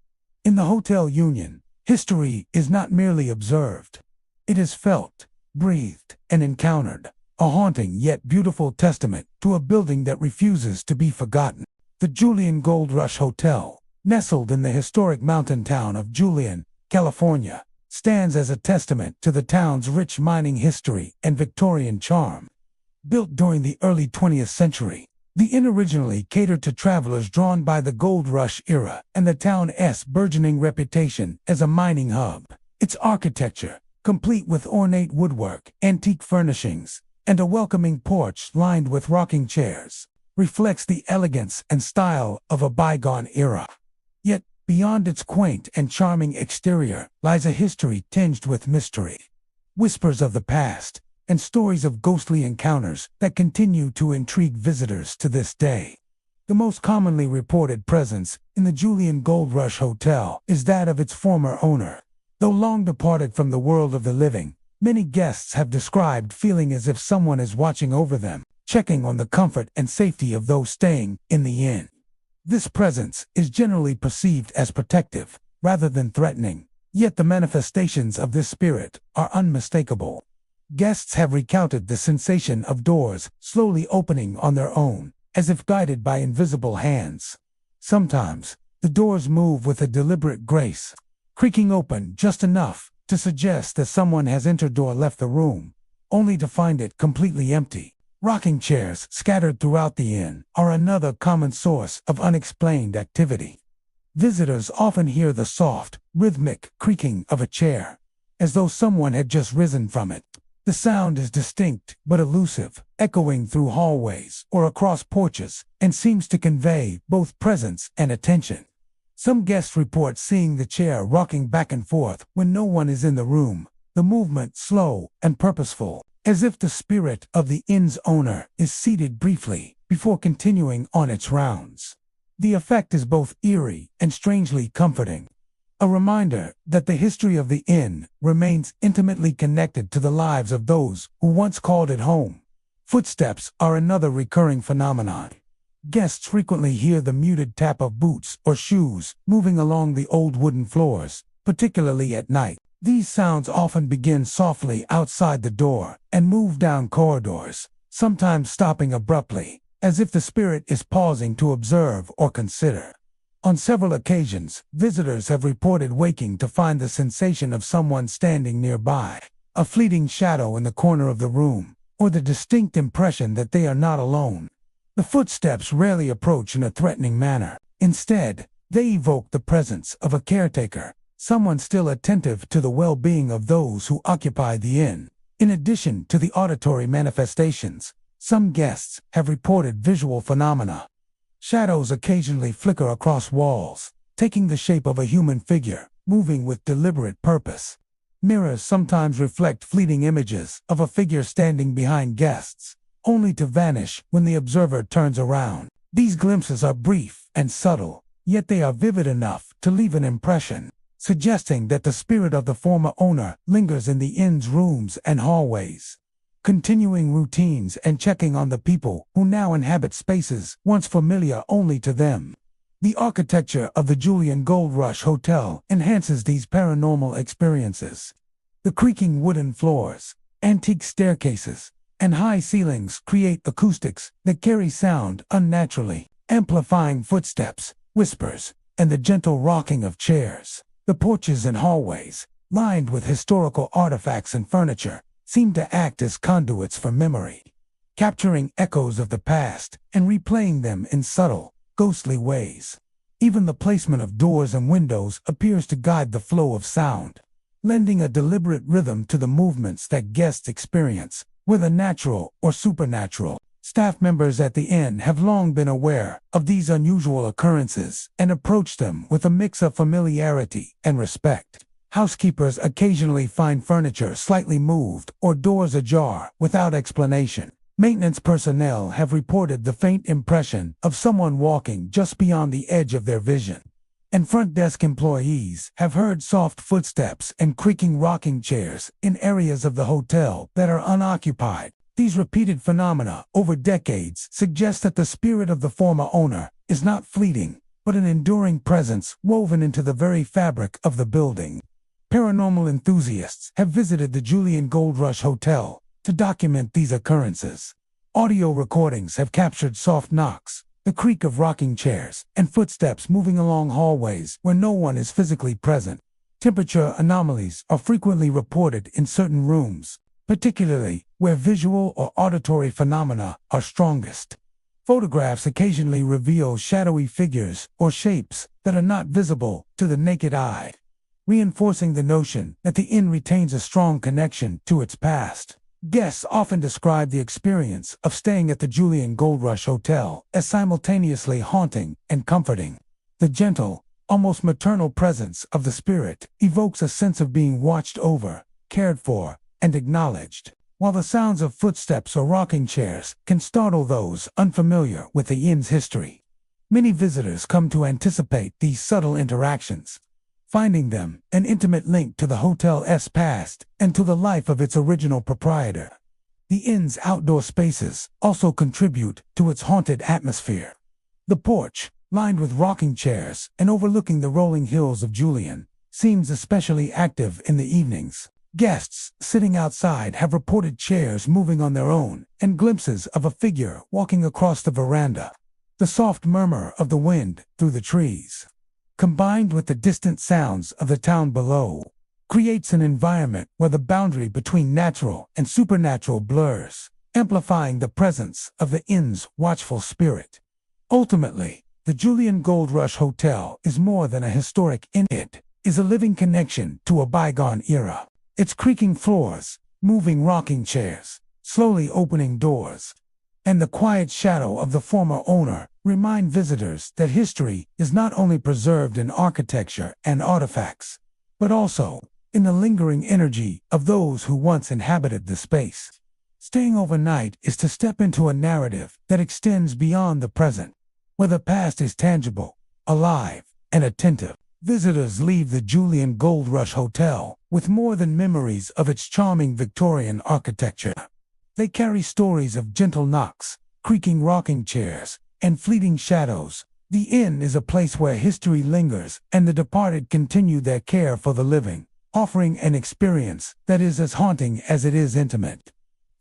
In the Hotel Union, history is not merely observed. It is felt, breathed, and encountered, a haunting yet beautiful testament to a building that refuses to be forgotten. The Julian Gold Rush Hotel, nestled in the historic mountain town of Julian, California, stands as a testament to the town's rich mining history and Victorian charm. Built during the early 20th century, the inn originally catered to travelers drawn by the gold rush era and the town's burgeoning reputation as a mining hub. Its architecture, complete with ornate woodwork, antique furnishings, and a welcoming porch lined with rocking chairs, reflects the elegance and style of a bygone era. Yet, beyond its quaint and charming exterior lies a history tinged with mystery. Whispers of the past, and stories of ghostly encounters that continue to intrigue visitors to this day. The most commonly reported presence in the Julian Gold Rush Hotel is that of its former owner. Though long departed from the world of the living, many guests have described feeling as if someone is watching over them, checking on the comfort and safety of those staying in the inn. This presence is generally perceived as protective, rather than threatening, yet the manifestations of this spirit are unmistakable. Guests have recounted the sensation of doors slowly opening on their own, as if guided by invisible hands. Sometimes, the doors move with a deliberate grace, creaking open just enough to suggest that someone has entered or left the room, only to find it completely empty. Rocking chairs scattered throughout the inn are another common source of unexplained activity. Visitors often hear the soft, rhythmic creaking of a chair, as though someone had just risen from it. The sound is distinct but elusive, echoing through hallways or across porches, and seems to convey both presence and attention. Some guests report seeing the chair rocking back and forth when no one is in the room, the movement slow and purposeful, as if the spirit of the inn's owner is seated briefly before continuing on its rounds. The effect is both eerie and strangely comforting, a reminder that the history of the inn remains intimately connected to the lives of those who once called it home. Footsteps are another recurring phenomenon. Guests frequently hear the muted tap of boots or shoes moving along the old wooden floors, particularly at night. These sounds often begin softly outside the door and move down corridors, sometimes stopping abruptly, as if the spirit is pausing to observe or consider. On several occasions, visitors have reported waking to find the sensation of someone standing nearby, a fleeting shadow in the corner of the room, or the distinct impression that they are not alone. The footsteps rarely approach in a threatening manner. Instead, they evoke the presence of a caretaker, someone still attentive to the well-being of those who occupy the inn. In addition to the auditory manifestations, some guests have reported visual phenomena. Shadows occasionally flicker across walls, taking the shape of a human figure, moving with deliberate purpose. Mirrors sometimes reflect fleeting images of a figure standing behind guests, only to vanish when the observer turns around. These glimpses are brief and subtle, yet they are vivid enough to leave an impression, suggesting that the spirit of the former owner lingers in the inn's rooms and hallways. Continuing routines and checking on the people who now inhabit spaces once familiar only to them. The architecture of the Julian Gold Rush Hotel enhances these paranormal experiences. The creaking wooden floors, antique staircases, and high ceilings create acoustics that carry sound unnaturally, amplifying footsteps, whispers, and the gentle rocking of chairs. The porches and hallways, lined with historical artifacts and furniture, seem to act as conduits for memory, capturing echoes of the past and replaying them in subtle, ghostly ways. Even the placement of doors and windows appears to guide the flow of sound, lending a deliberate rhythm to the movements that guests experience, whether natural or supernatural. Staff members at the inn have long been aware of these unusual occurrences and approach them with a mix of familiarity and respect. Housekeepers occasionally find furniture slightly moved or doors ajar without explanation, Maintenance personnel have reported the faint impression of someone walking just beyond the edge of their vision. And front desk employees have heard soft footsteps and creaking rocking chairs in areas of the hotel that are unoccupied. These repeated phenomena over decades suggest that the spirit of the former owner is not fleeting, but an enduring presence woven into the very fabric of the building. Paranormal enthusiasts have visited the Julian Gold Rush Hotel to document these occurrences. Audio recordings have captured soft knocks, the creak of rocking chairs, and footsteps moving along hallways where no one is physically present. Temperature anomalies are frequently reported in certain rooms, particularly where visual or auditory phenomena are strongest. Photographs occasionally reveal shadowy figures or shapes that are not visible to the naked eye, reinforcing the notion that the inn retains a strong connection to its past. Guests often describe the experience of staying at the Julian Gold Rush Hotel as simultaneously haunting and comforting. The gentle, almost maternal presence of the spirit evokes a sense of being watched over, cared for, and acknowledged, while the sounds of footsteps or rocking chairs can startle those unfamiliar with the inn's history. Many visitors come to anticipate these subtle interactions, finding them an intimate link to the hotel's past and to the life of its original proprietor. The inn's outdoor spaces also contribute to its haunted atmosphere. The porch, lined with rocking chairs and overlooking the rolling hills of Julian, seems especially active in the evenings. Guests sitting outside have reported chairs moving on their own and glimpses of a figure walking across the veranda. The soft murmur of the wind through the trees, combined with the distant sounds of the town below, creates an environment where the boundary between natural and supernatural blurs, amplifying the presence of the inn's watchful spirit. Ultimately, the Julian Gold Rush Hotel is more than a historic inn. It is a living connection to a bygone era. Its creaking floors, moving rocking chairs, slowly opening doors, and the quiet shadow of the former owner remind visitors that history is not only preserved in architecture and artifacts, but also in the lingering energy of those who once inhabited the space. Staying overnight is to step into a narrative that extends beyond the present, where the past is tangible, alive, and attentive. Visitors leave the Julian Gold Rush Hotel with more than memories of its charming Victorian architecture. They carry stories of gentle knocks, creaking rocking chairs, and fleeting shadows. The inn is a place where history lingers and the departed continue their care for the living, offering an experience that is as haunting as it is intimate.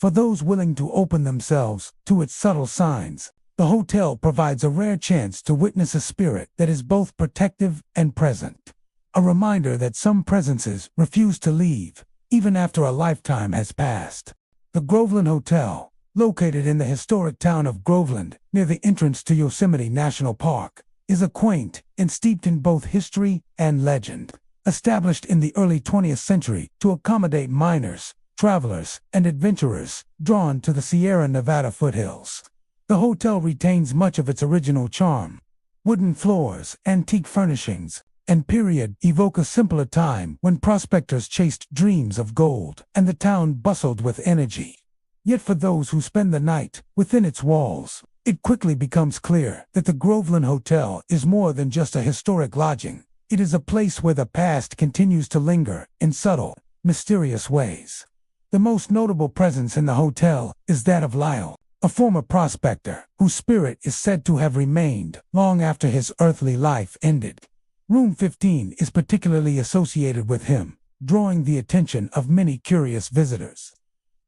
For those willing to open themselves to its subtle signs, the hotel provides a rare chance to witness a spirit that is both protective and present. A reminder that some presences refuse to leave, even after a lifetime has passed. The Groveland Hotel, located in the historic town of Groveland, near the entrance to Yosemite National Park, is a quaint and steeped in both history and legend. Established in the early 20th century to accommodate miners, travelers, and adventurers drawn to the Sierra Nevada foothills. The hotel retains much of its original charm. Wooden floors, antique furnishings, and period evoke a simpler time when prospectors chased dreams of gold and the town bustled with energy. Yet for those who spend the night within its walls, it quickly becomes clear that the Groveland Hotel is more than just a historic lodging. It is a place where the past continues to linger in subtle, mysterious ways. The most notable presence in the hotel is that of Lyle, a former prospector whose spirit is said to have remained long after his earthly life ended. Room 15 is particularly associated with him, drawing the attention of many curious visitors.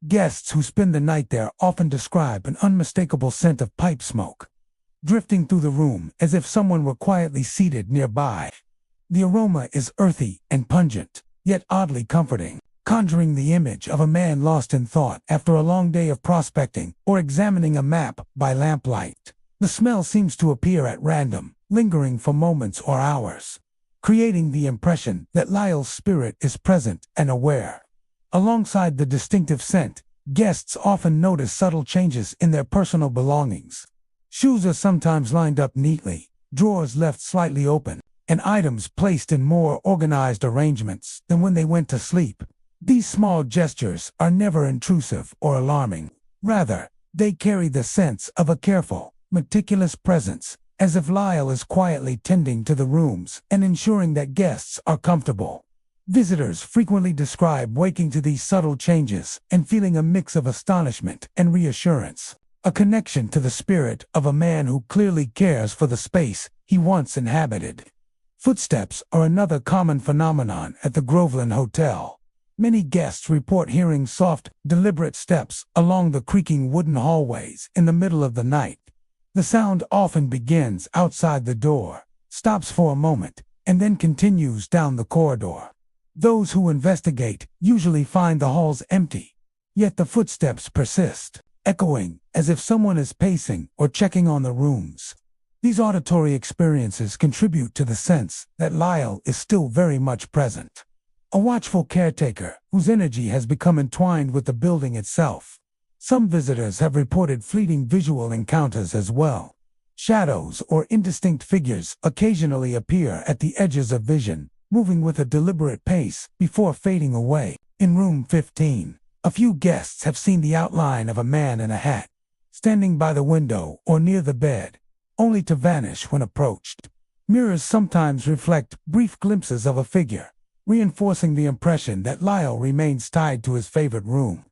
Guests who spend the night there often describe an unmistakable scent of pipe smoke, drifting through the room as if someone were quietly seated nearby. The aroma is earthy and pungent, yet oddly comforting, conjuring the image of a man lost in thought after a long day of prospecting or examining a map by lamplight. The smell seems to appear at random, lingering for moments or hours, creating the impression that Lyle's spirit is present and aware. Alongside the distinctive scent, guests often notice subtle changes in their personal belongings. Shoes are sometimes lined up neatly, drawers left slightly open, and items placed in more organized arrangements than when they went to sleep. These small gestures are never intrusive or alarming. Rather, They carry the sense of a careful, meticulous presence, as if Lyle is quietly tending to the rooms and ensuring that guests are comfortable. Visitors frequently describe waking to these subtle changes and feeling a mix of astonishment and reassurance, a connection to the spirit of a man who clearly cares for the space he once inhabited. Footsteps are another common phenomenon at the Groveland Hotel. Many guests report hearing soft, deliberate steps along the creaking wooden hallways in the middle of the night. The sound often begins outside the door, stops for a moment, and then continues down the corridor. Those who investigate usually find the halls empty, yet the footsteps persist, echoing as if someone is pacing or checking on the rooms. These auditory experiences contribute to the sense that Lyle is still very much present, a watchful caretaker whose energy has become entwined with the building itself. Some visitors have reported fleeting visual encounters as well. Shadows or indistinct figures occasionally appear at the edges of vision, moving with a deliberate pace before fading away. In room 15, a few guests have seen the outline of a man in a hat, standing by the window or near the bed, only to vanish when approached. Mirrors sometimes reflect brief glimpses of a figure, reinforcing the impression that Lyle remains tied to his favorite room.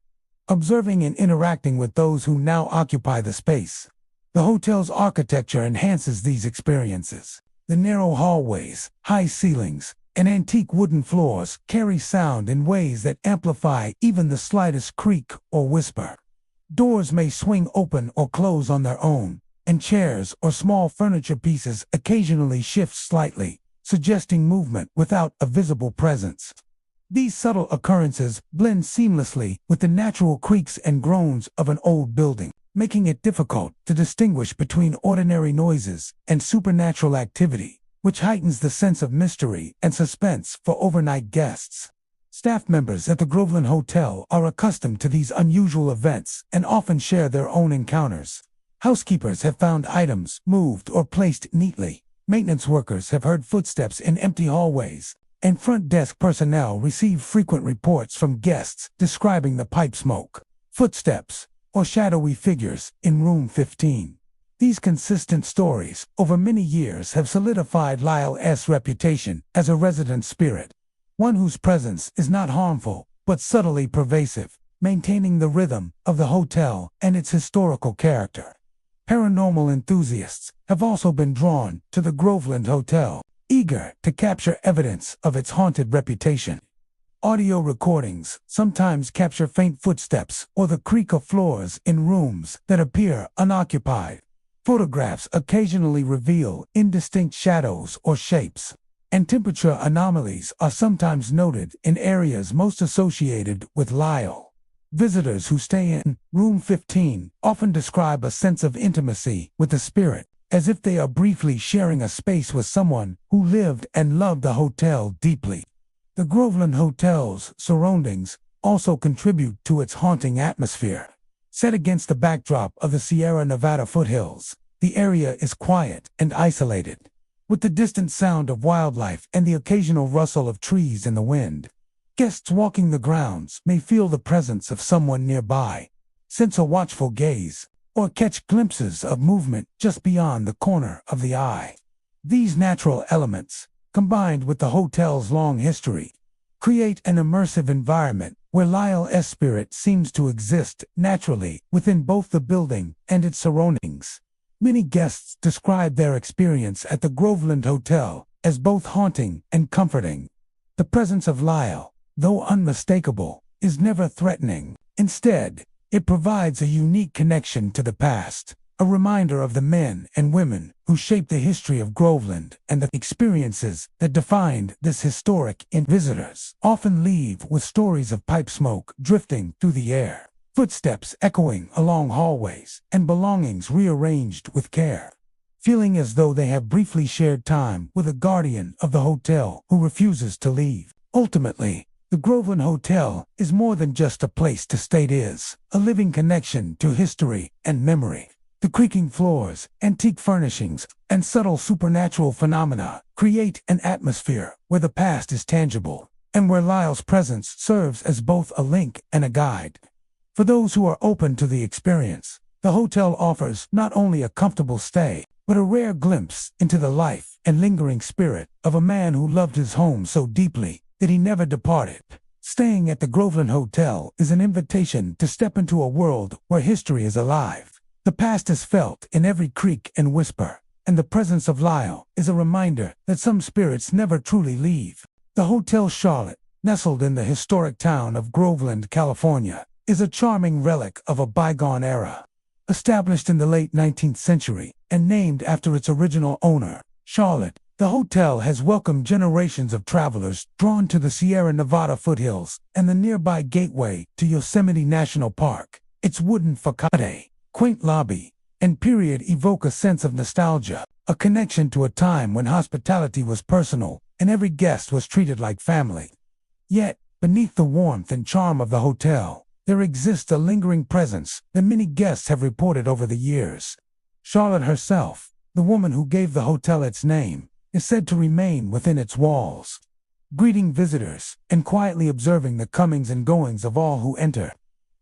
Observing and interacting with those who now occupy the space. The hotel's architecture enhances these experiences. The narrow hallways, high ceilings, and antique wooden floors carry sound in ways that amplify even the slightest creak or whisper. Doors may swing open or close on their own, and chairs or small furniture pieces occasionally shift slightly, suggesting movement without a visible presence. These subtle occurrences blend seamlessly with the natural creaks and groans of an old building, making it difficult to distinguish between ordinary noises and supernatural activity, which heightens the sense of mystery and suspense for overnight guests. Staff members at the Groveland Hotel are accustomed to these unusual events and often share their own encounters. Housekeepers have found items moved or placed neatly. Maintenance workers have heard footsteps in empty hallways, and front desk personnel receive frequent reports from guests describing the pipe smoke, footsteps, or shadowy figures in room 15. These consistent stories over many years have solidified Lyle's reputation as a resident spirit, one whose presence is not harmful but subtly pervasive, maintaining the rhythm of the hotel and its historical character. Paranormal enthusiasts have also been drawn to the Groveland Hotel, eager to capture evidence of its haunted reputation. Audio recordings sometimes capture faint footsteps or the creak of floors in rooms that appear unoccupied. Photographs occasionally reveal indistinct shadows or shapes, and temperature anomalies are sometimes noted in areas most associated with Lyle. Visitors who stay in room 15 often describe a sense of intimacy with the spirit, as if they are briefly sharing a space with someone who lived and loved the hotel deeply. The Groveland Hotel's surroundings also contribute to its haunting atmosphere. Set against the backdrop of the Sierra Nevada foothills, the area is quiet and isolated, with the distant sound of wildlife and the occasional rustle of trees in the wind. Guests walking the grounds may feel the presence of someone nearby, sense a watchful gaze, or catch glimpses of movement just beyond the corner of the eye. These natural elements, combined with the hotel's long history, create an immersive environment where Lyle's spirit seems to exist naturally within both the building and its surroundings. Many guests describe their experience at the Groveland Hotel as both haunting and comforting. The presence of Lyle, though unmistakable, is never threatening. Instead, it provides a unique connection to the past, a reminder of the men and women who shaped the history of Groveland and the experiences that defined this historic inn. Visitors often leave with stories of pipe smoke drifting through the air, footsteps echoing along hallways, and belongings rearranged with care, feeling as though they have briefly shared time with a guardian of the hotel who refuses to leave. Ultimately, the Groveland Hotel is more than just a place to stay. It is a living connection to history and memory. The creaking floors, antique furnishings, and subtle supernatural phenomena create an atmosphere where the past is tangible, and where Lyle's presence serves as both a link and a guide. For those who are open to the experience, The hotel offers not only a comfortable stay, but a rare glimpse into the life and lingering spirit of a man who loved his home so deeply that he never departed. Staying at the Groveland Hotel is an invitation to step into a world where history is alive. The past is felt in every creak and whisper, and the presence of Lyle is a reminder that some spirits never truly leave. The Hotel Charlotte, nestled in the historic town of Groveland, California, is a charming relic of a bygone era. Established in the late 19th century and named after its original owner, Charlotte, the hotel has welcomed generations of travelers drawn to the Sierra Nevada foothills and the nearby gateway to Yosemite National Park. Its wooden facade, quaint lobby, and period evoke a sense of nostalgia, a connection to a time when hospitality was personal and every guest was treated like family. Yet, beneath the warmth and charm of the hotel, there exists a lingering presence that many guests have reported over the years. Charlotte herself, the woman who gave the hotel its name, is said to remain within its walls, greeting visitors and quietly observing the comings and goings of all who enter.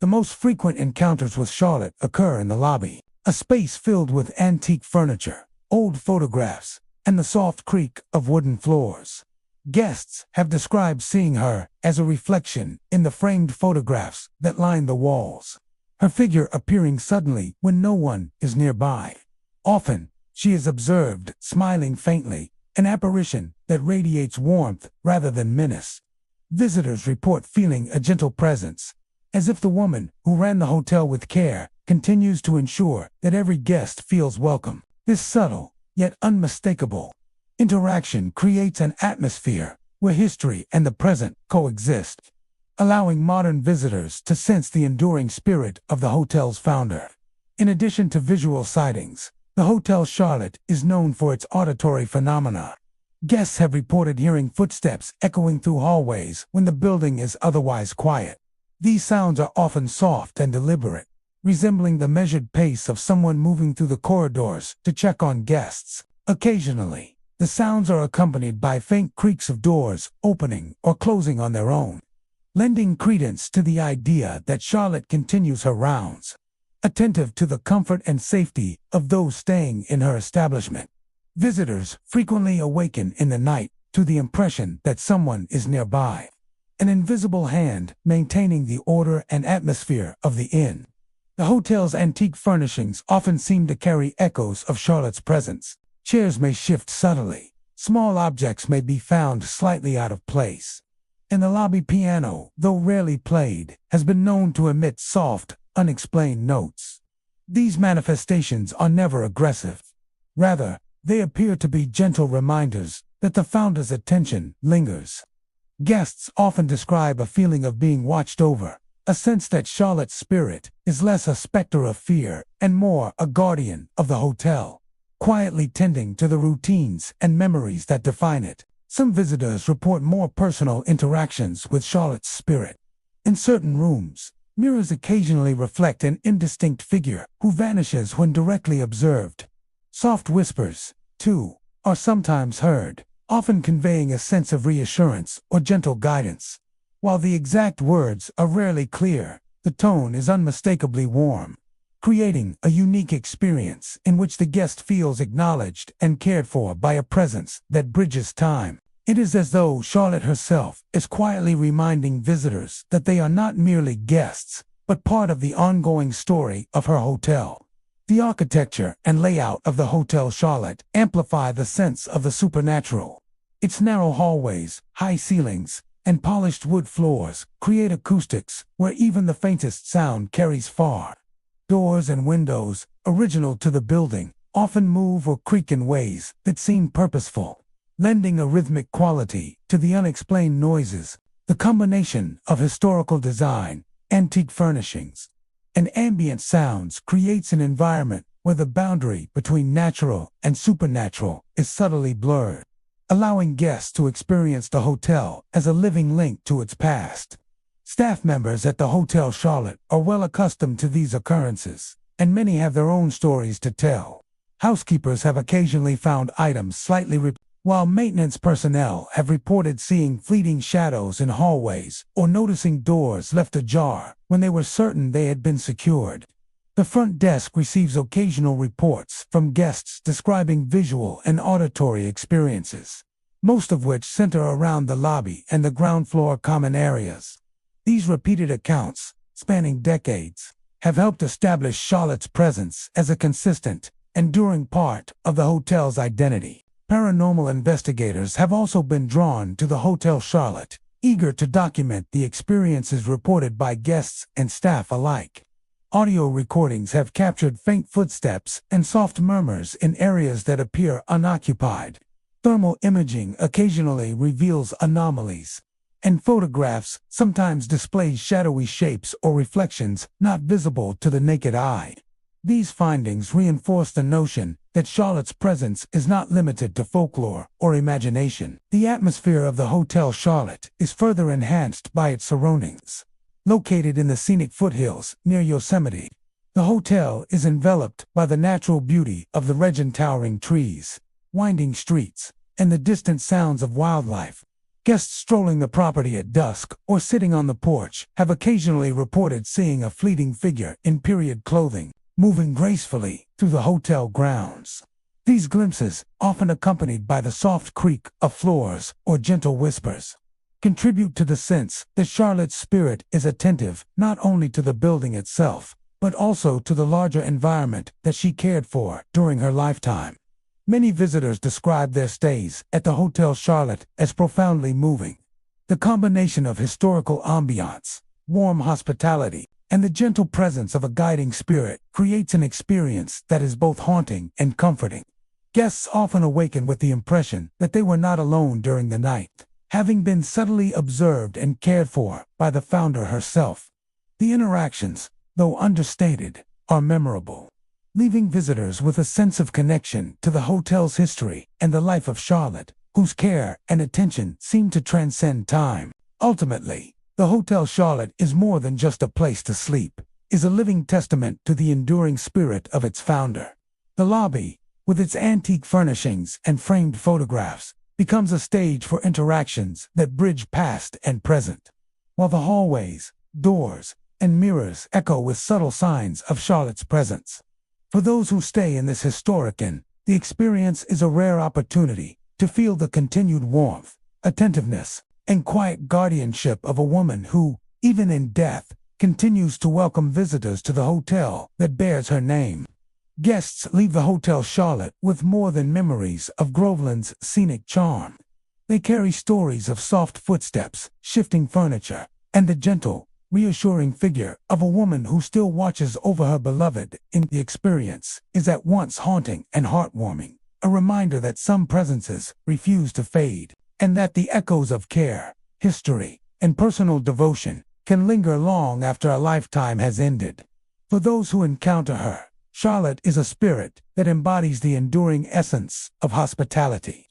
The most frequent encounters with Charlotte occur in the lobby, a space filled with antique furniture, old photographs, and the soft creak of wooden floors. Guests have described seeing her as a reflection in the framed photographs that line the walls, her figure appearing suddenly when no one is nearby. Often, she is observed smiling faintly, an apparition that radiates warmth rather than menace. Visitors report feeling a gentle presence, as if the woman who ran the hotel with care continues to ensure that every guest feels welcome. This subtle, yet unmistakable, interaction creates an atmosphere where history and the present coexist, allowing modern visitors to sense the enduring spirit of the hotel's founder. In addition to visual sightings, the Hotel Charlotte is known for its auditory phenomena. Guests have reported hearing footsteps echoing through hallways when the building is otherwise quiet. These sounds are often soft and deliberate, resembling the measured pace of someone moving through the corridors to check on guests. Occasionally, the sounds are accompanied by faint creaks of doors opening or closing on their own, lending credence to the idea that Charlotte continues her rounds, attentive to the comfort and safety of those staying in her establishment. Visitors frequently awaken in the night to the impression that someone is nearby, an invisible hand maintaining the order and atmosphere of the inn. The hotel's antique furnishings often seem to carry echoes of Charlotte's presence. Chairs may shift subtly, small objects may be found slightly out of place, and the lobby piano, though rarely played, has been known to emit soft, unexplained notes. These manifestations are never aggressive. Rather, they appear to be gentle reminders that the founder's attention lingers. Guests often describe a feeling of being watched over, a sense that Charlotte's spirit is less a specter of fear and more a guardian of the hotel, quietly tending to the routines and memories that define it. Some visitors report more personal interactions with Charlotte's spirit. In certain rooms, mirrors occasionally reflect an indistinct figure who vanishes when directly observed. Soft whispers, too, are sometimes heard, often conveying a sense of reassurance or gentle guidance. While the exact words are rarely clear, the tone is unmistakably warm, creating a unique experience in which the guest feels acknowledged and cared for by a presence that bridges time. It is as though Charlotte herself is quietly reminding visitors that they are not merely guests, but part of the ongoing story of her hotel. The architecture and layout of the Hotel Charlotte amplify the sense of the supernatural. Its narrow hallways, high ceilings, and polished wood floors create acoustics where even the faintest sound carries far. Doors and windows, original to the building, often move or creak in ways that seem purposeful, lending a rhythmic quality to the unexplained noises. The combination of historical design, antique furnishings, and ambient sounds creates an environment where the boundary between natural and supernatural is subtly blurred, allowing guests to experience the hotel as a living link to its past. Staff members at the Hotel Charlotte are well accustomed to these occurrences, and many have their own stories to tell. Housekeepers have occasionally found items slightly while maintenance personnel have reported seeing fleeting shadows in hallways or noticing doors left ajar when they were certain they had been secured. The front desk receives occasional reports from guests describing visual and auditory experiences, most of which center around the lobby and the ground floor common areas. These repeated accounts, spanning decades, have helped establish Charlotte's presence as a consistent, enduring part of the hotel's identity. Paranormal investigators have also been drawn to the Hotel Charlotte, eager to document the experiences reported by guests and staff alike. Audio recordings have captured faint footsteps and soft murmurs in areas that appear unoccupied. Thermal imaging occasionally reveals anomalies, and photographs sometimes display shadowy shapes or reflections not visible to the naked eye. These findings reinforce the notion that Charlotte's presence is not limited to folklore or imagination. The atmosphere of the Hotel Charlotte is further enhanced by its surroundings. Located in the scenic foothills near Yosemite, the hotel is enveloped by the natural beauty of the regent towering trees, winding streets, and the distant sounds of wildlife. Guests strolling the property at dusk or sitting on the porch have occasionally reported seeing a fleeting figure in period clothing, moving gracefully through the hotel grounds. These glimpses, often accompanied by the soft creak of floors or gentle whispers, contribute to the sense that Charlotte's spirit is attentive not only to the building itself, but also to the larger environment that she cared for during her lifetime. Many visitors describe their stays at the Hotel Charlotte as profoundly moving. The combination of historical ambiance, warm hospitality, and the gentle presence of a guiding spirit creates an experience that is both haunting and comforting. Guests often awaken with the impression that they were not alone during the night, having been subtly observed and cared for by the founder herself. The interactions, though understated, are memorable, leaving visitors with a sense of connection to the hotel's history and the life of Charlotte, whose care and attention seem to transcend time. Ultimately, the Hotel Charlotte is more than just a place to sleep, is a living testament to the enduring spirit of its founder. The lobby, with its antique furnishings and framed photographs, becomes a stage for interactions that bridge past and present, while the hallways, doors, and mirrors echo with subtle signs of Charlotte's presence. For those who stay in this historic inn, the experience is a rare opportunity to feel the continued warmth, attentiveness, and quiet guardianship of a woman who, even in death, continues to welcome visitors to the hotel that bears her name. Guests leave the Hotel Charlotte with more than memories of Groveland's scenic charm. They carry stories of soft footsteps, shifting furniture, and the gentle, reassuring figure of a woman who still watches over her beloved. In the experience is at once haunting and heartwarming, a reminder that some presences refuse to fade, and that the echoes of care, history, and personal devotion can linger long after a lifetime has ended. For those who encounter her, Charlotte is a spirit that embodies the enduring essence of hospitality.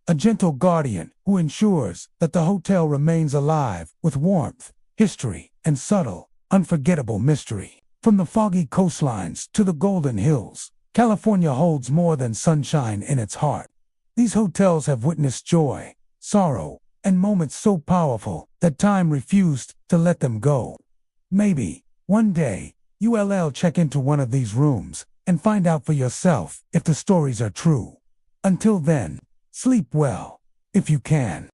A gentle guardian who ensures that the hotel remains alive with warmth, history, and subtle, unforgettable mystery. From the foggy coastlines to the golden hills, California holds more than sunshine in its heart. These hotels have witnessed joy, sorrow, and moments so powerful that time refused to let them go. Maybe, one day, you'll check into one of these rooms and find out for yourself if the stories are true. Until then, sleep well, if you can.